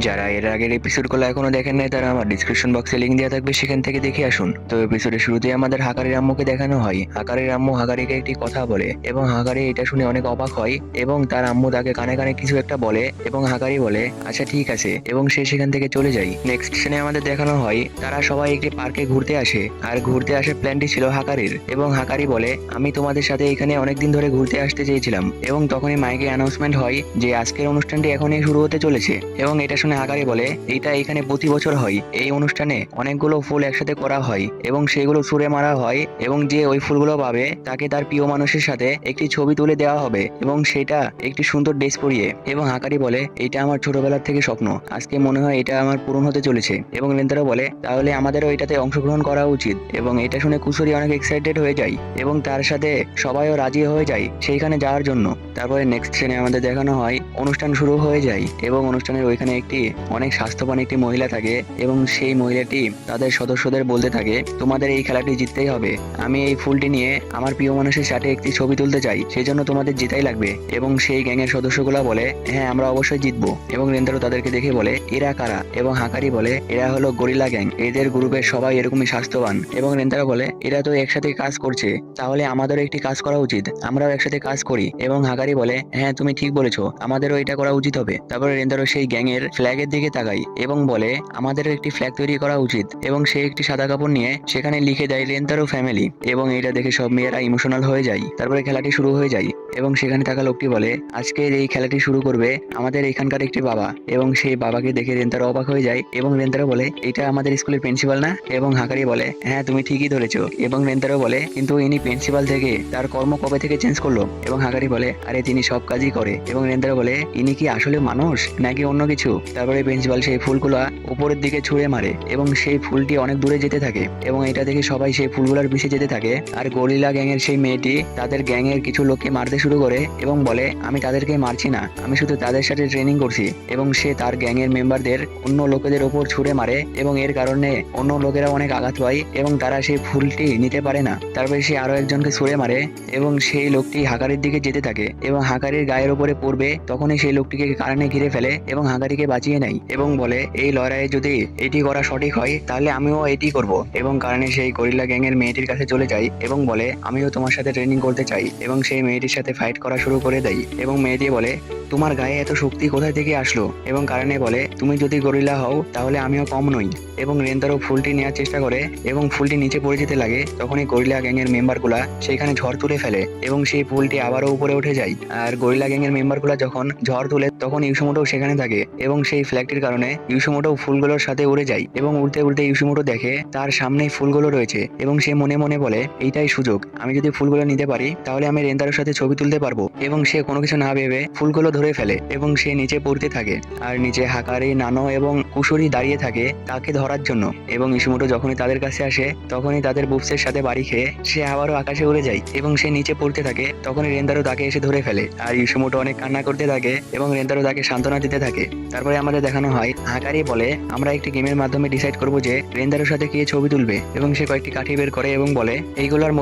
যারা এর আগের এপিসোডগুলো এখনো দেখেন নাই তারা আমার ডিসক্রিপশন বক্সে লিংক দেওয়া থাকবে, সেখান থেকে দেখে আসুন। তো এপিসোডের শুরুতে আমাদের হাকারির আম্মুকে দেখানো হয়। হাকারির আম্মু হাকারিকে একটি কথা বলে এবং হাকারি এটা শুনে অনেক অবাক হয় এবং তার আম্মু তাকে কানে কানে কিছু একটা বলে এবং হাকারি বলে আচ্ছা ঠিক আছে এবং সে সেখান থেকে চলে যায়। নেক্সট সিনে আমাদের দেখানো হয় তারা সবাই একটি পার্কে ঘুরতে আসে আর ঘুরতে আসার প্ল্যানটি ছিল হাকারির এবং হাকারি বলে আমি তোমাদের সাথে এখানে অনেকদিন ধরে ঘুরতে আসতে চেয়েছিলাম। এবং তখনই মাইকে অ্যানাউন্সমেন্ট হয় যে আজকের অনুষ্ঠানটি এখনই শুরু হতে চলেছে এবং এটা শুনে হাকারি বলে এটা এখানে প্রতি বছর হয়, এই অনুষ্ঠানে অনেকগুলো ফুল একসাথে করা হয় এবং সেগুলো ছুঁড়ে মারা হয় এবং যে ওই ফুলগুলো পাবে তাকে তার প্রিয় মানুষের সাথে একটি ছবি তুলে দেওয়া হবে এবং সেটা একটি সুন্দর ড্রেস পরিয়ে। এবং হাকারি বলে এটা আমার ছোটবেলার থেকে স্বপ্ন, আজকে মনে হয় এটা আমার পূরণ হতে চলেছে। এবং রেন্তারো বলে তাহলে আমাদেরও এটাতে অংশগ্রহণ করা উচিত। এবং এটা শুনে কুসুরি অনেক এক্সাইটেড হয়ে যায় এবং তার সাথে সবাইও রাজি হয়ে যায় সেইখানে যাওয়ার জন্য। তারপরে নেক্সট সিনে আমাদের দেখানো হয় অনুষ্ঠান শুরু হয়ে যায় এবং অনুষ্ঠানের ওইখানে একটি অনেক স্বাস্থ্যবান একটি মহিলা থাকে এবং সেই মহিলাটি তাদের সদস্যদের বলতে থাকে তোমাদের এই খেলাটি জিততেই হবে, আমি এই ফুলটি নিয়ে আমার প্রিয় মানুষের সাথে একটি ছবি তুলতে চাই, সেই জন্য তোমাদের জেতাই লাগবে। এবং সেই গ্যাংয়ের সদস্যগুলা বলে হ্যাঁ আমরা অবশ্যই জিতবো। এবং রেন্তারো তাদেরকে দেখে বলে এরা কারা এবং হাকারি বলে এরা হলো গরিলা গ্যাং, এদের গ্রুপের সবাই এরকমই স্বাস্থ্যবান। এবং রেন্তারো বলে এরা তো একসাথে কাজ করছে, তাহলে আমাদেরও একটি কাজ করা উচিত, আমরাও একসাথে কাজ করি। এবং হাকারি বলে হ্যাঁ তুমি ঠিক বলেছো, আমাদেরও এটা করা উচিত হবে। তারপরে রেন্তারো সেই গ্যাংয়ের ফ্ল্যাগের দিকে তাকাই এবং বলে আমাদের একটি ফ্ল্যাগ তৈরি করা উচিত এবং সে একটি সাদা কাপড় নিয়ে সেখানে লিখে দেয় রেন্তারো ফ্যামিলি এবং এটা দেখে সব মেয়েরা ইমোশনাল হয়ে যায়। তারপরে খেলাটি শুরু হয়ে যায় এবং সেখানে থাকা লোকটি বলে আজকের এই খেলাটি শুরু করবে আমাদের এখানকার একটি বাবা। এবং সেই বাবাকে দেখে রেন্তারো অবাক হয়ে যায় এবং রেন্তারো বলে এটা আমাদের স্কুলের প্রিন্সিপাল না? এবং হাকারি বলে হ্যাঁ তুমি ঠিকই ধরেছো। এবং রেন্তারো বলে কিন্তু ইনি প্রিন্সিপাল থেকে তার কর্ম কবে থেকে চেঞ্জ করলো? এবং হাকারি বলে আরে তিনি সব কাজই করে। এবং রেন্তারো বলে ইনি কি আসলে মানুষ নাকি অন্য কিছু? তারপরে প্রিন্সিপাল সেই ফুলগুলা উপরের দিকে ছুঁড়ে মারে এবং সেই ফুলটি অনেক দূরে যেতে থাকে এবং এটা দেখে সবাই সেই ফুলগুলার পিছে যেতে থাকে। আর গরিলা গ্যাংয়ের সেই মেয়েটি তাদের গ্যাংয়ের কিছু লোককে মারতে শুরু করে এবং বলে আমি তাদেরকে মারছি না, আমি শুধু তাদের সাথে ট্রেনিং করছি। এবং সে তার গ্যাংয়ের মেম্বারদের অন্য লোকেদের ওপর ছুঁড়ে মারে এবং এর কারণে অন্য লোকেরা অনেক আঘাত পায় এবং তারা সেই ফুলটি নিতে পারে না। তারপরে সে আরো একজনকে ছুঁড়ে মারে এবং সেই লোকটি হাকারির দিকে যেতে থাকে এবং হাকারির গায়ের উপরে পড়বে, তখনই সেই লোকটিকে কারণে ঘিরে ফেলে এবং হাকারিকে বাঁচিয়ে নেয় এবং বলে এই লড়াইয়ে যদি এটি করা সঠিক হয় তাহলে আমিও এটি করব। এবং কারণে সেই গরিলা গ্যাং এর মেয়েটির কাছে চলে যায় এবং বলে আমিও তোমার সাথে ট্রেনিং করতে চাই এবং সেই মেয়েটির সাথে ফাইট করা শুরু করে দেয় এবং মেয়েটি বলে তোমার গায়ে এত শক্তি কোথা থেকে আসলো এবং কারণে বলে তুমি যদি গরিলা হও তাহলে আমিও কম নই। এবং রেন্তারও ফুলটি নেওয়ার চেষ্টা করে এবং ফুলটি নিচে পড়ে যেতে লাগে। তখনই গরিলা গ্যাং এর মেম্বারগুলা সেখানে ঝড় তুলে ফেলে এবং সেই ফুলটি আবারও উপরে উঠে যায়। আর গরিলা গ্যাং এর মেম্বারগুলা যখন ঝড় তুলে তখন ইউসুমোটো সেখানে থাকে এবং সেই ফ্ল্যাগটির কারণে ইউসুমোটো ফুলগুলোর সাথে উড়ে যায় এবং উড়তে উড়তে ইউসুমোটো দেখে তার সামনেই ফুলগুলো রয়েছে এবং সে মনে মনে বলে এইটাই সুযোগ, আমি যদি ফুলগুলো নিতে পারি তাহলে আমি রেন্তারোর সাথে ছবি তুলতে পারবো। এবং সে কোনো কিছু না ভেবে ফুলগুলো ধরে ফেলে এবং সে নিচে পড়তে থাকে। আর নিচে হাকারি, নানো এবং কুশুরি দাঁড়িয়ে থাকে তাকে ধরার জন্য। এবং ইসুমোটো যখনই তাদের কাছে আসে তখনই তাদের বুফসের সাথে বাড়ি খেয়ে সে আবারও আকাশে উড়ে যায় এবং সে নিচে পড়তে থাকে। তখনই রেন্তারো তাকে এসে ধরে ফেলে আর ইসুমোটো অনেক কান্না করতে থাকে এবং রেন্তারো তাকে সান্ত্বনা দিতে থাকে। তারপরে আমাদের দেখানো হয় হাকারি বলে আমরা একটি গেমের মাধ্যমে ডিসাইড করব যে রেন্তারোর সাথে কে ছবি তুলবে এবং সে কয়েকটি কাঠি বের করে এবং বলে এগুলোর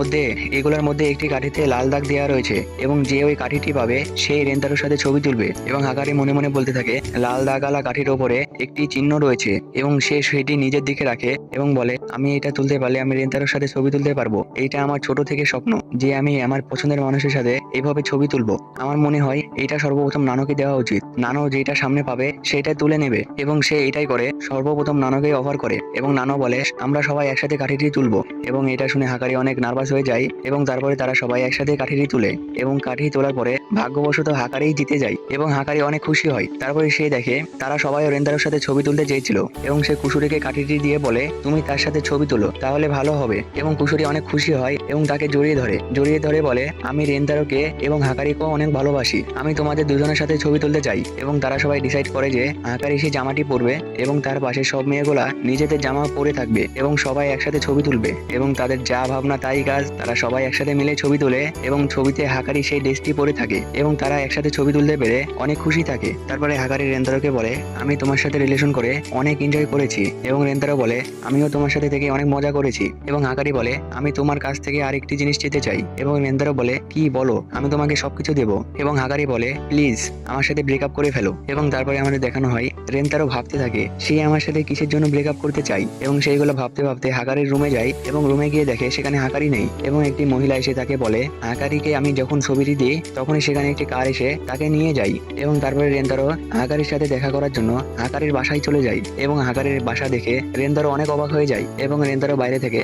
মধ্যে একটি কাঠিতে লাল দাগ দেওয়া রয়েছে এবং যে ওই কাঠিটি পাবে সেই রেন্তারোর সাথে ছবি তুলবে। এবং হাকারি মনে মনে বলতে থাকে লাল দাগালা কাঠির ওপরে একটি চিহ্ন রয়েছে এবং সে সেটি নিজের দিকে রাখে এবং বলে আমি এটা তুলতে পারলে আমি রেন্তারোর সাথে ছবি তুলতে পারবো। এইটা আমার ছোট থেকে স্বপ্ন যে আমি আমার পছন্দের মানুষের সাথে এইভাবে ছবি তুলবো। আমার মনে হয় এটা সর্বপ্রথম নানোকে দেওয়া উচিত, নানো যেটা সামনে পাবে সেটা তুলে নেবে এবং সে এটাই করে, সর্বপ্রথম নানোকে অফার করে এবং নানো বলে আমরা সবাই একসাথে কাঠিটি তুলবো। এবং এটা শুনে হাকারি অনেক নার্ভাস হয়ে যায় এবং তারপরে তারা সবাই একসাথে কাঠিটি তুলে এবং কাঠি তোলার পরে ভাগ্যবশত হাকারিই জিতে যায় এবং হাকারি অনেক খুশি হয়। তারপরে সে দেখে তারা সবাই রেন্তারোর সাথে ছবি তুলতে চেয়েছিল এবং সে কুশুরিকে কাঠিটি দিয়ে বলে তুমি তার সাথে ছবি তুলো তাহলে ভালো হবে। এবং কুশুরি অনেক খুশি হয় এবং তাকে জড়িয়ে ধরে বলে আমি রেন্তারোকে এবং হাকারিকেও অনেক ভালোবাসি, আমি তোমাদের দুজনের সাথে ছবি তুলতে চাই। এবং তারা সবাই ডিসাইড করে যে হাকারি সেই জামাটি পরবে এবং তার পাশে সব মেয়েগুলা নিজেদের জামা পরে থাকবে এবং সবাই একসাথে ছবি তুলবে এবং তাদের যা ভাবনা তাই কাজ, তারা সবাই একসাথে মিলে ছবি তোলে এবং ছবিতে হাকারি সেই ড্রেসটি পরে থাকে এবং তারা একসাথে ছবি তুলতে পেরে অনেক খুশি থাকে। তারপরে হাকারি রেন্তারোকে বলে আমি তোমার সাথে রিলেশন করে অনেক এনজয় করেছি এবং রেন্তারো বলে আমিও তোমার সাথে থেকে অনেক মজা করেছি। এবং হাকারি বলে আমি তোমার কাছ থেকে আরেকটি জিনিস চেতে চাই এবং রেন্তারো বলে কি বলো, আমি তোমাকে সবকিছু দেবো। এবং হাকারি বলে প্লিজ আমার সাথে ব্রেকআপ করে ফেলো। এবং তারপরে আমাদের দেখানো হয় রেন্তারো ভাবতে থাকে সে আমার সাথে কিসের জন্য ব্রেকআপ করতে চাই এবং সেইগুলো ভাবতে ভাবতে হাকারির রুমে যায় এবং রুমে গিয়ে দেখে সেখানে হাকারি নেই এবং একটি মহিলা এসে তাকে বলে হাকারিকে আমি যখন ছবিটি দিই তখনই সেখানে একটি কার এসে তাকে নিয়ে যায়। এবং তারপরে রেন্তারো হাকারির সাথে দেখা করার জন্য হাকারির বাসায় চলে যায় এবং হাকারির বাসা দেখে রেন্তারো অনেক অবাক হয়ে যায় এবং রেন্তারো বাইরে থেকে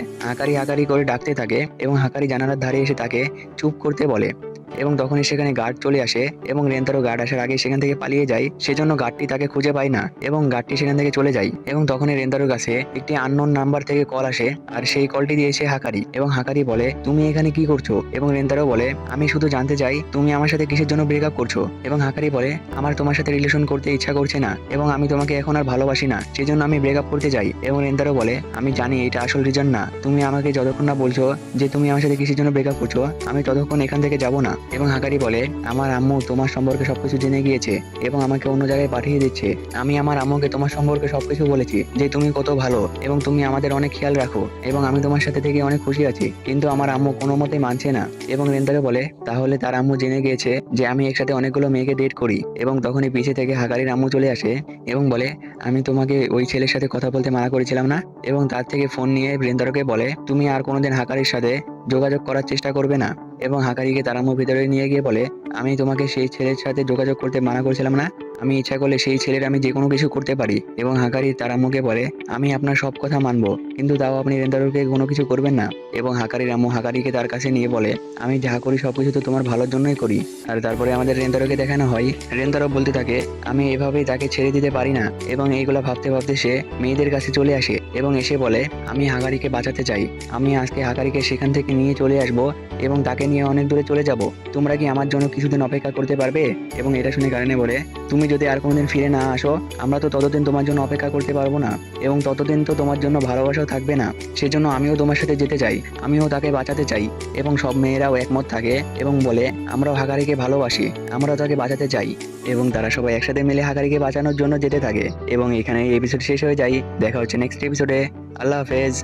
হাকারি করে ডাকতে থাকে এবং হাকারি জানালার ধারে এসে তাকে চুপ করতে বলে। এবং তখনই সেখানে গার্ড চলে আসে এবং রেন্তারো গার্ড আসার আগে সেখান থেকে পালিয়ে যায়, সেজন্য গার্ডটি তাকে খুঁজে পায় না এবং গার্ডটি সেখান থেকে চলে যায়। এবং তখনই রেন্তারোর কাছে একটি আননোন নাম্বার থেকে কল আসে আর সেই কলটি দিয়েছে হাকারি এবং হাকারি বলে তুমি এখানে কি করছো। এবং রেন্তারো বলে আমি শুধু জানতে চাই তুমি আমার সাথে কিসের জন্য ব্রেকআপ করছো। এবং হাকারি বলে আমার তোমার সাথে রিলেশন করতে ইচ্ছা করছে না এবং আমি তোমাকে এখন আর ভালোবাসি না, সেজন্য আমি ব্রেকআপ করতে চাই। এবং রেন্তারো বলে আমি জানি এটা আসল রিজন না, তুমি আমাকে যতক্ষণ না বলছো যে তুমি আমার সাথে কিসের জন্য ব্রেকআপ করছো আমি ততক্ষণ এখান থেকে যাব না। এবং হাকারি বলে আমার আম্মু তোমার সম্পর্কে সবকিছু জেনে গিয়েছে এবং আমাকে অন্য জায়গায় পাঠিয়ে দিচ্ছে। আমি আমার আম্মুকে তোমার সম্পর্কে সবকিছু বলেছি যে তুমি কত ভালো এবং তুমি আমাদের অনেক খেয়াল রাখো এবং আমি তোমার সাথে থেকে অনেক খুশি আছি, কিন্তু আমার আম্মু কোনো মতেই মানছে না। এবং রেন্তারো বলে তাহলে তার আম্মু জেনে গিয়েছে যে আমি একসাথে অনেকগুলো মেয়েকে ডেট করি। এবং তখনই পিছে থেকে হাকারির আম্মু চলে আসে এবং বলে আমি তোমাকে ওই ছেলের সাথে কথা বলতে মানা করেছিলাম না। এবং তার থেকে ফোন নিয়ে রেন্তারোকে বলে তুমি আর কোনোদিন হাকারির সাথে যোগাযোগ করার চেষ্টা করবে না। এবং হাকারিকে তার আম্মু ভিতরে নিয়ে গিয়ে বলে আমি তোমাকে সেই ছেলের সাথে যোগাযোগ করতে মানা করেছিলাম না, আমি ইচ্ছা করলে সেই ছেলের আমি যে কোনো কিছু করতে পারি। এবং হাকারি তার আম্মুকে বলে আমি আপনার সব কথা মানবো কিন্তু তাও আপনি রেন্তারোকে কোনো কিছু করবেন না। এবং হাকারির আম্মু হাকারিকে তার কাছে নিয়ে বলে আমি যা করি সবকিছু তো তোমার ভালোর জন্যই করি। আর তারপরে আমাদের রেন্তারোকে দেখানো হয় রেন্তারো বলতে থাকে আমি এভাবেই তাকে ছেড়ে দিতে পারি না। এবং এইগুলো ভাবতে ভাবতে সে মেয়েদের কাছে চলে আসে এবং এসে বলে আমি হাকারিকে বাঁচাতে চাই, আমি আজকে হাকারিকে সেখান থেকে নিয়ে চলে আসবো এবং তাকে নিয়ে অনেক দূরে চলে যাব, তোমরা কি আমার জন্য কিছুদিন অপেক্ষা করতে পারবে। এবং এটা শুনে কারণে বলে তুমি যদি আর কোনোদিন ফিরে না আসো আমরা তো ততদিন তোমার জন্য অপেক্ষা করতে পারবো না এবং ততদিন তো তোমার জন্য ভালোবাসাও থাকবে না, সেজন্য আমিও তোমার সাথে যেতে চাই, আমিও তাকে বাঁচাতে চাই। এবং সব মেয়েরাও একমত থাকে এবং বলে আমরাও হাকারিকে ভালোবাসি, আমরাও তাকে বাঁচাতে চাই। এবং তারা সবাই একসাথে মিলে হাকারিকে বাঁচানোর জন্য যেতে থাকে। এবং এখানে এই এপিসোড শেষ হয়ে যায়। দেখা হচ্ছে নেক্সট এপিসোডে। আল্লাহ হাফেজ।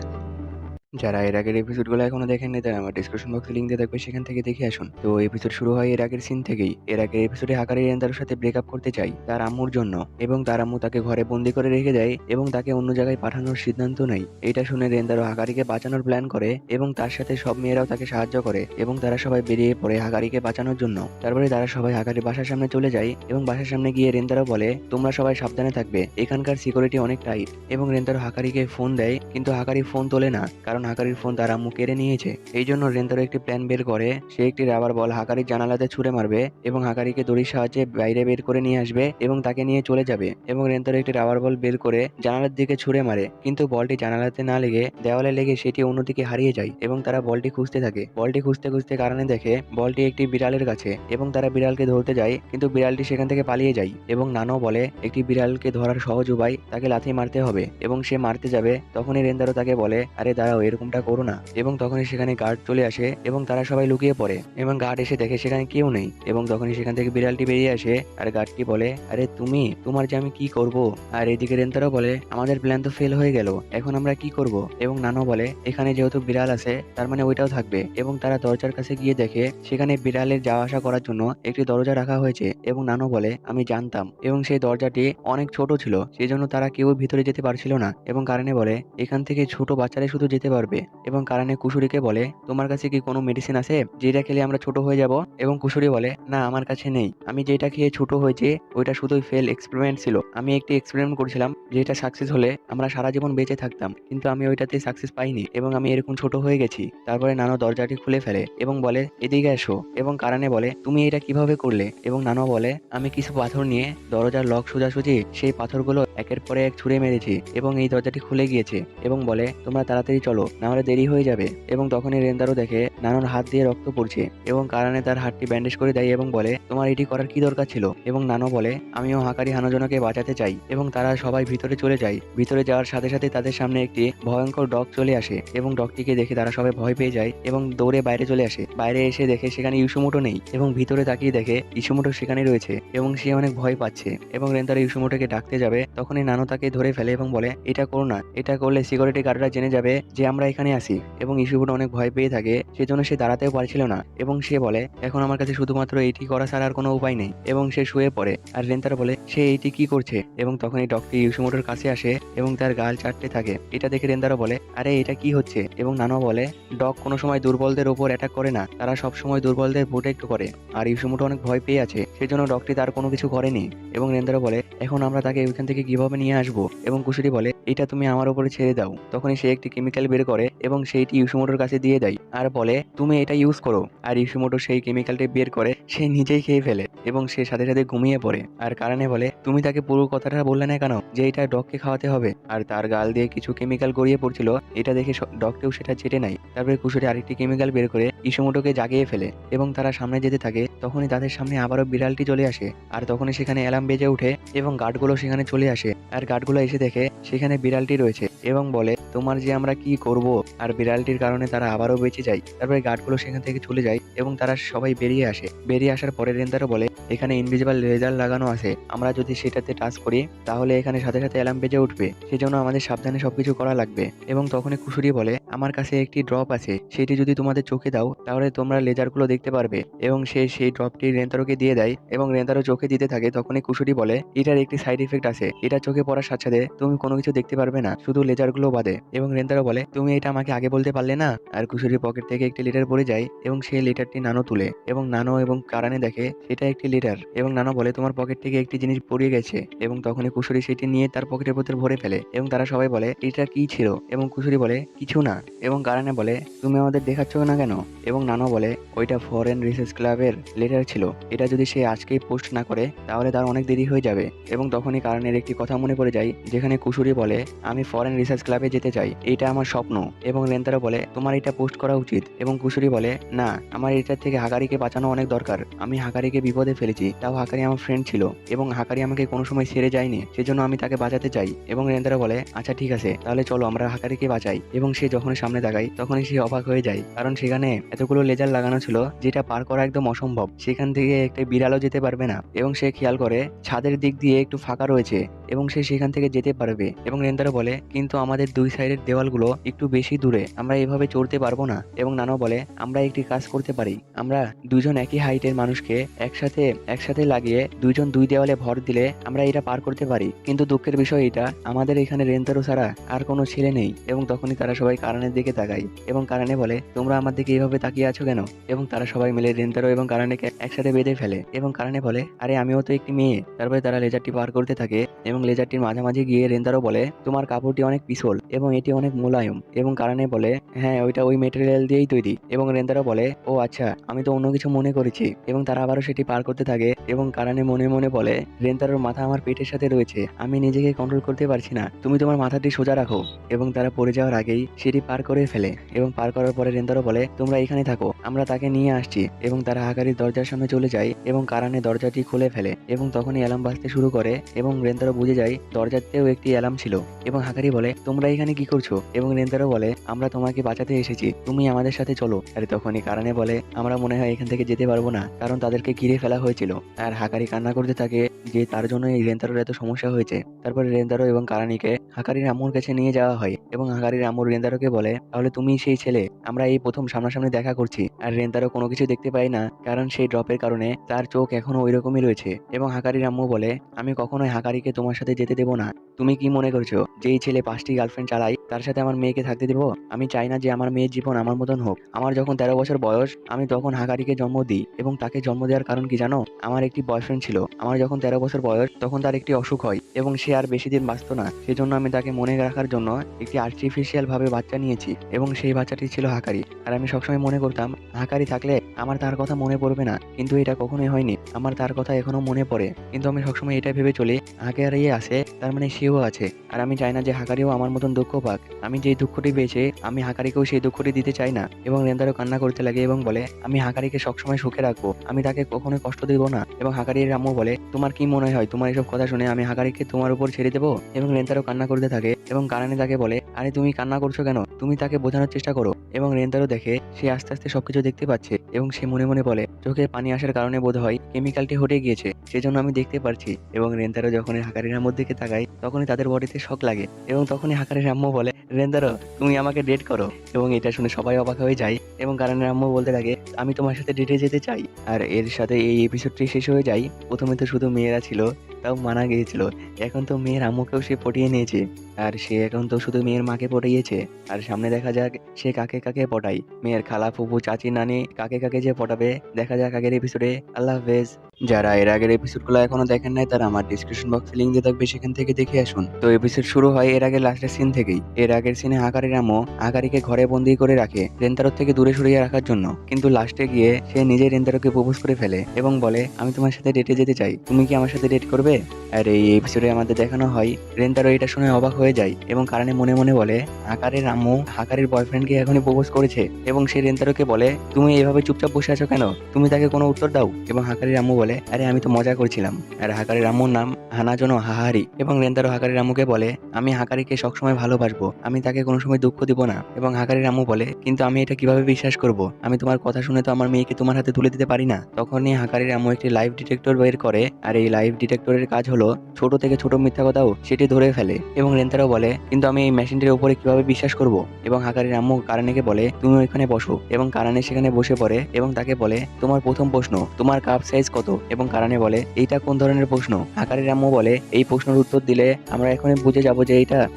যারা এর আগের এপিসোডগুলো এখনো দেখেননি তারা আমার ডিসক্রিপশন বক্সে লিংক দিয়ে থাকবে, সেখান থেকে দেখে আসুন। তো এপিসোড শুরু হয় এর আগের সিন থেকেই। এর আগের এপিসোডে হাকারি রেন্দারোর সাথে ব্রেকআপ করতে চাই তার আম্মুর জন্য, এবং তার আম্মু তাকে ঘরে বন্দি করে রেখে দেয় এবং তাকে অন্য জায়গায় পাঠানোর সিদ্ধান্ত নেয়। এটা শুনে রেন্দারো হাকারিকে বাঁচানোর প্ল্যান করে এবং তার সাথে সব মেয়েরাও তাকে সাহায্য করে এবং তারা সবাই বেরিয়ে পড়ে হাকারিকে বাঁচানোর জন্য। তারপরে তারা সবাই হাকারির বাসার সামনে চলে যায় এবং বাসার সামনে গিয়ে রেন্দারো বলে, তোমরা সবাই সাবধানে থাকবে, এখানকার সিকিউরিটি অনেক টাইট। এবং রেন্দারো হাকারিকে ফোন দেয়, কিন্তু হাকারি ফোন তোলে না, কারণ হাকারির ফোন তার আম্মু কেড়ে নিয়েছে। এই জন্য রেন্তারো একটি প্ল্যান বের করে, সে একটি রাবার বল হাকারির জানালাতে ছুঁড়ে মারবে এবং হাকারিকে দড়ির সাহায্যে বাইরে বের করে নিয়ে আসবে এবং তাকে নিয়ে চলে যাবে। এবং রেন্তারো একটি রাবার বল বের করে জানালার দিকে ছুঁড়ে মারে, কিন্তু বলটি জানালাতে না লেগে দেওয়ালে লেগে সেটি অন্যদিকে হারিয়ে যায় এবং তারা বলটি খুঁজতে থাকে। বলটি খুঁজতে খুঁজতে কারণে দেখে বলটি একটি বিড়ালের কাছে এবং তারা বিড়ালকে ধরতে যায়, কিন্তু বিড়ালটি সেখান থেকে পালিয়ে যায়। এবং নানো বলে একটি বিড়ালকে ধরার সহজ উপায়, তাকে লাথি মারতে হবে। এবং সে মারতে যাবে, তখনই রেন্দারো তাকে বলে, আরে দাঁড়াও, এরকমটা করো না। এবং তখনই সেখানে গার্ড চলে আসে এবং তারা সবাই লুকিয়ে পড়ে এবং গার্ড এসে দেখে সেখানে কেউ নেই। এবং তখনই সেখান থেকে বিড়ালটি বেরিয়ে আসে আর গার্ডটি বলে, আরে তুমি, তোমার যে আমি কি করব। আর এদিকে রেন্তারো বলে, আমাদের প্ল্যান তো ফেল হয়ে গেল, এখন আমরা কি করব। এবং নানো বলে, এখানে যেহেতু বিড়াল আছে তার মানে ওইটাও থাকবে। এবং তারা দরজার কাছে গিয়ে দেখে সেখানে বিড়ালের যাওয়া আসা করার জন্য একটি দরজা রাখা হয়েছে। এবং নানো বলে, আমি জানতাম। এবং সেই দরজাটি অনেক ছোট ছিল, সেই জন্য তারা কেউ ভিতরে যেতে পারছিল না। এবং কারণে বলে, এখান থেকে ছোট বাচ্চারা শুধু যেতে পারবে। এবং কারণে কুশুরিকে বলে, তোমার কাছে কি কোনো মেডিসিন আছে যেটা খেলে আমরা ছোট হয়ে যাব। এবং কুশুরি বলে, না আমার কাছে নেই, আমি যেটা খেয়ে ছোট হয়েছে ওইটা শুধুই ফেল এক্সপেরিমেন্ট ছিল। আমি একটি এক্সপেরিমেন্ট করেছিলাম যেটা সাকসেস হলে আমরা সারা জীবন বেঁচে থাকতাম, কিন্তু আমি ওইটাতে সাকসেস পাইনি এবং আমি এরকম ছোট হয়ে গেছি। তারপরে নানো দরজাটি খুলে ফেলে এবং বলে, এদিকে এসো। এবং কারণে বলে, তুমি এটা কিভাবে করলে। এবং নানো বলে, আমি কিছু পাথর নিয়ে দরজার লক সোজাসুজি সেই পাথরগুলো একের পরে এক ছুঁড়ে মেরেছি এবং এই দরজাটি খুলে গিয়েছে। এবং বলে, তোমরা তাড়াতাড়ি চলো, নাহলে দেরি হয়ে যাবে। এবং তখনই রেন্দারো দেখে নানোর হাত দিয়ে রক্ত পড়ছে এবং কারণে তার হাতটি ব্যান্ডেজ করে দেয় এবং বলে, তোমার এটি করার কি দরকার ছিল। এবং নানো বলে, আমিও হাকারি হানাজোনাকে বাঁচাতে চাই। এবং তারা সবাই ভিতরে চলে যায়। ভিতরে যাওয়ার সাথে সাথে তাদের সামনে একটি ভয়ঙ্কর ডগ চলে আসে এবং ডগটিকে দেখে তারা সবাই ভয় পেয়ে যায় এবং দৌড়ে বাইরে চলে আসে। বাইরে এসে দেখে সেখানে ইউসুমোটো নেই এবং ভিতরে তাকিয়ে দেখে ইসুমোটো সেখানে রয়েছে এবং সে অনেক ভয় পাচ্ছে। এবং রেন্তারো ইসুমোটোকে ডাকতে যাবে, তখনই নানো তাকে ধরে ফেলে এবং বলে, এটা করো না, এটা করলে সিকিউরিটি গার্ডরা জেনে যাবে যে আমরা এখানে আসি। এবং ইসুমোটো অনেক ভয় পেয়ে থাকে, সেজন্য সে দাঁড়াতেও পারছিল না। এবং সে বলে, এখন আমার কাছে শুধুমাত্র এইটি করা ছাড়া আর কোনো উপায় নেই। এবং সে শুয়ে পড়ে। আর রেন্তারো বলে, সে এইটি কি করছে। এবং তখন এই ডগটি ইসুমোটোর কাছে আসে এবং তার গাল চাটতে থাকে। এটা দেখে রেন্তারো বলে, আরে এটা কি হচ্ছে। এবং নানো বলে, ডগ কোনো সময় দুর্বলদের উপর অ্যাটাক করে না, তারা সব সময় দুর্বলদের প্রোটেক্ট করে। আর ইসুমোটো অনেক ভয় পেয়ে আছে, সেজন্য ডগটি তার কোনো কিছু করেনি। এবং রেন্দারো বলে, এখন আমরা তাকে ওইখান থেকে কিভাবে নিয়ে আসবো। এবং কুশুরি বলে, এটা তুমি আমার উপরে ছেড়ে দাও। তখনই সে একটি কেমিক্যাল বের করে এবং সেইটি ইউসুমোটোর কাছে দিয়ে দেয় আর বলে, তুমি এটা ইউজ করো। আর ইউসুমোটো সেই কেমিক্যালটি বের করে সে নিজেই খেয়ে ফেলে এবং সে সাথে সাথে ঘুমিয়ে পড়ে। আর কারণে বলে, তুমি তাকে পুরো কথাটা বললে না কেন যে এটা ডগকে খাওয়াতে হবে। আর তার গাল দিয়ে কিছু কেমিক্যাল গড়িয়ে পড়ছিল, এটা দেখে ডগকেও সেটা চেটে নেয়। তারপরে কুশুরি আরেকটি কেমিক্যাল বের করে ইসুমোটোকে জাগিয়ে ফেলে এবং তারা সামনে যেতে থাকে। তখনই তাদের সামনে আবারও বিড়ালটি চলে আসে আর তখনই সেখানে অ্যালার্ম বেজে ওঠে এবং গার্ডগুলো সেখানে চলে আসে। আর গার্ডগুলো এসে দেখে সেখানে বিড়ালটি রয়েছে এবং বলে, তোমার যে আমরা কি করব। আর বিড়ালটির কারণে তারা আবারও বেঁচে যায়। তারপরে গার্ডগুলো সেখান থেকে চলে যায় এবং তারা সবাই বেরিয়ে আসে। বেরিয়ে আসার পরে রেন্দারো বলে, এখানে ইনভিজিবল লেজার লাগানো আছে, আমরা যদি সেটাতে টাচ করি তাহলে এখানে সাথে সাথে অ্যালার্ম বেজে উঠবে, সেজন্য আমাদের সাবধানে সবকিছু করা লাগবে। এবং তখনই কুশুরি বলে, আমার কাছে একটি ড্রপ আছে, সেটি যদি তোমাদের চোখে দাও তাহলে তোমরা লেজারগুলো দেখতে পারবে। এবং সে সেই ড্রপটি রেন্তারোকে দিয়ে দেয় এবং রেন্তারো চোখে দিতে থাকে। তখনই কুশুরি বলে, এটার একটি সাইড ইফেক্ট আছে, এটা চোখে পড়ার সাথে সাথে তুমি কোনো কিছু দেখতে পারবে না, শুধু লেজারগুলো বাদে। এবং রেন্তারো বলে, তুমি এটা আমাকে আগে বলতে পারলে না। আর কুশুরির পকেট থেকে একটি লেটার পড়ে যায় এবং সেই লেটারটি নানো তুলে এবং নানো এবং কারণে দেখে সেটা একটি লেটার। এবং নানো বলে, তোমার পকেট থেকে একটি জিনিস পড়িয়ে গেছে। এবং তখনই কুশুরি সেটি নিয়ে তার পকেটের ভেতর ভরে ফেলে এবং তারা সবাই বলে, এটা কি ছিল। এবং কুশুরি বলে, কিছু না। এবং কারণে বলে, তুমি আমাদের দেখাচ্ছ না কেন। এবং নানো বলে, ওইটা ফরেন রিসার্চ ক্লাবের লেটার ছিল, এটা যদি সে আজকেই পোস্ট না করে তাহলে তার অনেক দেরি হয়ে যাবে। এবং তখনই কারণের একটি কথা মনে পড়ে যায়, যেখানে কুশুরি বলে, আমি ফরেন রিসার্চ ক্লাবে যেতে চাই, এটা আমার স্বপ্ন। এবং রেন্তারো বলে, তোমার এটা পোস্ট করা উচিত। এবং কুশুরি বলে, না, আমার এটার থেকে হাকারিকে বাঁচানো অনেক দরকার, আমি হাকারিকে বিপদে ফেলেছি, তাও হাকারি আমার ফ্রেন্ড ছিল এবং হাকারি আমাকে কোনো সময় ছেড়ে যায়নি, সেজন্য আমি তাকে বাঁচাতে চাই। এবং রেন্তারো বলে, আচ্ছা ঠিক আছে, তাহলে চলো আমরা হাকারিকে বাঁচাই। এবং সে যখন সামনে তাকায় তখনই সে অবাক হয়ে যায়, কারণ সেখানে এতগুলো লেজার লাগানো ছিল যেটা পার করা একদম অসম্ভব। সেখান থেকে একটা বিড়ালও যেতে পারবে না। এবং সে খেয়াল করে ছাদের দিক দিয়ে একটু ফাঁকা রয়েছে এবং সে সেখান থেকে যেতে পারবে। এবং রেন্তারো বলে, কিন্তু আমাদের দুই সাইডের দেওয়ালগুলো একটু বেশি দূরে, আমরা এভাবে চড়তে পারবো না। এবং নানো বলে, আমরা একটি কাজ করতে পারি, আমরা দুইজন একই হাইটের মানুষকে একসাথে একসাথে লাগিয়ে দুইজন দুই দেওয়ালে ভর দিলে আমরা এটা পার করতে পারি। কিন্তু দুঃখের বিষয় এটা, আমাদের এখানে রেন্তারো ছাড়া আর কোনো ছেলে নেই। এবং তখনই তারা সবাই কারানের দিকে তাকায় এবং কারানে বলে, তোমরা আমার দিকে এভাবে তাকিয়ে আছো কেন? এবং তারা সবাই মিলে রেন্তারো এবং কারানেকে একসাথে বেঁধে ফেলে। এবং কারানে বলে, আরে আমিও তো একটি মেয়ে। তারপরে তারা লেজারটি পার করতে থাকে এবং লেজারটির মাঝামাঝি গিয়ে রেন্তারো বলে, তোমার কাপড়টি অনেক পিছল এবং এটি অনেক মোলায়েম। এবং কারানে বলে, হ্যাঁ ওইটা ওই মেটেরিয়াল দিয়েই তৈরি। এবং রেন্তারো বলে, ও আচ্ছা, আমি তো অন্য কিছু মনে করেছি। এবং তারা আবারও সেটি পার করতে থাকে এবং কারানে মনে মনে বলে, রেন্তারোর মাথা আমার পেটের সাথে রয়েছে, আমি নিজেকে কন্ট্রোল করতে পারছি না, তুমি তোমার মাথাটি সোজা রাখো। এবং তারা পড়ে যাওয়ার আগেই সেটি পার করে ফেলে। এবং পার করার পরে রেন্তারো বলে, তোমরা এখানে থাকো, আমরা তাকে নিয়ে আসছি। এবং তারা হাকারির দরজার সামনে চলে যায় এবং কারানে দরজাটি খুলে ফেলে। এবং তখনই অ্যালার্ম বাজতে শুরু করে এবং রেন্তারো বুঝে যায় দরজাতেও একটি অ্যালার্ম ছিল। এবং হাকারি বলে, তোমরা এখানে কি করছো? এবং রেন্তারো বলে, আমরা তোমাকে বাঁচাতে এসেছি, তুমি আমাদের সাথে চলো। আর তখনই কারানে বলে, আমরা মনে হয় এখান থেকে যেতে পারবো না, কারণ তাদেরকে ঘিরে ফেলা হয়েছিল। আর হাকারি কান্না করতে থাকে যে তার জন্য এই রেন্তারোর এত সমস্যা হয়েছে। তারপরে রেন্তারো এবং কারানিকে হাকারির আম্মুর কাছে নিয়ে যাওয়া হয় এবং হাকারির আম্মুর রেন্তারোকে বলে, তাহলে তুমি সেই ছেলে, আমরা এই প্রথম সামনাসামনি দেখা করছি। আর রেন্তারো কোনো কিছু দেখতে পায় না, কারণ সেই ড্রপের কারণে তার চোখ এখনো ওই রকমই রয়েছে। এবং হাকারির আম্মু বলে, আমি কখনোই হাকারিকে তোমার সাথে যেতে দেবো না। তুমি কি মনে করছো যে এই ছেলে 5টি গার্লফ্রেন্ড চালায়, তার সাথে আমার মেয়েকে থাকতে দেবো? আমি চাই না যে আমার মেয়ের জীবন আমার মতন হোক। আমার যখন 13 বছর বয়স, আমি তখন হাকারিকে জন্ম দিই। এবং তাকে জন্ম দেওয়ার কারণ কি জানো? আমার একটি বয়ফ্রেন্ড ছিল। আমার যখন 13 বছর বয়স, তখন তার একটি অসুখ হয় এবং সে আর বেশি দিন বাঁচত না। সেজন্য আমি তাকে মনে রাখার জন্য একটি আর্টিফিশিয়াল ভাবে বাচ্চা নিয়েছি এবং সেই বাচ্চাটি ছিল হাকারি। আর আমি সবসময় মনে করতাম হাকারি থাকলে আমার তার কথা মনে পড়বে না, কিন্তু এটা কখনোই হয়নি। আমার তার কথা এখনো মনে পড়ে, কিন্তু আমি সবসময় এটা ভেবে চলি হাকারি আছে, তার মানে সেও আছে। আর আমি চাই না যে হাকারিও আমার মতন দুঃখ পাক। আমি যেই দুঃখটি পেয়েছি, আমি হাকারিকেও সেই দুঃখটি দিতে চাই না। এবং রেন্দারও কান্না করতে লাগে এবং বলে, আমি হাকারিকে সবসময় সুখে রাখবো, আমি তাকে কখনোই কষ্ট দেবো না। এবং হাকারির আম্মু বলে, তোমার কি মনে হয় তোমার এসব কথা শুনে আমি হাকারিকে তোমার উপর ছেড়ে দেবো? এবং রেন্তারও কান্না করতে থাকে এবং কারানে তাকে বলে, আরে তুমি কান্না করছো কেন? তুমি তাকে বোঝানোর চেষ্টা করো। এবং রেন্তারও দেখে সে আস্তে আস্তে সবকিছু দেখতে পাচ্ছে এবং সে মনে মনে বলে, চোখে পানি আসার কারণে বোধ হয় কেমিক্যালটি হটে গিয়েছে, সেজন্য আমি দেখতে পারছি। এবং রেন্তারও যখন হাকারির আম্মুর দিকে তাকায়, তখনই তাদের বডিতে শক লাগে এবং তখনই হাকারির আম্মু বলে, রেন্তারও তুমি আমাকে ডেট করো। এবং এটা শুনে সবাই অবাক হয়ে যায় এবং কারানের আম্মু বলতে লাগে, আমি তোমার সাথে ডেটে যেতে চাই। আর এর সাথে এই এপিসোডটি শেষ হয়ে যায়। প্রথমে তো শুধু মেয়েরা ছিল, তাও মানা গিয়েছিল। এখন তো মেয়ের আম্মুকেও সে পটিয়ে নিয়েছে, আর সে এখন তো শুধু মেয়ের মাকে পটিয়েছে। আর সামনে দেখা যাক সে কাকে কাকে পটায়, মেয়ের খালা, ফুফু, চাচি, নানি, কাকে কাকে যে পটাবে দেখা যাক আগের এপিসোডে। আল্লাহ হাফেজ। যারা এর আগের এপিসোডগুলো এখনো দেখেন নাই, তারা আমার ডিসক্রিপশন বক্সে লিংক দিয়ে থাকবে, সেখান থেকে দেখে আসুন। তো এপিসোড শুরু হয় এর আগে লাস্টের সিন থেকেই। এর আগের সিনে হাকারির আম্মু হাকারিকে ঘরে বন্দি করে রাখে রেন্তারো থেকে দূরে সরিয়ে রাখার জন্য, কিন্তু লাস্টে গিয়ে সে নিজেই রেন্তারোকে প্রপোজ করে ফেলে এবং বলে, আমি তোমার সাথে ডেটে যেতে চাই, তুমি কি আমার সাথে ডেট করবে? আর এই এপিসোডে আমাদের দেখানো হয় রেন্তারো এটা শুনে অবাক হয়ে যায় এবং কারণে মনে মনে বলে, হাকারির আম্মু হাকারির বয়ফ্রেন্ডকে এখনই প্রপোজ করেছে। এবং সে রেন্তারোকে বলে, তুমি এভাবে চুপচাপ বসে আছো কেন, তুমি তাকে কোনো উত্তর দাও। এবং হাকারির আম্মু বলে, আরে আমি তো মজা করছিলাম। আর হাকারির আম্মুর নাম হানাজনো হাহারি। এবং রেন্তারো হাকারির আম্মুকে বলে, আমি হাকারিকে সবসময় ভালোবাসবো, আমি তাকে কোনো সময় দুঃখ দিব না। এবং হাকারির আম্মু বলে, কিন্তু আমি এটা কিভাবে বিশ্বাস করব? আমি তোমার কথা শুনে তো আমার মেয়েকে তোমার হাতে তুলে দিতে পারি না। তখনই হাকারির আম্মু একটি লাইভ ডিটেক্টর বের করে, আর এই লাইভ ডিটেক্টরের কাজ হলো ছোট থেকে ছোট মিথ্যা কথাও সেটি ধরে ফেলে। এবং রেন্তারও বলে, কিন্তু আমি এই মেশিনটির উপরে কিভাবে বিশ্বাস করব? এবং হাকারির আম্মু কারানেকে বলে, তুমি ওইখানে বসো। এবং কারানে সেখানে বসে পড়ে এবং তাকে বলে, তোমার প্রথম প্রশ্ন, তোমার কাপ সাইজ কত? এবং কারানে বলে, এইটা কোন ধরনের প্রশ্ন? হাকারির আম্মু বলে, এই প্রশ্নের উত্তর দিলে আমরা এখনই বুঝে যাব যে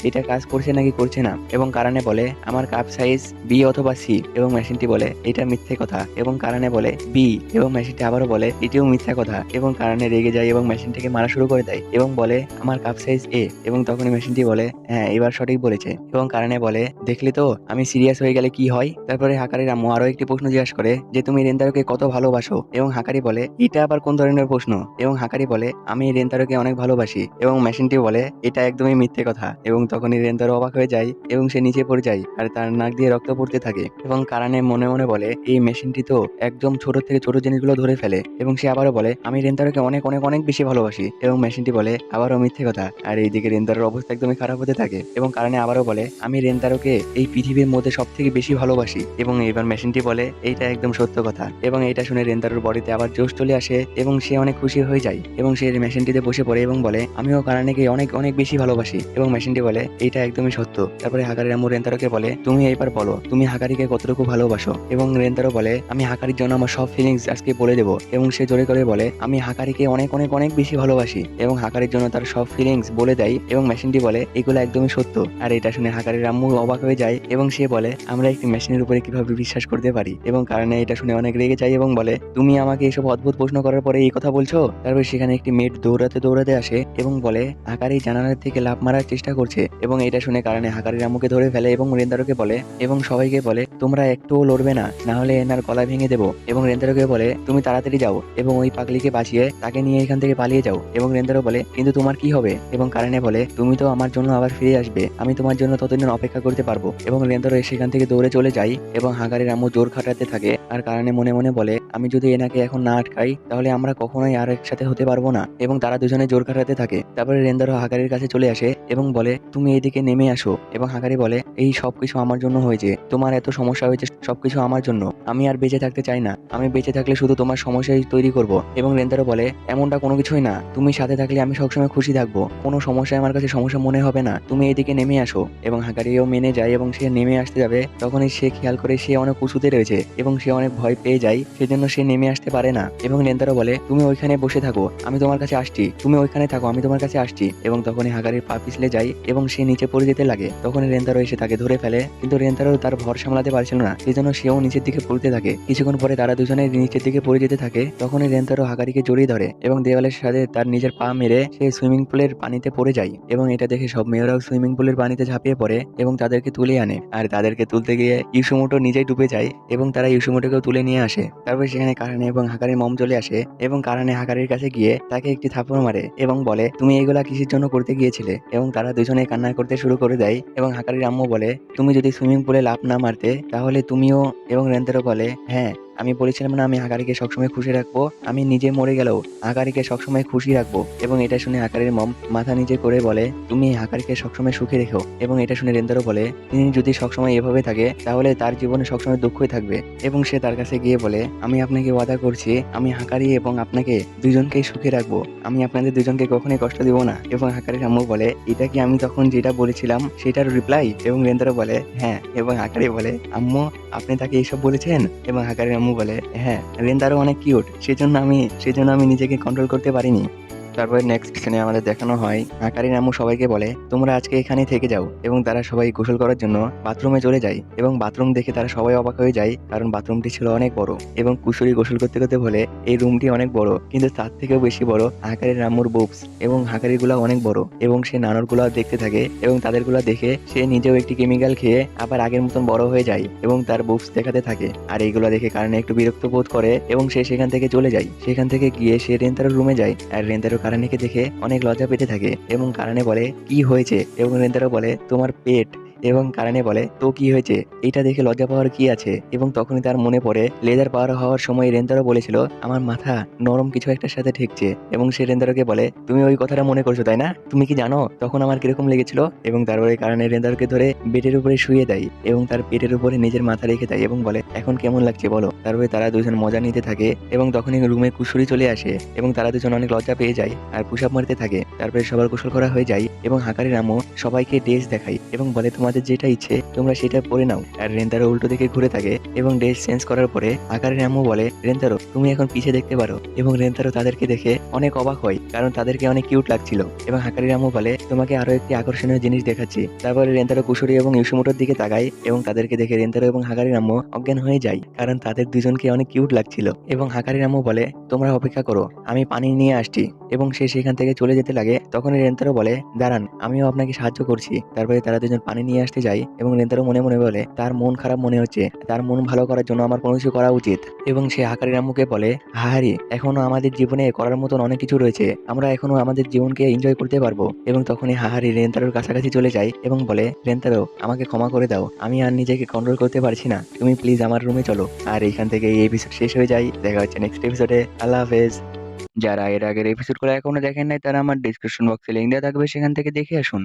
এটা কাজ করছে নাকি করছে না। এবং কারানে বলে, আমার কাপ সাইজ বি অথবা সি। এবং মেশিনটি বলে, এটা মিথ্যে কথা। এবং কারানে বলে বি। এবং মেশিনটি আবারও বলে, এটিও মিথ্যা কথা। এবং কারানে রেগে যায় এবং মেশিনটিকে মারা শুরু করে দেয় এবং বলে, আমার কাপ সাইজ এ। এবং তখনই মেশিনটি বলে, হ্যাঁ এবার সঠিক বলেছে। এবং কারানে বলে, দেখলি তো আমি সিরিয়াস হয়ে গেলে কি হয়। তারপরে হাকারির আম্মু আরো একটি প্রশ্ন জিজ্ঞাসা করে যে তুমি রেন্দারোকে কত ভালোবাসো? এবং হাকারি বলে, এটা আবার কোন কোন ধরনের প্রশ্ন? এবং হাকারি বলে, আমি রেন্তারোকে অনেক ভালোবাসি। এবং মেশিনটি বলে, এটা একদমই মিথ্যে কথা। এবং তখনই রেন্তারো অবাক হয়ে যায় এবং সে নিচে পড়ে যায় আর তার নাক দিয়ে রক্ত পড়তে থাকে। এবং কারানে মনে মনে বলে, এই মেশিনটি তো একদম ছোট থেকে ছোট জিনিসগুলো ধরে ফেলে। এবং সে আবারও বলে, আমি রেন্তারোকে অনেক অনেক অনেক বেশি ভালোবাসি। এবং মেশিনটি বলে আবারও মিথ্যে কথা। আর এইদিকে রেন্তারোর অবস্থা একদমই খারাপ হতে থাকে। এবং কারানে আবারও বলে, আমি রেন্তারোকে এই পৃথিবীর মধ্যে সব থেকে বেশি ভালোবাসি। এবং এবার মেশিনটি বলে, এইটা একদম সত্য কথা। এবং এটা শুনে রেন্তারোর বডিতে আবার জোশ চলে আসে এবং সে অনেক খুশি হয়ে যায় এবং সে মেশিনটিতে বসে পড়ে এবং বলে, আমিও কারানেকে অনেক অনেক বেশি ভালোবাসি। এবং মেশিনটি বলে, এইটা একদমই সত্য। তারপরে হাকারির আম্মু রেন্তারোকে বলে, তুমি এইবার বলো তুমি হাকারিকে কতটুকু ভালোবাসো। এবং রেন্তারো বলে, আমি হাকারির জন্য আমার সব ফিলিংস আজকে বলে দেবো। এবং সে জোরে করে বলে, আমি হাকারিকে অনেক অনেক অনেক বেশি ভালোবাসি। এবং হাকারির জন্য তার সব ফিলিংস বলে দেয় এবং মেশিনটি বলে, এগুলো একদমই সত্য। আর এটা শুনে হাকারির আম্মু অবাক হয়ে যায় এবং সে বলে, আমরা একটি মেশিনের উপরে কিভাবে বিশ্বাস করতে পারি। এবং কারণে এটা শুনে অনেক রেগে যায় এবং বলে, তুমি আমাকে এসব অদ্ভুত প্রশ্ন করার পরে এই কথা বলছো। তারপর সেখানে একটি মেড দৌড়াতে দৌড়াতে আসে এবং বলে, হাকারি জানালার থেকে লাফ মারার চেষ্টা করছে। এবং এটা শুনে কারণে হাকারির আম্মুকে ধরে ফেলে এবং রেন্তারোকে বলে এবং সবাইকে বলে, তোমরা একটুও লড়বে না, না হলে এনার গলা ভেঙে দেবো। এবং রেন্তারোকে বলে, তুমি তাড়াতাড়ি যাও এবং ওই পাগলিকে বাঁচিয়ে তাকে নিয়ে এখান থেকে পালিয়ে যাও। এবং রেন্তারো বলে, কিন্তু তোমার কি হবে? এবং কারণে বলে, তুমি তো আমার জন্য আবার ফিরে আসবে, আমি তোমার জন্য ততদিন অপেক্ষা করতে পারবো। এবং রেন্তারো সেখান থেকে দৌড়ে চলে যায় এবং হাকারির আম্মু জোর খাটাতে থাকে। আর কারণে মনে মনে বলে, আমি যদি এনাকে এখন না আটকাই তাহলে আমরা কখনোই আর একসাথে হতে পারবো না। এবং তারা দুজনে জোর খাটাতে থাকে। তারপরে রেন্দারো হাকারির কাছে চলে আসে এবং বলে, তুমি এইদিকে নেমে আসো। এবং হাকারি বলে, এই সবকিছু আমার জন্য হয়েছে, তোমার এত সমস্যা হয়েছে সবকিছু আমার জন্য, আমি আর বেঁচে থাকতে চাই না, আমি বেঁচে থাকলে শুধু তোমার সমস্যাই তৈরি করব। এবং রেন্দারো বলে, এমনটা কোনো কিছুই না, তুমি সাথে থাকলে আমি সবসময় খুশি থাকবো, কোনো সমস্যা আমার কাছে সমস্যা মনে হবে না, তুমি এইদিকে নেমে আসো। এবং হাকারিও মেনে যায় এবং সে নেমে আসতে যাবে, তখনই সে খেয়াল করে সে অনেক উঁচুতে রয়েছে এবং সে অনেক ভয় পেয়ে যায়, সেজন্য সে নেমে আসতে পারে না। এবং রেন্তারো বলে, তুমি ওইখানে বসে থাকো, আমি তোমার কাছে আসছি, তুমি ওইখানে থাকো, আমি তোমার কাছে আসছি। এবং তখনই হাকারির পা পিছলে যায় এবং সে নিচে পড়ে যেতে লাগে। তখনই রেন্তারো এসে তাকে ধরে ফেলে, কিন্তু রেন্তারো তার ভর সামলাতে পারছিল না, সেজন্য সেও নিচের দিকে পড়তে থাকে। কিছুক্ষণ পরে তারা দুজনে নিচের দিকে পড়ে যেতে থাকে। তখনই রেন্তারো হাকারিকে জড়িয়ে ধরে এবং দেওয়ালের সাথে তার নিজের পা মেরে সে সুইমিং পুলের পানিতে পড়ে যায়। এবং এটা দেখে সব মেয়েরাও সুইমিং পুলের পানিতে ঝাঁপিয়ে পড়ে এবং তাদেরকে তুলে আনে। আর তাদেরকে তুলতে গিয়ে ইউসুমোটো নিজেই ডুবে যায় এবং তারা ইউসুমোটোকেও তুলে নিয়ে আসে। তারপর সেখানে কারানে এবং হাকারির মম চলে আসে এবং কারানে হাকারির কাছে গিয়ে তাকে একটি থাপ্পড় মারে এবং বলে, তুমি এগুলা কিসের জন্য করতে গিয়েছিলে? এবং তারা দুজনে কান্না করতে শুরু করে দেয়। এবং হাকারির আম্মু বলে, তুমি যদি সুইমিং পুলে লাফ না মারতে তাহলে তুমিও। এবং রেন্তারো বলে, হ্যাঁ, আমি বলেছিলাম না আমি হাকারিকে সবসময় খুশি রাখবো, আমি নিজে মরে গেলেও হাকারিকে সবসময় খুশি রাখবো। এবং এটা শুনে হাকারির মম মাথা নিচে করে বলে, তুমি হাকারিকে সবসময় সুখে রেখো। এবং এটা শুনে রেন্দারও বলে, তিনি যদি সবসময় এভাবে থাকে তাহলে তার জীবনে সবসময় দুঃখই থাকবে। এবং সে তার কাছে গিয়ে বলে, আমি আপনাকে ওয়াদা করছি আমি হাকারি এবং আপনাকে দুজনকেই সুখে রাখবো, আমি আপনাদের দুজনকে কখনোই কষ্ট দিব না। এবং হাকারির আম্মু বলে, এটা কি আমি তখন যেটা বলেছিলাম সেটার রিপ্লাই? এবং রেন্দারও বলে, হ্যাঁ। এবং হাকারি বলে, আম্মু আপনি তাকে এইসব বলেছেন? এবং হাকারির আম্মু বলে, হ্যাঁ, রেন্দারও অনেক কিউট, সেজন্য আমি নিজেকে কন্ট্রোল করতে পারিনি। তারপরে নেক্সট সিনে আমাদের দেখানো হয় হাকারির আম্মু সবাইকে বলে, তোমরা আজকে এখানেই থেকে যাও। এবং তারা সবাই গোসল করার জন্য বাথরুমে চলে যায় এবং বাথরুম দেখে তারা সবাই অবাক হয়ে যায়, কারণ বাথরুমটি ছিল অনেক বড়। এবং কুশলী গোসল করতে করতে বলে, এই রুমটি অনেক বড়, কিন্তু তার থেকেও বেশি বড় হাকারির আম্মুর বুবস। এবং হাকারির গুলা অনেক বড় এবং সে নানর গুলা দেখতে থাকে এবং তাদের গুলা দেখে সে নিজেও একটি কেমিক্যাল খেয়ে আবার আগের মতন বড় হয়ে যায় এবং তার বুবস দেখাতে থাকে। আর এইগুলা দেখে কারণে একটু বিরক্ত বোধ করে এবং সে সেখান থেকে চলে যায়। সেখান থেকে গিয়ে সে রেন্তারোর রুমে যায় আর রেন্তারো কারানেকে দেখে অনেক লজ্জা পেতে থাকে এবং কারানে বলে, কি হয়েছে? এবং রেন্তারো বলে, তোমার পেট। এবং কারানে বলে, তো কি হয়েছে? এটা দেখে লজ্জা পাওয়ার কি আছে? এবং তখনই তার মনে পড়ে লেজার পাওয়ার হওয়ার সময় রেন্তারো বলেছিল আমার মাথা নরম কিছু একটার সাথে ঠেকছে। এবং সে রেন্তারোকে বলে, তুমি ওই কথাটা মনে করছো তাই না? তুমি কি জানো তখন আমার কিরকম লেগেছিল? এবং তারপরে কারণে রেন্তারোকে ধরে বেডের উপরে শুয়ে দেয় এবং তার পেটের উপরে নিজের মাথা রেখে দেয় এবং বলে, এখন কেমন লাগছে বলো? তারপরে তারা দুজন মজা নিতে থাকে এবং তখনই রুমে কুশুরি চলে আসে এবং তারা দুজন অনেক লজ্জা পেয়ে যায় আর পুশ আপ মারতে থাকে। তারপরে সবার গোসল করা হয়ে যায় এবং হাকারির আম্মু সবাইকে ড্রেস দেখায় এবং বলে, তোমাদের যেটা ইচ্ছে তোমরা সেটা পরে নাও। আর রেন্তারো উল্টো দিকে ঘুরে থাকে এবং ড্রেস চেঞ্জ করার পরে হাকারির আম্মু বলে, রেন্তারো তুমি এখন পিছে দেখতে পারো। এবং রেন্তারো তাদেরকে দেখে অনেক অবাক হয়, কারণ তাদেরকে অনেক কিউট লাগছিল। এবং হাকারির আম্মু বলে, তোমাকে আরো একটি আকর্ষণীয় জিনিস দেখাচ্ছি। তারপরে রেন্তারো কুশুরি এবং ইউসুমোটোর দিকে তাকায় এবং তাদেরকে দেখে রেন্তারো এবং হাকারির আম্মু অজ্ঞান হয়ে যায়, কারণ তাদের দুজনকে অনেক কিউট লাগছিল। এবং হাকারির আম্মু বলে, তোমরা অপেক্ষা করো, আমি পানি নিয়ে আসছি। এবং সে সেখান থেকে চলে যেতে লাগে। তখন রেন্তারো বলে, দাঁড়ান, আমিও আপনাকে সাহায্য করছি। তারপরে তারা দুজন পানি নিয়ে নিয়ে আসতে যায় এবং রেন্তারো মনে মনে বলে তার মন খারাপ মনে হচ্ছে, তার মন ভালো করার জন্য আমার কোনো কিছু করা উচিত। এবং সে হাকারির আম্মুকে বলে, হাহারি এখনো আমাদের জীবনে করার মতন অনেক কিছু রয়েছে, আমরা এখনো আমাদের জীবনকে এনজয় করতে পারবো। এবং তখনই হাহারি রেন্তারোর কাছাকাছি চলে যায় এবং বলে, রেন্তারো আমাকে ক্ষমা করে দাও, আমি আর নিজেকে কন্ট্রোল করতে পারছি না, তুমি প্লিজ আমার রুমে চলো। আর এইখান থেকে এই এপিসোড শেষ হয়ে যায়। দেখা হচ্ছে নেক্সট এপিসোডে। আল্লাহ হাফেজ। যারা এর আগের এপিসোডগুলো এখনো দেখেন নাই তারা আমার ডিসক্রিপশন বক্সে লিঙ্ক দেওয়া থাকবে, সেখান থেকে দেখে আসুন।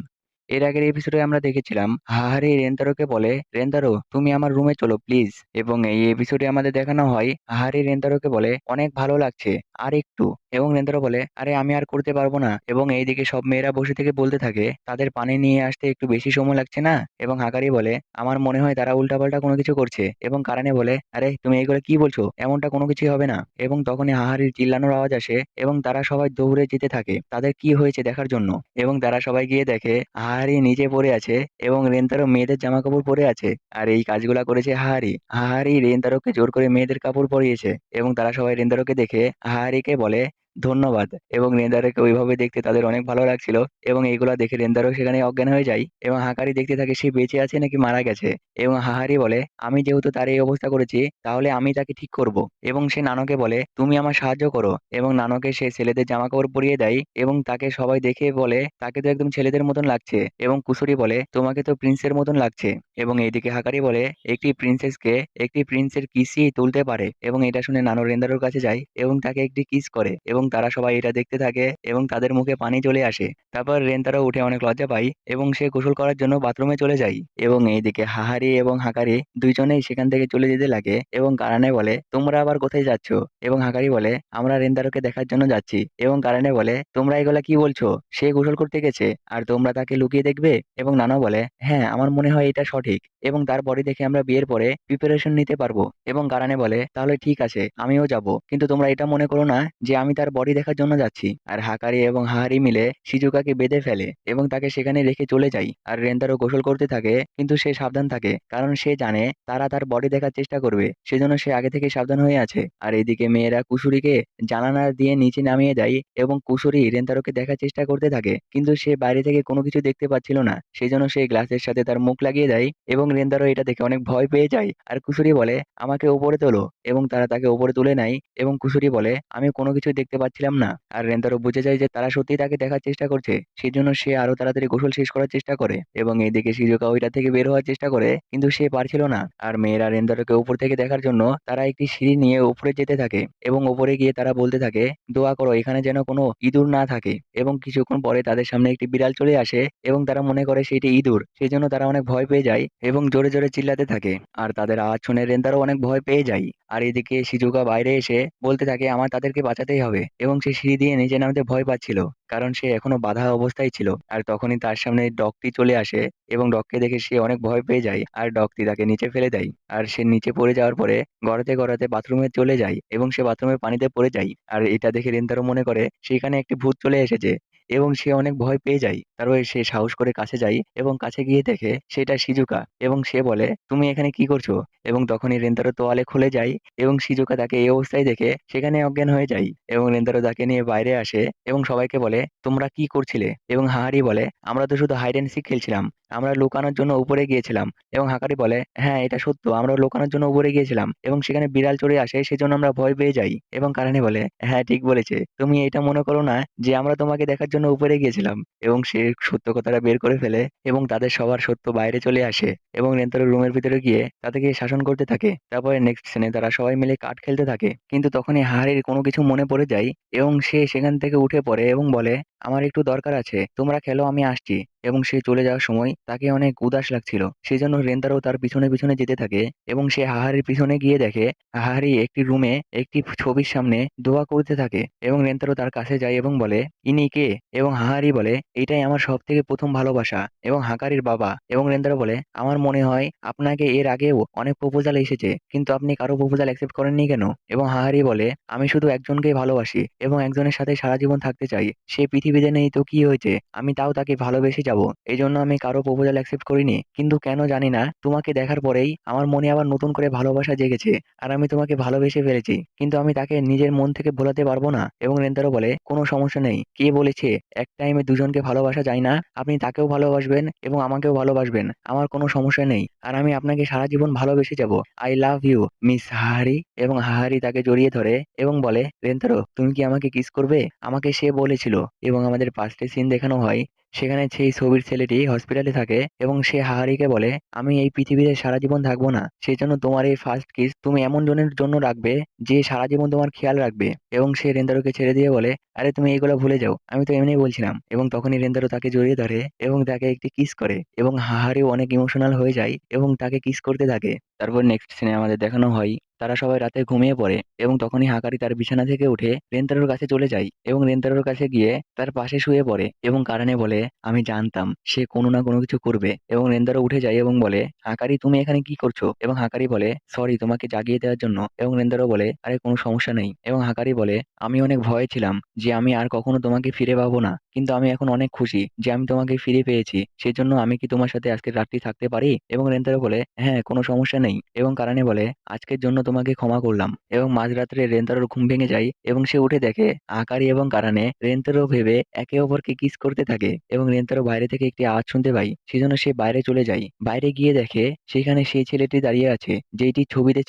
এর আগের এপিসোডে আমরা দেখেছিলাম হাহারি রেন্তারোকে বলে, রেন্তারো তুমি আমার রুমে চলো প্লিজ। এবং এই এপিসোডে আমাদের দেখানো হয় হাহারি রেন্তারোকে বলে, অনেক ভালো লাগছে, আর একটু। এবং রেন্তারো বলে, আরে আমি আর করতে পারবো না। এবং এইদিকে সব মেয়েরা বসে থেকে বলতে থাকে তাদের পানি নিয়ে আসতে একটু বেশি সময় লাগছে না। এবং হাকারি বলে, আমার মনে হয় তারা উল্টাপাল্টা কোনো কিছু করছে। এবং কারানে বলে, আরে তুমি এইগুলো কি বলছো, এমনটা কোনো কিছুই হবে না। এবং তখনই হাহারির চিল্লানোর আওয়াজ আসে এবং তারা সবাই দৌড়ে যেতে থাকে তাদের কি হয়েছে দেখার জন্য। এবং তারা সবাই গিয়ে দেখে হাহারি নিচে পড়ে আছে এবং রেন্তারো মেয়েদের জামা কাপড় পরে আছে। আর এই কাজগুলা করেছে হাহারি। হাহারি রেন্তারোকে জোর করে মেয়েদের কাপড় পরিয়েছে। এবং তারা সবাই রেন্তারোকে দেখে হাহারিকে বলে ধন্যবাদ। এবং রেন্দারোকে ওইভাবে দেখতে তাদের অনেক ভালো লাগছিল। এবং এইগুলা দেখে রেন্দারো সেখানে অজ্ঞান হয়ে যায় এবং হাকারি দেখতে থাকে সে বেঁচে আছে নাকি মারা গেছে। এবং হাহারি বলে, আমি যেহেতু তার এই অবস্থা করেছি তাহলে আমি তাকে ঠিক করব। এবং সে নানকে বলে, তুমি আমার সাহায্য করো। এবং নানকে সে ছেলেদের জামা কাপড় পরিয়ে দেয় এবং তাকে সবাই দেখে বলে, তাকে তো একদম ছেলেদের মতন লাগছে। এবং কুসুরি বলে, তোমাকে তো প্রিন্সের মতন লাগছে। এবং এইদিকে হাকারি বলে, একটি প্রিন্সেসকে একটি প্রিন্সের কিসই তুলতে পারে। এবং এটা শুনে নানো রেন্দারোর কাছে যায় এবং তাকে একটি কিস করে এবং তারা সবাই এটা দেখতে থাকে এবং তাদের মুখে পানি চলে আসে। তারপর রেন্তারো উঠে অনেক লজ্জা পায় এবং সে গোসল করার জন্য বাথরুমে চলে যায়। এবং এইদিকে হাহারি এবং হাকারি দুইজনেই সেখান থেকে চলে যেতে লাগে এবং কারানে বলে, তোমরা আবার কোথায় যাচ্ছ? এবং হাকারি বলে, আমরা রেন্তারোকে দেখার জন্য যাচ্ছি। এবং কারানে বলে, তোমরা এগুলা কি বলছো, সে গোসল করতে গেছে আর তোমরা তাকে লুকিয়ে দেখবে? এবং নানা বলে, হ্যাঁ আমার মনে হয় এটা সঠিক এবং তারপরে দেখে আমরা বিয়ের পরে প্রিপারেশন নিতে পারবো। এবং কারানে বলে, তাহলে ঠিক আছে আমিও যাব, কিন্তু তোমরা এটা মনে করো না যে আমি তার বডি দেখার জন্য যাচ্ছি। আর হাকারি এবং হাহারি মিলে শিজুকাকে বেঁধে ফেলে এবং তাকে সেখানে রেখে চলে যায়। আর রেন্তারও গোসল করতে থাকে কিন্তু সে সাবধান থাকে কারণ সে জানে তারা তার বডি দেখার চেষ্টা করবে, সেজন্য সে আগে থেকে সাবধান হয়ে আছে। আর এদিকে মেয়েরা কুশুরিকে জানালা দিয়ে নিচে নামিয়ে দেয় এবং কুশুরি রেন্তারোকে দেখার চেষ্টা করতে থাকে কিন্তু সে বাইরে থেকে কোনো কিছু দেখতে পাচ্ছিল না, সেজন্য সে গ্লাসের সাথে তার মুখ লাগিয়ে দেয় এবং রেন্তারো এটা দেখে অনেক ভয় পেয়ে যায়। আর কুশুরি বলে, আমাকে উপরে তোলো। এবং তারা তাকে উপরে তুলে নেয় এবং কুশুরি বলে, আমি কোনো কিছু দেখতে পাচ্ছিলাম না। আর রেন্তারো বুঝে যায় যে তারা সত্যি তাকে দেখার চেষ্টা করছে, সেজন্য সে আরো তাড়াতাড়ি গোসল শেষ করার চেষ্টা করে। এবং এইদিকে শিজুকা ওইটা থেকে বের হওয়ার চেষ্টা করে কিন্তু সে পারছিল না। আর মেয়েরা রেন্তারোকে উপর থেকে দেখার জন্য তারা একটি সিঁড়ি নিয়ে উপরে যেতে থাকে এবং উপরে গিয়ে তারা বলতে থাকে, দোয়া করো এখানে যেন কোনো ইঁদুর না থাকে। এবং কিছুক্ষণ পরে তাদের সামনে একটি বিড়াল চলে আসে এবং তারা মনে করে সেটি ইঁদুর, সেই জন্য তারা অনেক ভয় পেয়ে যায় এবং জোরে জোরে চিল্লাতে থাকে। আর তাদের আওয়াজ শুনে রেন্তারো অনেক ভয় পেয়ে যায়। আর এদিকে শিজুকা বাইরে এসে বলতে থাকে আমার তাদেরকে বাঁচাতেই হবে এবং সে সিঁড়ি দিয়ে নিচে নামতে ভয় পাচ্ছিল কারণ সে এখনো বাধা অবস্থায় ছিল। আর তখনই তার সামনে ডগটি চলে আসে এবং ডগকে দেখে সে অনেক ভয় পেয়ে যায় আর ডগটি তাকে নিচে ফেলে দেয়। আর সে নিচে পড়ে যাওয়ার পরে গড়াতে গড়াতে বাথরুমে চলে যায় এবং সে বাথরুমের পানিতে পড়ে যায়। আর এটা দেখে রেন্তারো মনে করে সেখানে একটি ভূত চলে এসেছে এবং সে অনেক ভয় পেয়ে যায়। তারপরে সে সাহস করে কাছে যায় এবং কাছে গিয়ে দেখে সেটা শিজুকা এবং সে বলে, তুমি এখানে কি করছো? এবং তখনই রেন্তারো তোয়ালে খুলে যায় এবং শিজুকা তাকে এই অবস্থায় দেখে সেখানে অজ্ঞান হয়ে যায়। এবং রেন্তারো তাকে নিয়ে বাইরে আসে এবং সবাইকে বলে, তোমরা কি করছিলে? এবং হাহারি বলে, আমরা তো শুধু হাইড অ্যান্ড সিক খেলছিলাম, আমরা লুকানোর জন্য উপরে গিয়েছিলাম। এবং হাকারি বলে, হ্যাঁ এটা সত্য, আমরা লুকানোর জন্য উপরে গিয়েছিলাম এবং সেখানে বিড়াল চলে আসে সেজন্য আমরা ভয় পেয়ে যাই। এবং কারণে বলে, হ্যাঁ ঠিক বলেছে, তুমি এটা মনে করো না যে আমরা তোমাকে দেখার জন্য উপরে গিয়েছিলাম। এবং সে সত্য কথাটা বের করে ফেলে এবং তাদের সবার সত্য বাইরে চলে আসে এবং রেন্তারো রুমের ভিতরে গিয়ে তাদেরকে শাসন করতে থাকে। তারপরে নেক্সট সিনে তারা সবাই মিলে কাঠ খেলতে থাকে কিন্তু তখনই হাহারির কোনো কিছু মনে পড়ে যায় এবং সে সেখান থেকে উঠে পড়ে এবং বলে, আমার একটু দরকার আছে, তোমরা খেলো আমি আসছি। এবং সে চলে যাওয়ার সময় তাকে অনেক উদাস লাগছিল, সেজন্য রেন্তারো তার পিছনে পিছনে যেতে থাকে এবং সে হাহারির পিছনে গিয়ে দেখে হাহারি একটি রুমে একটি ছবির সামনে দোয়া করতে থাকে এবং রেন্তারো তার কাছে যায় এবং বলে, ইনি কে? এবং হাহারি বলে, এটাই আমার সব থেকে প্রথম ভালোবাসা এবং হাকারির বাবা। এবং রেন্তারো বলে, আমার মনে হয় আপনাকে এর আগেও অনেক প্রপোজাল এসেছে কিন্তু আপনি কারো প্রপোজাল অ্যাকসেপ্ট করেননি কেন? এবং হাহারি বলে, আমি শুধু একজনকেই ভালোবাসি এবং একজনের সাথে সারা জীবন থাকতে চাই, সে পৃথিবীতে নেই তো কি হয়েছে, আমি তাও তাকে ভালোবেসে যাব। এই জন্য আমি কারো প্রপোজাল অ্যাকসেপ্ট করিনি, কিন্তু কেন জানি না তোমাকে দেখার পরেই আমার মনে আবার নতুন করে ভালোবাসা জেগেছে আর আমি তোমাকে ভালোবেসে ফেলেছি, কিন্তু আমি তাকে নিজের মন থেকে ভোলাতে পারবো না। এবং রেন্তারো বলে কোনো সমস্যা নেই, কে বলেছে এক টাইমে দুজনকে ভালোবাসা যায় না? আপনি তাকেও ভালোবাসবেন এবং আমাকেও ভালোবাসবেন, আমার কোনো সমস্যা নেই, আর আমি আপনাকে সারা জীবন ভালোবেসে যাব। আই লাভ ইউ মিস হাহারি। এবং হাহারি তাকে জড়িয়ে ধরে এবং বলে, রেন্তারো তুমি কি আমাকে কিস করবে? আমাকে সে বলেছিল। এবং আমাদের পাঁচটি সিন দেখানো হয়, সেখানে সেই ছবির ছেলেটি হসপিটালে থাকে এবং সে হাহারিকে বলে, আমি এই পৃথিবীতে সারা জীবন থাকবো না, সেই জন্য তোমার এই ফার্স্ট কিস তুমি এমন জনের জন্য রাখবে যে সারা জীবন তোমার খেয়াল রাখবে। এবং সে রেন্দারোকে ছেড়ে দিয়ে বলে, আরে তুমি এগুলো ভুলে যাও, আমি তো এমনিই বলছিলাম। এবং তখনই রেন্দারো তাকে জড়িয়ে ধরে এবং তাকে একটি কিস করে এবং হাহারিও অনেক ইমোশনাল হয়ে যায় এবং তাকে কিস করতে থাকে। তারপর নেক্সট সিনে আমাদের দেখানো হয়, তারা সবাই রাতে ঘুমিয়ে পড়ে এবং তখনই হাকারি তার বিছানা থেকে উঠে রেন্তারোর কাছে চলে যায় এবং রেন্তারোর কাছে গিয়ে তার পাশে শুয়ে পড়ে এবং কারণে বলে, আমি জানতাম সে কোনো না কোনো কিছু করবে। এবং রেন্তারো উঠে যায় এবং বলে, হাকারি তুমি এখানে কি করছো? এবং হাকারি বলে, সরি তোমাকে জাগিয়ে দেওয়ার জন্য। এবং রেন্তারো বলে, আরে কোনো সমস্যা নেই। এবং হাকারি বলে, আমি অনেক ভয়ে ছিলাম যে আমি আর কখনো তোমাকে ফিরে পাবো না, কিন্তু আমি এখন অনেক খুশি যে আমি তোমাকে ফিরে পেয়েছি, সেজন্য আমি কি তোমার সাথে আজকে রাত্রি থাকতে পারি? এবং রেন্তারো বলে, হ্যাঁ কোনো সমস্যা নেই। এবং কারণে বলে, আজকের জন্য তোমাকে ক্ষমা করলাম। এবং মাঝরাত্রে রেন্তারোর ঘুম ভেঙে যায় এবং সে উঠে দেখে আকারি এবং কারানে রেন্তারো ভেবে একে অপরকে কিস করতে থাকে। এবং রেন্তারো বাইরে থেকে একটি আওয়াজ শুনতে পায়, সেজন্য সে বাইরে চলে যায়। বাইরে গিয়ে দেখে সেখানে সেই ছেলেটি দাঁড়িয়ে আছে যেটি ছবিতে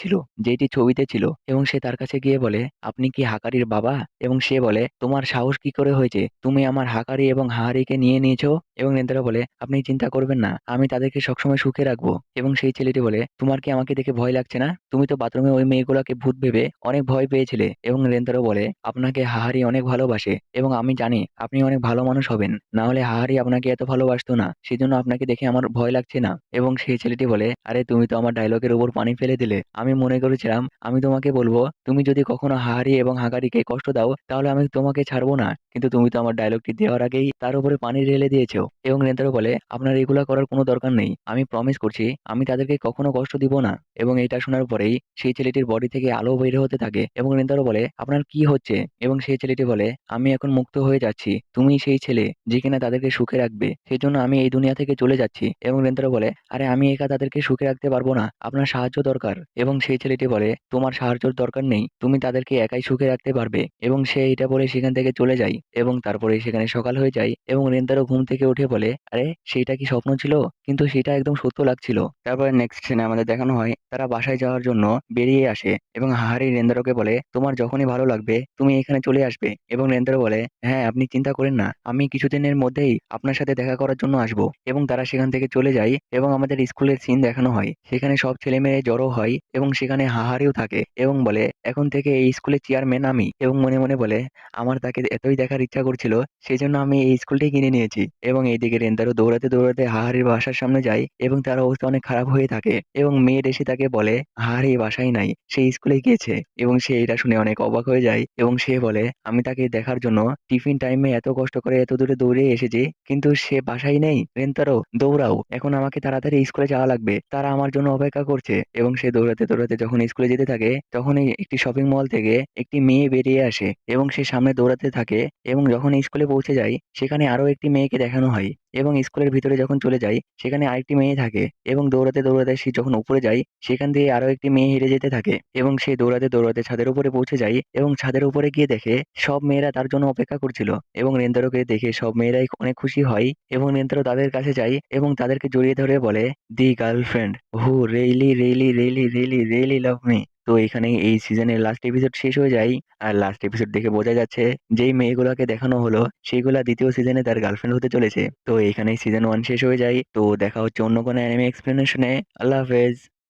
ছিল এবং সে তার কাছে গিয়ে বলে, আপনি কি হাকারির বাবা? এবং সে বলে, তোমার সাহস কি করে হয়েছে, তুমি আমার হাকারি এবং হাহারিকে নিয়ে নিয়েছো? এবং রেন্তারো বলে, আপনি চিন্তা করবেন না, আমি তাদেরকে সবসময় সুখে রাখবো। এবং সেই ছেলেটি বলে, তোমার কি আমাকে দেখে ভয় লাগছে না? তুমি তো বাথরুমে ওই মেয়েগুলোকে ভূত ভেবে অনেক ভয় পেয়েছিলে। এবং রেন্তারো বলে, আপনাকে হাহারি অনেক ভালোবাসে এবং আমি জানি আপনি অনেক ভালো মানুষ হবেন, না হলে হাহারি আপনাকে এত ভালোবাসতো না, সেজন্য আপনাকে দেখে আমার ভয় লাগছে না। এবং সেই ছেলেটি বলে, আরে তুমি তো আমার ডায়লগের উপর পানি ফেলে দিলে, আমি মনে করেছিলাম আমি তোমাকে বলবো তুমি যদি কখনো হাহারি এবং হাকারিকে কষ্ট দাও তাহলে আমি তোমাকে ছাড়বো না, কিন্তু তুমি তো আমার ডায়লগটি দেওয়ার আগেই তার উপরে পানি ঢেলে দিয়েছো। এবং রেন্তারো বলে, আপনার এগুলা করার কোনো দরকার নেই, আমি প্রমিস করছি আমি তাদেরকে কখনো কষ্ট দিব না। এবং এটা শোনার পরেই সেই ছেলেটির বডি থেকে আলো বের হতে থাকে এবং রেন্তারো বলে, আপনার কি হচ্ছে? এবং সেই ছেলেটি বলে, আমি এখন মুক্ত হয়ে যাচ্ছি, তুমি সেই ছেলে যে কিনা তাদেরকে সুখে রাখবে, সেই জন্য আমি এই দুনিয়া থেকে চলে যাচ্ছি। এবং রেন্তারো বলে, আরে আমি একা তাদেরকে সুখে রাখতে পারবো না, আপনার সাহায্য দরকার। এবং সেই ছেলেটি বলে, তোমার সাহায্যের দরকার নেই, তুমি তাদেরকে একাই সুখে রাখতে পারবে। এবং সে এটা বলে সেখান থেকে চলে যায় এবং তারপরে সেখানে সকাল হয়ে যায় এবং রেন্তারো ঘুম থেকে উঠে বলে, আরে সেটা কি স্বপ্ন ছিল? কিন্তু সেটা একদম সত্য লাগছিল। তারপরে নেক্সট সিনে আমাদের দেখানো হয়, তারা বাসায় যাওয়ার জন্য বেরিয়ে আসে এবং হাহারি রেন্দারোকে বলে, তোমার যখনই ভালো লাগবে তুমি এখানে চলে আসবে। এবং রেন্দারো বলে, হ্যাঁ আপনি চিন্তা করেন না, আমি কিছুদিনের মধ্যেই আপনার সাথে দেখা করার জন্য আসবো। এবং তারা সেখান থেকে চলে যায় এবং আমাদের স্কুলের সিন দেখানো হয়, সেখানে সব ছেলে মেয়ে জড়ো হয় এবং সেখানে হাহারিও থাকে এবং বলে, এখন থেকে এই স্কুলের চেয়ারম্যান আমি। এবং মনে মনে বলে, আমার তাকে এতই দেখার ইচ্ছা করছিল সেই জন্য আমি এই স্কুলটাই কিনে নিয়েছি। এবং এইদিকে রেন্তারো দৌড়াতে দৌড়াতে হাহারির বাসার সামনে যায় এবং তার অবস্থা অনেক খারাপ হয়ে থাকে এবং মেয়ের এসে তাকে বলে, হাহারি বাসায় নাই, সে স্কুলে গিয়েছে। এবং সে এটা শুনে অনেক অবাক হয়ে যায় এবং সে বলে, আমি তাকে দেখার জন্য টিফিন টাইমে এত কষ্ট করে এত দূরে দৌড়ে এসেছি, কিন্তু সে বাসায় নেই। রেন্তারো দৌড়াও, এখন আমাকে তাড়াতাড়ি স্কুলে যাওয়া লাগবে, তারা আমার জন্য অপেক্ষা করছে। এবং সে দৌড়াতে দৌড়াতে যখন স্কুলে যেতে থাকে তখনই একটি শপিং মল থেকে একটি মেয়ে বেরিয়ে আসে এবং সে সামনে দৌড়াতে থাকে। এবং যখন স্কুলে পৌঁছে যায় সেখানে আরো একটি মেয়েকে দেখানো হয় এবং স্কুলের ভিতরে যখন চলে যায় সেখানে আরেকটি মেয়ে থাকে। এবং দৌড়াতে দৌড়াতে সে যখন উপরে যায় সেখান দিয়ে আরো একটি মেয়ে হেরে যেতে থাকে এবং সে দৌড়াতে দৌড়াতে ছাদের উপরে পৌঁছে যায় এবং ছাদের উপরে গিয়ে দেখে সব মেয়েরা তার জন্য অপেক্ষা করছিল। এবং রেন্তারোকে দেখে সব মেয়েরাই অনেক খুশি হয় এবং রেন্তারো তাদের কাছে যায় এবং তাদেরকে জড়িয়ে ধরে বলে, the girlfriend who really really really really really love me. তো এখানে এই সিজনের লাস্ট এপিসোড শেষ হয়ে যায়। আর লাস্ট এপিসোড দেখে বোঝা যাচ্ছে যেই মেয়েগুলোকে দেখানো হলো সেইগুলা দ্বিতীয় সিজনে তার গার্লফ্রেন্ড হতে চলেছে। তো এখানেই সিজন 1 শেষ হয়ে যায়। তো দেখা হচ্ছে অন্য কোনো অ্যানিমে এক্সপ্লেনেশনে। আল্লাহ হাফেজ।